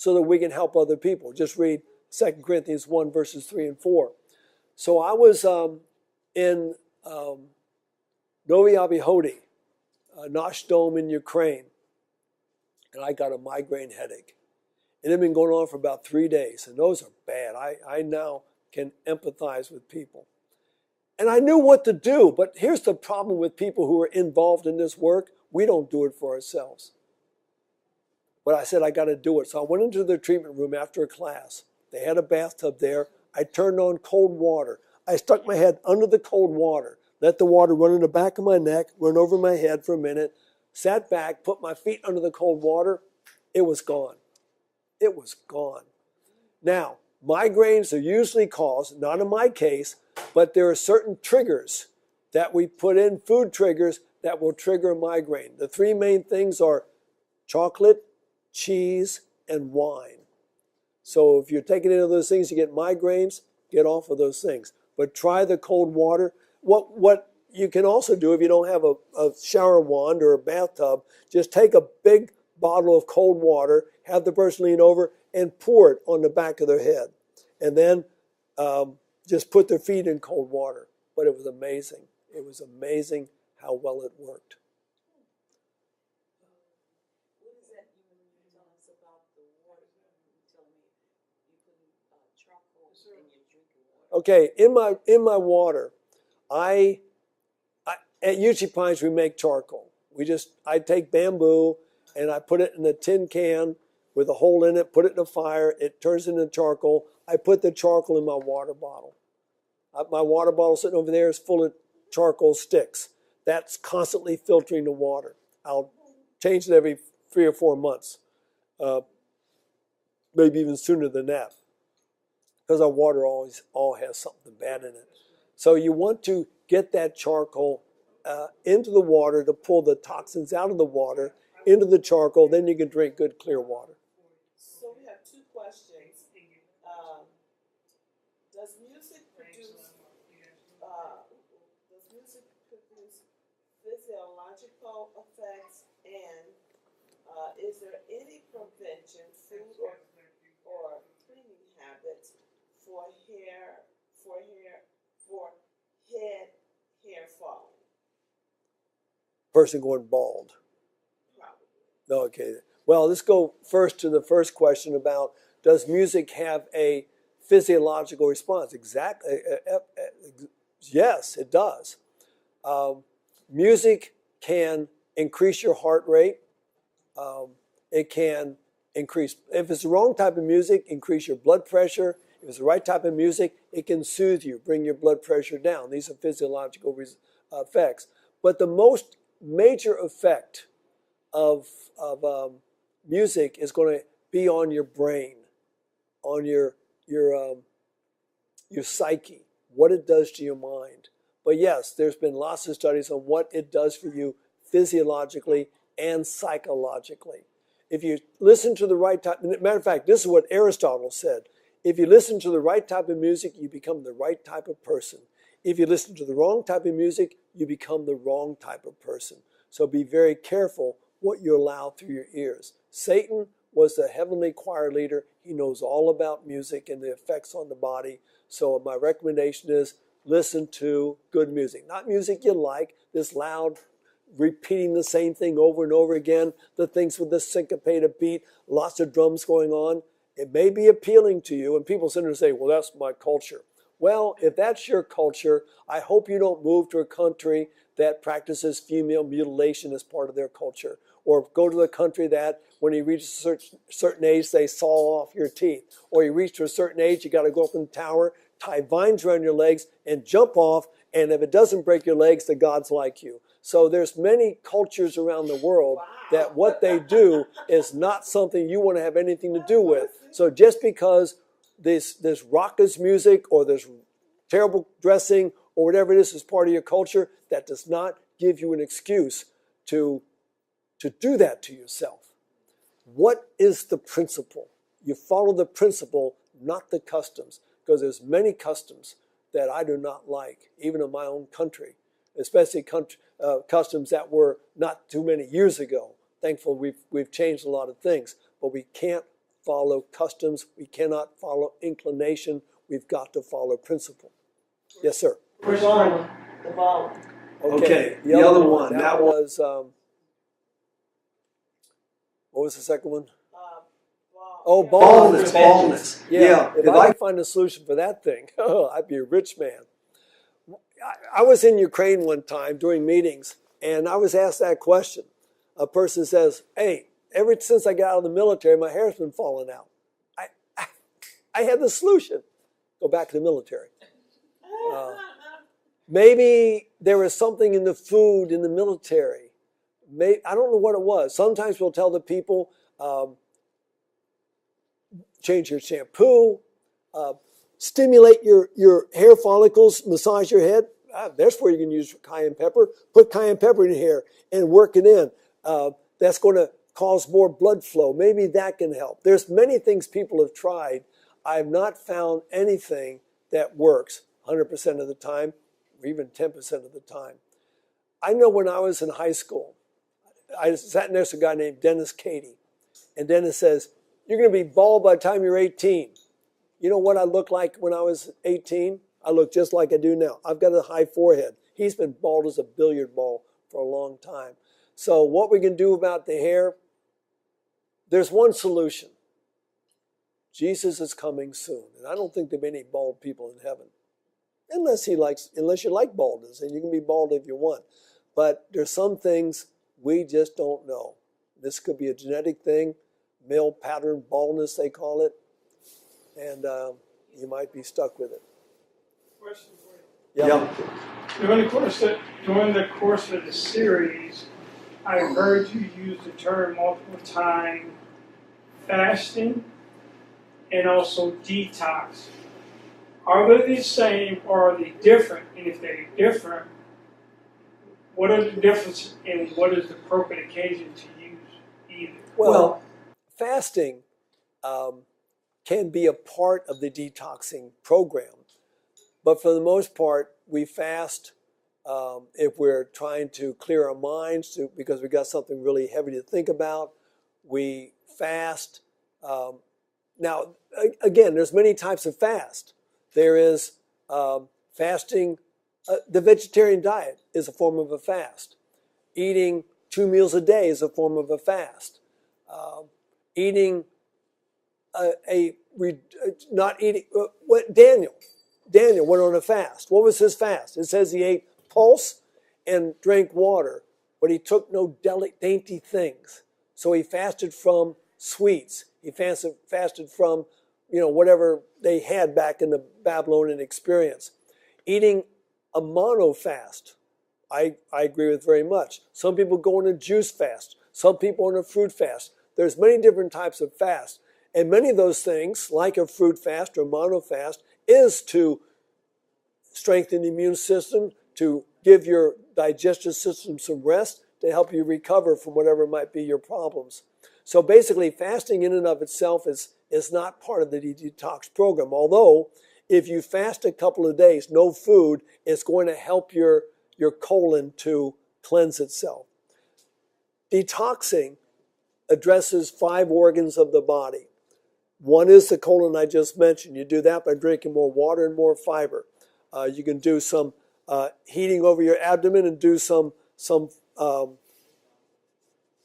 that we can help other people. Just read 2 Corinthians 1, verses 3 and 4. So I was in Novi Abihodi, Nash Dome in Ukraine, and I got a migraine headache. It had been going on for about 3 days, and those are bad. I now can empathize with people. And I knew what to do, but here's the problem with people who are involved in this work. We don't do it for ourselves. But I said, I got to do it. So I went into the treatment room after a class. They had a bathtub there. I turned on cold water. I stuck my head under the cold water, let the water run in the back of my neck, run over my head for a minute, sat back, put my feet under the cold water. It was gone. It was gone. Now, migraines are usually caused, not in my case, but there are certain triggers that we put in, food triggers, that will trigger a migraine. The three main things are chocolate, cheese, and wine. So if you're taking any of those things, you get migraines, get off of those things. But try the cold water. What you can also do if you don't have a shower wand or a bathtub, just take a big bottle of cold water, have the person lean over, and pour it on the back of their head. And then just put their feet in cold water. But it was amazing. It was amazing how well it worked. What is that you tell us about the water? You tell me you put charcoal in your drinking water. Okay, in my water, at Uchi Pines we make charcoal. I take bamboo and I put it in a tin can with a hole in it, put it in a fire, it turns into charcoal. I put the charcoal in my water bottle. My water bottle sitting over there is full of charcoal sticks. That's constantly filtering the water. I'll change it every 3 or 4 months, maybe even sooner than that, because our water all has something bad in it. So you want to get that charcoal into the water to pull the toxins out of the water, into the charcoal, then you can drink good clear water. So we have two questions. Does music produce physiological effects, and is there any prevention, food or cleaning habits for head hair falling? Person going bald. Probably. Okay. Well, let's go first to the first question about, does music have a physiological response? Exactly. Yes, it does. Music can increase your heart rate. It can increase, if it's the wrong type of music, increase your blood pressure. If it's the right type of music, it can soothe you, bring your blood pressure down. These are physiological effects. But the most major effect of music is going to be on your brain, on your psyche, what it does to your mind. But yes, there's been lots of studies on what it does for you physiologically and psychologically. If you listen to the right type, matter of fact, this is what Aristotle said. If you listen to the right type of music, you become the right type of person. If you listen to the wrong type of music, you become the wrong type of person. So be very careful what you allow through your ears. Satan was the heavenly choir leader. He knows all about music and the effects on the body. So my recommendation is listen to good music. Not music you like, this loud, repeating the same thing over and over again, the things with the syncopated beat, lots of drums going on. It may be appealing to you, and people sit there and say, well, that's my culture. Well, if that's your culture, I hope you don't move to a country that practices female mutilation as part of their culture. Or go to the country that when you reach a certain age, they saw off your teeth. Or you reach to a certain age, you got to go up in the tower, tie vines around your legs, and jump off. And if it doesn't break your legs, the gods like you. So there's many cultures around the world that what they do is not something you want to have anything to do with. So just because this raucous music or this terrible dressing or whatever it is part of your culture, that does not give you an excuse to do that to yourself. What is the principle? You follow the principle, not the customs, because there's many customs that I do not like, even in my own country, especially customs that were not too many years ago. Thankfully, we've changed a lot of things, but we can't follow customs. We cannot follow inclination. We've got to follow principle. Yes, sir. The ball. Okay, the other one. That was, what was the second one? Oh, baldness. Yeah, if I could find a solution for that thing, I'd be a rich man. I was in Ukraine one time doing meetings, and I was asked that question. A person says, hey, ever since I got out of the military, my hair's been falling out. I had the solution. Go back to the military. Maybe there was something in the food in the military. I don't know what it was. Sometimes we'll tell the people, change your shampoo, stimulate your hair follicles, massage your head. That's where you can use cayenne pepper. Put cayenne pepper in your hair and work it in. That's going to cause more blood flow. Maybe that can help. There's many things people have tried. I have not found anything that works 100% of the time, or even 10% of the time. I know when I was in high school, I sat next to a guy named Dennis Cady. And Dennis says, you're going to be bald by the time you're 18. You know what I looked like when I was 18? I look just like I do now. I've got a high forehead. He's been bald as a billiard ball for a long time. So what we can do about the hair, there's one solution. Jesus is coming soon. And I don't think there'll be any bald people in heaven. Unless you like baldness, and you can be bald if you want. But there's some things we just don't know. This could be a genetic thing, male pattern baldness, they call it. And you might be stuck with it. Question for you. Yeah. During the course of the series, I heard you use the term multiple times, fasting and also detox. Are they the same or are they different? And if they're different, what are the differences and what is the appropriate occasion to use either? Well, fasting can be a part of the detoxing program. But for the most part, we fast if we're trying to clear our minds because we got something really heavy to think about. We fast. Now, again, there's many types of fast. There is fasting. The vegetarian diet is a form of a fast. Eating 2 meals a day is a form of a fast. Eating not eating. What Daniel went on a fast. What was his fast? It says he ate pulse and drank water, but he took no dainty things. So he fasted from sweets. He fasted from, whatever they had back in the Babylonian experience. Eating a mono fast, I agree with very much. Some people go on a juice fast. Some people on a fruit fast. There's many different types of fast. And many of those things, like a fruit fast or mono fast, is to strengthen the immune system, to give your digestive system some rest, to help you recover from whatever might be your problems. So basically, fasting in and of itself is not part of the detox program. Although, if you fast a couple of days, no food, it's going to help your colon to cleanse itself. Detoxing addresses 5 organs of the body. One is the colon I just mentioned. You do that by drinking more water and more fiber. You can do some heating over your abdomen and do some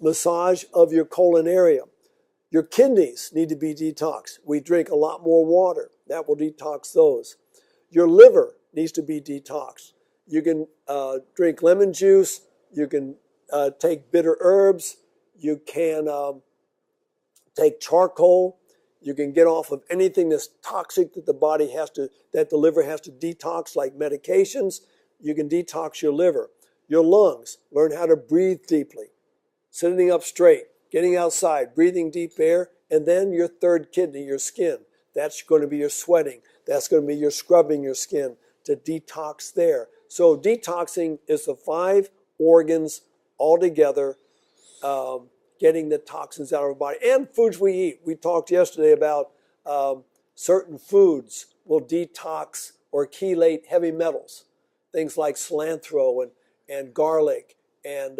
massage of your colon area. Your kidneys need to be detoxed. We drink a lot more water. That will detox those. Your liver needs to be detoxed. You can drink lemon juice. You can take bitter herbs. You can take charcoal. You can get off of anything that's toxic that that the liver has to detox, like medications. You can detox your liver. Your lungs, learn how to breathe deeply. Sitting up straight, getting outside, breathing deep air, and then your third kidney, your skin. That's going to be your sweating. That's going to be your scrubbing your skin to detox there. So detoxing is the 5 organs all together, getting the toxins out of our body. And foods we eat. We talked yesterday about certain foods will detox or chelate heavy metals. Things like cilantro and garlic and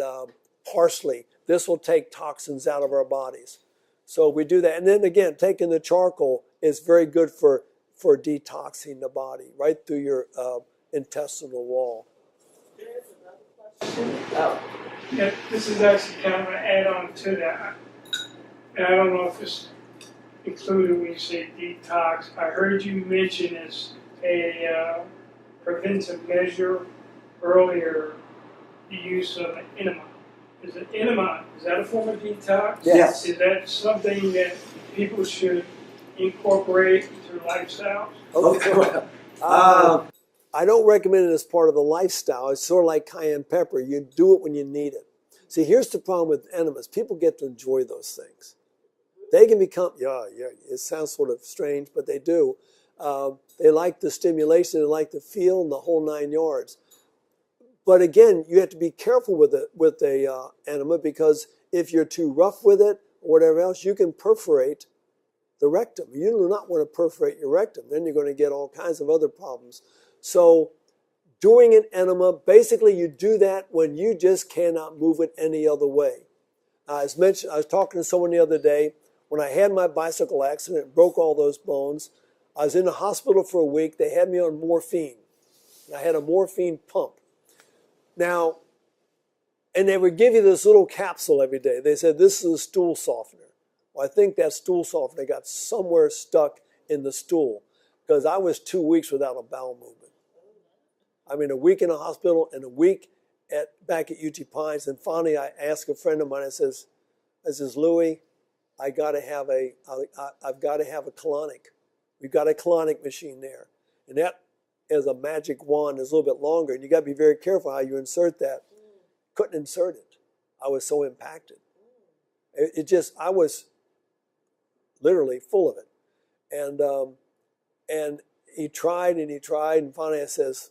parsley. This will take toxins out of our bodies. So we do that. And then again, taking the charcoal is very good for detoxing the body right through your intestinal wall. There's another question. Oh. Yeah, this is actually kind of an add-on to that. And I don't know if it's included when you say detox. I heard you mention as a preventive measure earlier the use of an enema. Is an enema, is that a form of detox? Yes. Is that something that people should incorporate into their lifestyles? Okay. I don't recommend it as part of the lifestyle. It's sort of like cayenne pepper. You do it when you need it. See, here's the problem with enemas. People get to enjoy those things. They can become, it sounds sort of strange, but they do. They like the stimulation, they like the feel, and the whole 9 yards. But again, you have to be careful with a enema, because if you're too rough with it or whatever else, you can perforate the rectum. You do not want to perforate your rectum. Then you're going to get all kinds of other problems. So doing an enema, basically you do that when you just cannot move it any other way. As mentioned, I was talking to someone the other day. When I had my bicycle accident, broke all those bones, I was in the hospital for a week. They had me on morphine. I had a morphine pump. Now, and they would give you this little capsule every day. They said, this is a stool softener. Well, I think that stool softener got somewhere stuck in the stool, because I was 2 weeks without a bowel movement. I mean, a week in a hospital and a week back at UT Pines. And finally, I asked a friend of mine, I says, Louis, I've got to have a colonic. We've got a colonic machine there. And that is a magic wand, is a little bit longer. And you got to be very careful how you insert that. Couldn't insert it. I was so impacted. I was literally full of it. And he tried, and finally I says,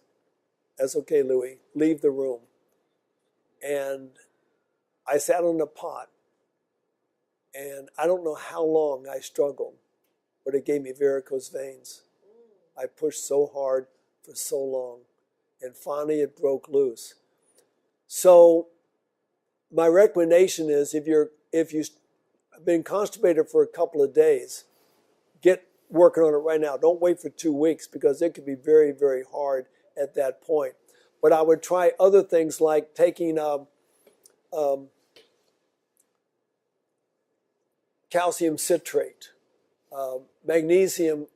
that's okay, Louis, leave the room. And I sat on the pot, and I don't know how long I struggled, but it gave me varicose veins. I pushed so hard for so long, and finally it broke loose. So my recommendation is, if you've been constipated for a couple of days, get working on it right now. Don't wait for 2 weeks, because it could be very, very hard at that point. But I would try other things like taking calcium citrate, magnesium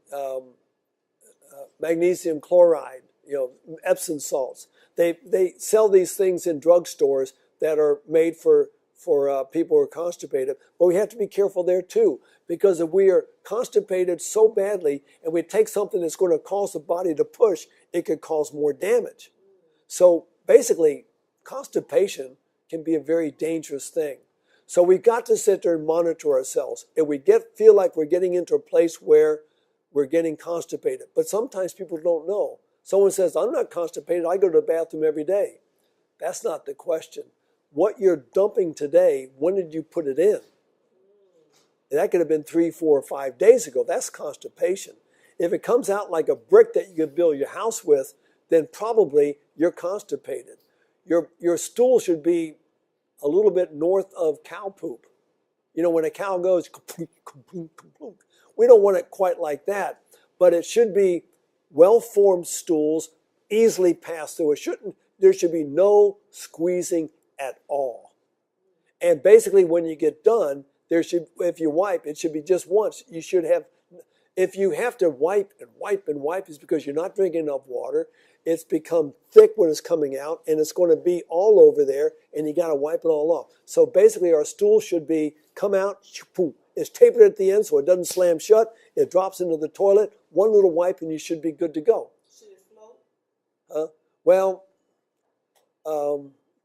chloride, Epsom salts. They sell these things in drugstores that are made for people who are constipated. But we have to be careful there too, because if we are constipated so badly and we take something that's going to cause the body to push, it could cause more damage. So basically, constipation can be a very dangerous thing. So we've got to sit there and monitor ourselves. If we feel like we're getting into a place where we're getting constipated, but sometimes people don't know. Someone says, I'm not constipated, I go to the bathroom every day. That's not the question. What you're dumping today, when did you put it in? And that could have been 3, 4, or 5 days ago. That's constipation. If it comes out like a brick that you could build your house with, then probably you're constipated. Your stool should be a little bit north of cow poop. When a cow goes, we don't want it quite like that, but it should be well-formed stools, easily pass through. There should be no squeezing at all. And basically, when you get done, if you wipe, it should be just once. You should have, If you have to wipe and wipe and wipe, it's because you're not drinking enough water. It's become thick when it's coming out, and it's going to be all over there, and you got to wipe it all off. So basically, our stool should be come out, it's tapered at the end so it doesn't slam shut. It drops into the toilet. One little wipe, and you should be good to go. Should it float? Well,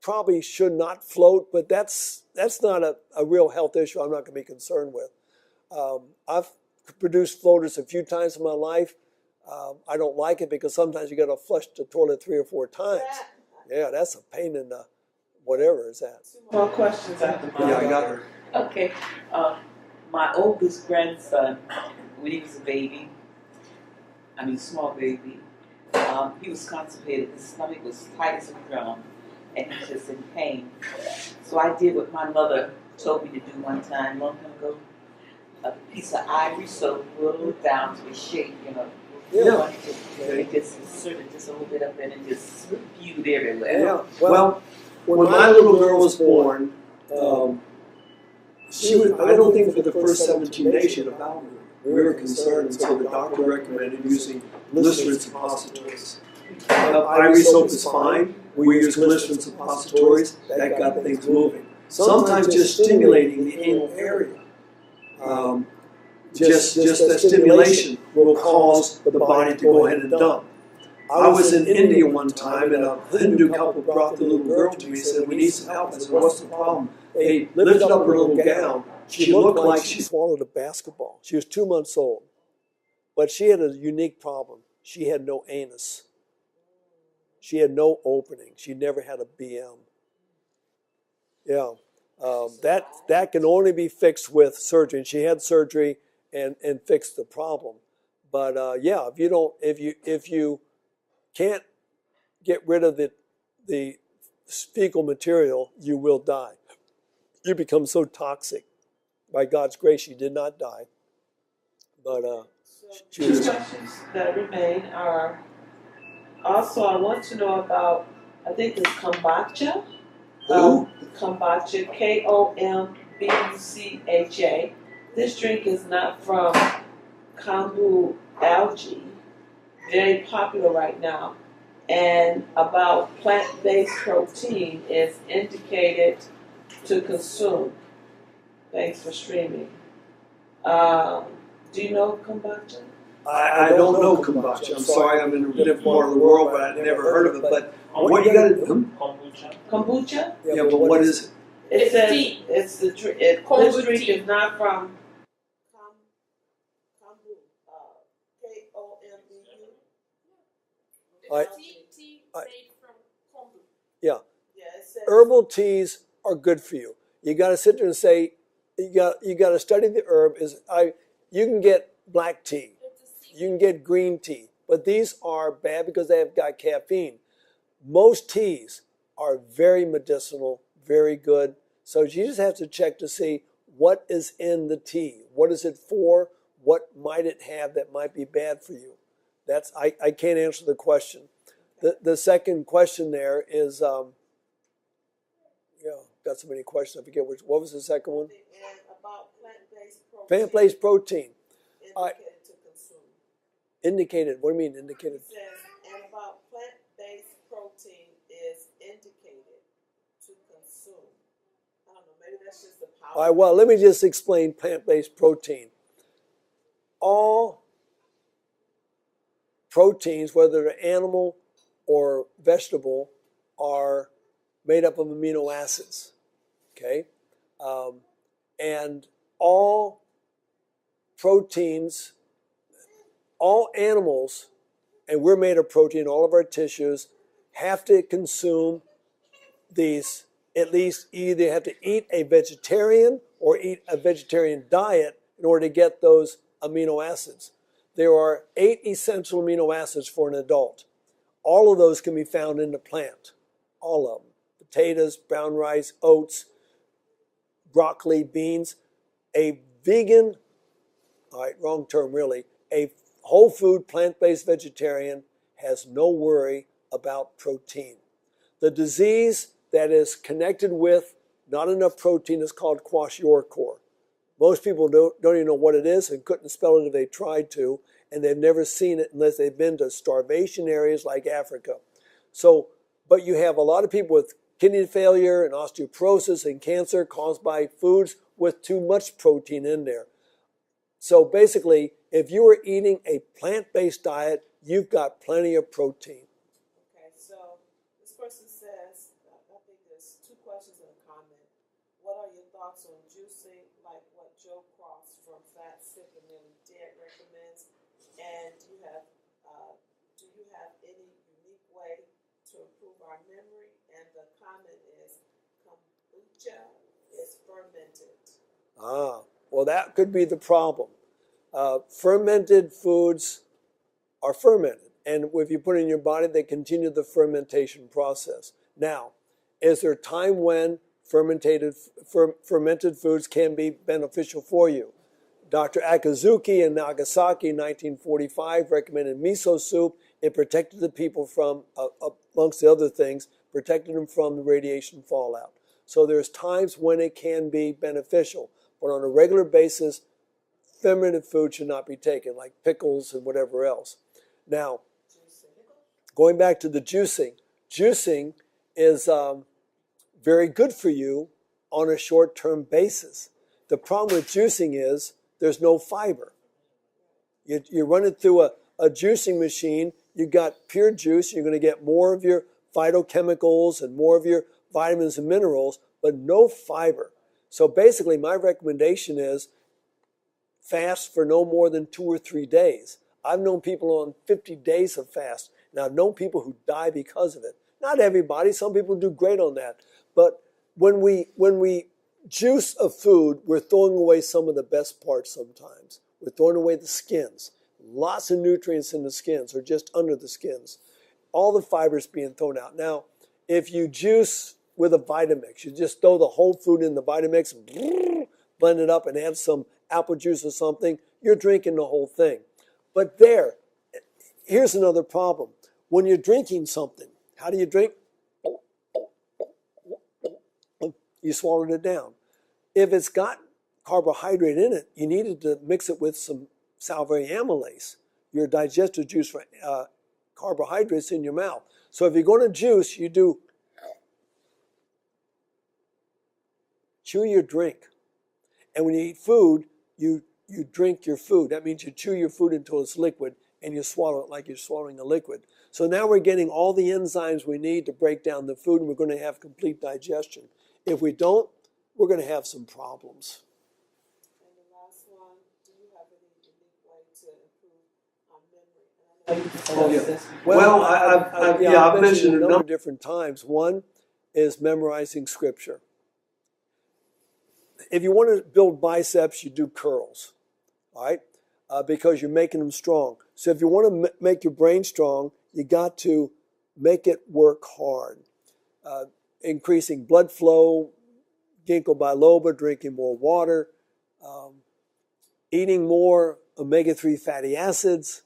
probably should not float, but that's not a real health issue I'm not going to be concerned with. I've produced floaters a few times in my life. I don't like it because sometimes you got to flush the toilet 3 or 4 times. Yeah, that's a pain in the whatever is that. More questions after mine. Yeah, I got her. Okay. My oldest grandson, when he was a baby, small baby, he was constipated. His stomach was tight as a drum, and he was just in pain. So I did what my mother told me to do one time, long time ago. A piece of ivory soap, whittle it down to a shape, Yeah. And just inserted just a little bit up in and just spewed everywhere. Yeah. Well, when my little girl was born, she was, I don't think for the first 17 days she had a bowel movement. We were concerned, and so the doctor recommended using glycerin suppositories. Ivory soap is fine. We use glycerin suppositories. That got things moving. Sometimes just stimulating the anal area. Just that stimulation will cause the body to go ahead and dump. I was in India one time, and a Hindu couple brought the little girl to me and said, "We need some help." I said, "What's the problem?" They lifted up her little gown. She looked like she swallowed a basketball. She was 2 months old. But she had a unique problem. She had no anus. She had no opening. She never had a BM. Yeah. That can only be fixed with surgery. And she had surgery and fixed the problem. But yeah, if you can't get rid of the fecal material, you will die. You become so toxic. By God's grace, she did not die. But she Two was. questions that remain are, also I want to know about, I think it's kombucha. Who? Kombucha, Kombucha. This drink is not from kombu algae, very popular right now, and about plant-based protein is indicated to consume. Thanks for streaming. Do you know kombucha? I don't know kombucha. I'm sorry, I'm in a different part of the world, but I've never heard of it. But what you got to do? Kombucha. Kombucha? Yeah, but what is it? It It's says tea. it's the drink. Kombu This drink tea. is not from kombu. I- It's tea I- made from kombu. Yeah, it says Herbal teas are good for you. You got to sit there and say, you got to study the herb. You can get black tea, It's a seed. you can get green tea, but these are bad because they have got caffeine. Most teas are very medicinal, very good. So you just have to check to see what is in the tea. What is it for? What might it have that might be bad for you? I can't answer the question. The second question there is, got so many questions. I forget what was the second one? and about plant-based protein. Plant-based protein indicated to consume. indicated. What do you mean indicated? It says, and about plant-based protein is indicated to consume. I don't know, maybe that's just the power. All right. Well, let me just explain plant-based protein. All proteins, whether they're animal or vegetable, are made up of amino acids. Okay, and all proteins, all animals, and we're made of protein. All of our tissues have to consume these. At least either have to eat a vegetarian or eat a vegetarian diet in order to get those amino acids. There are 8 essential amino acids for an adult. All of those can be found in the plant. All of them. Potatoes, brown rice, oats, broccoli, beans. A vegan, all right, wrong term really, a whole food, plant-based vegetarian has no worry about protein. The disease that is connected with not enough protein is called kwashiorkor. Most people don't even know what it is and couldn't spell it if they tried to, and they've never seen it unless they've been to starvation areas like Africa. So, but you have a lot of people with kidney failure and osteoporosis and cancer caused by foods with too much protein in there. So basically, if you are eating a plant-based diet, you've got plenty of protein. Okay, so this person says, I think there's two questions and a comment. What are your thoughts on juicing, like what Joe Cross from Fat, Sick, and Nearly Dead recommends? And do you have any unique way to improve our memory? And the comment is, kombucha is fermented. Well, that could be the problem. Fermented foods are fermented, and if you put it in your body, they continue the fermentation process. Now, is there a time when fermented foods can be beneficial for you? Dr. Akazuki in Nagasaki in 1945 recommended miso soup. It protected the people from, amongst the other things, protected them from the radiation fallout. So there's times when it can be beneficial, but on a regular basis, fermented food should not be taken, like pickles and whatever else. Now, going back to the juicing, juicing is very good for you on a short-term basis. The problem with juicing is there's no fiber. You run it through a juicing machine, you got pure juice, you're going to get more of your phytochemicals and more of your vitamins and minerals, but no fiber. So basically, my recommendation is fast for no more than 2 or 3 days. I've known people on 50 days of fast, and I've known people who die because of it. Not everybody, some people do great on that. But when we juice a food, we're throwing away some of the best parts sometimes. We're throwing away the skins. Lots of nutrients in the skins or just under the skins. All the fibers being thrown out. Now, if you juice with a Vitamix, you just throw the whole food in the Vitamix and blend it up and add some apple juice or something, you're drinking the whole thing. But here's another problem. When you're drinking something, how do you drink? You swallowed it down. If it's got carbohydrate in it, you needed to mix it with some salvia amylase, your digestive juice for carbohydrates in your mouth. So if you're going to juice, you do chew your drink. And when you eat food, you drink your food. That means you chew your food until it's liquid and you swallow it like you're swallowing a liquid. So now we're getting all the enzymes we need to break down the food and we're going to have complete digestion. If we don't, we're going to have some problems. And the last one, do you have any unique way to improve our memory? Well, I've mentioned it a number of different times. One is memorizing scripture. If you want to build biceps, you do curls, all right? Because you're making them strong. So if you want to make your brain strong, you got to make it work hard. Increasing blood flow, ginkgo biloba, drinking more water, eating more omega-3 fatty acids.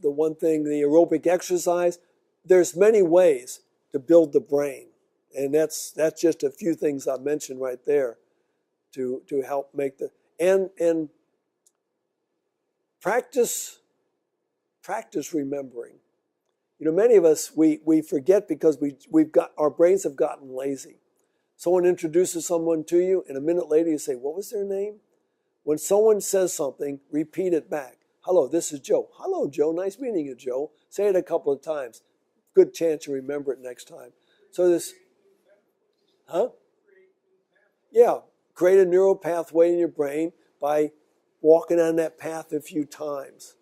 The one thing, the aerobic exercise. There's many ways to build the brain. And that's just a few things I mentioned right there to help make and practice remembering. You know, many of us we forget because our brains have gotten lazy. Someone introduces someone to you, and a minute later you say, "What was their name?" When someone says something, repeat it back. "Hello, this is Joe." "Hello, Joe. Nice meeting you, Joe." Say it a couple of times. Good chance you remember it next time. So this. Yeah, create a neural pathway in your brain by walking on that path a few times.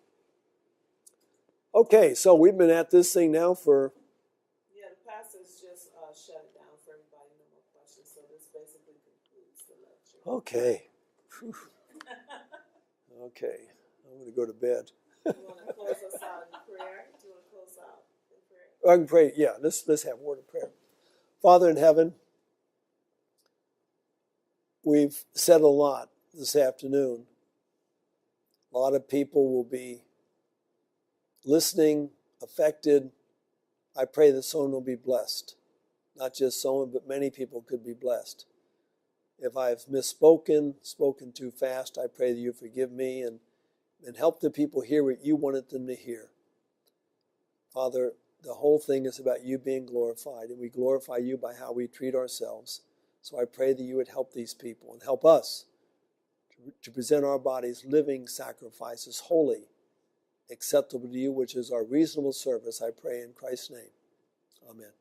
Okay, so we've been at this thing now for... Yeah, the pastor's just shut it down for everybody. No more questions. So this basically concludes the lecture. Okay. Okay, I'm going to go to bed. You want to close us out in prayer? Do you want to close out in prayer? I can pray, yeah, let's have a word of prayer. Father in heaven, we've said a lot this afternoon. A lot of people will be listening, affected. I pray that someone will be blessed. Not just someone, but many people could be blessed. If I have misspoken, spoken too fast, I pray that you forgive me and help the people hear what you wanted them to hear. Father, the whole thing is about you being glorified, and we glorify you by how we treat ourselves. So I pray that you would help these people and help us to present our bodies living sacrifices, holy, acceptable to you, which is our reasonable service. I pray in Christ's name. Amen.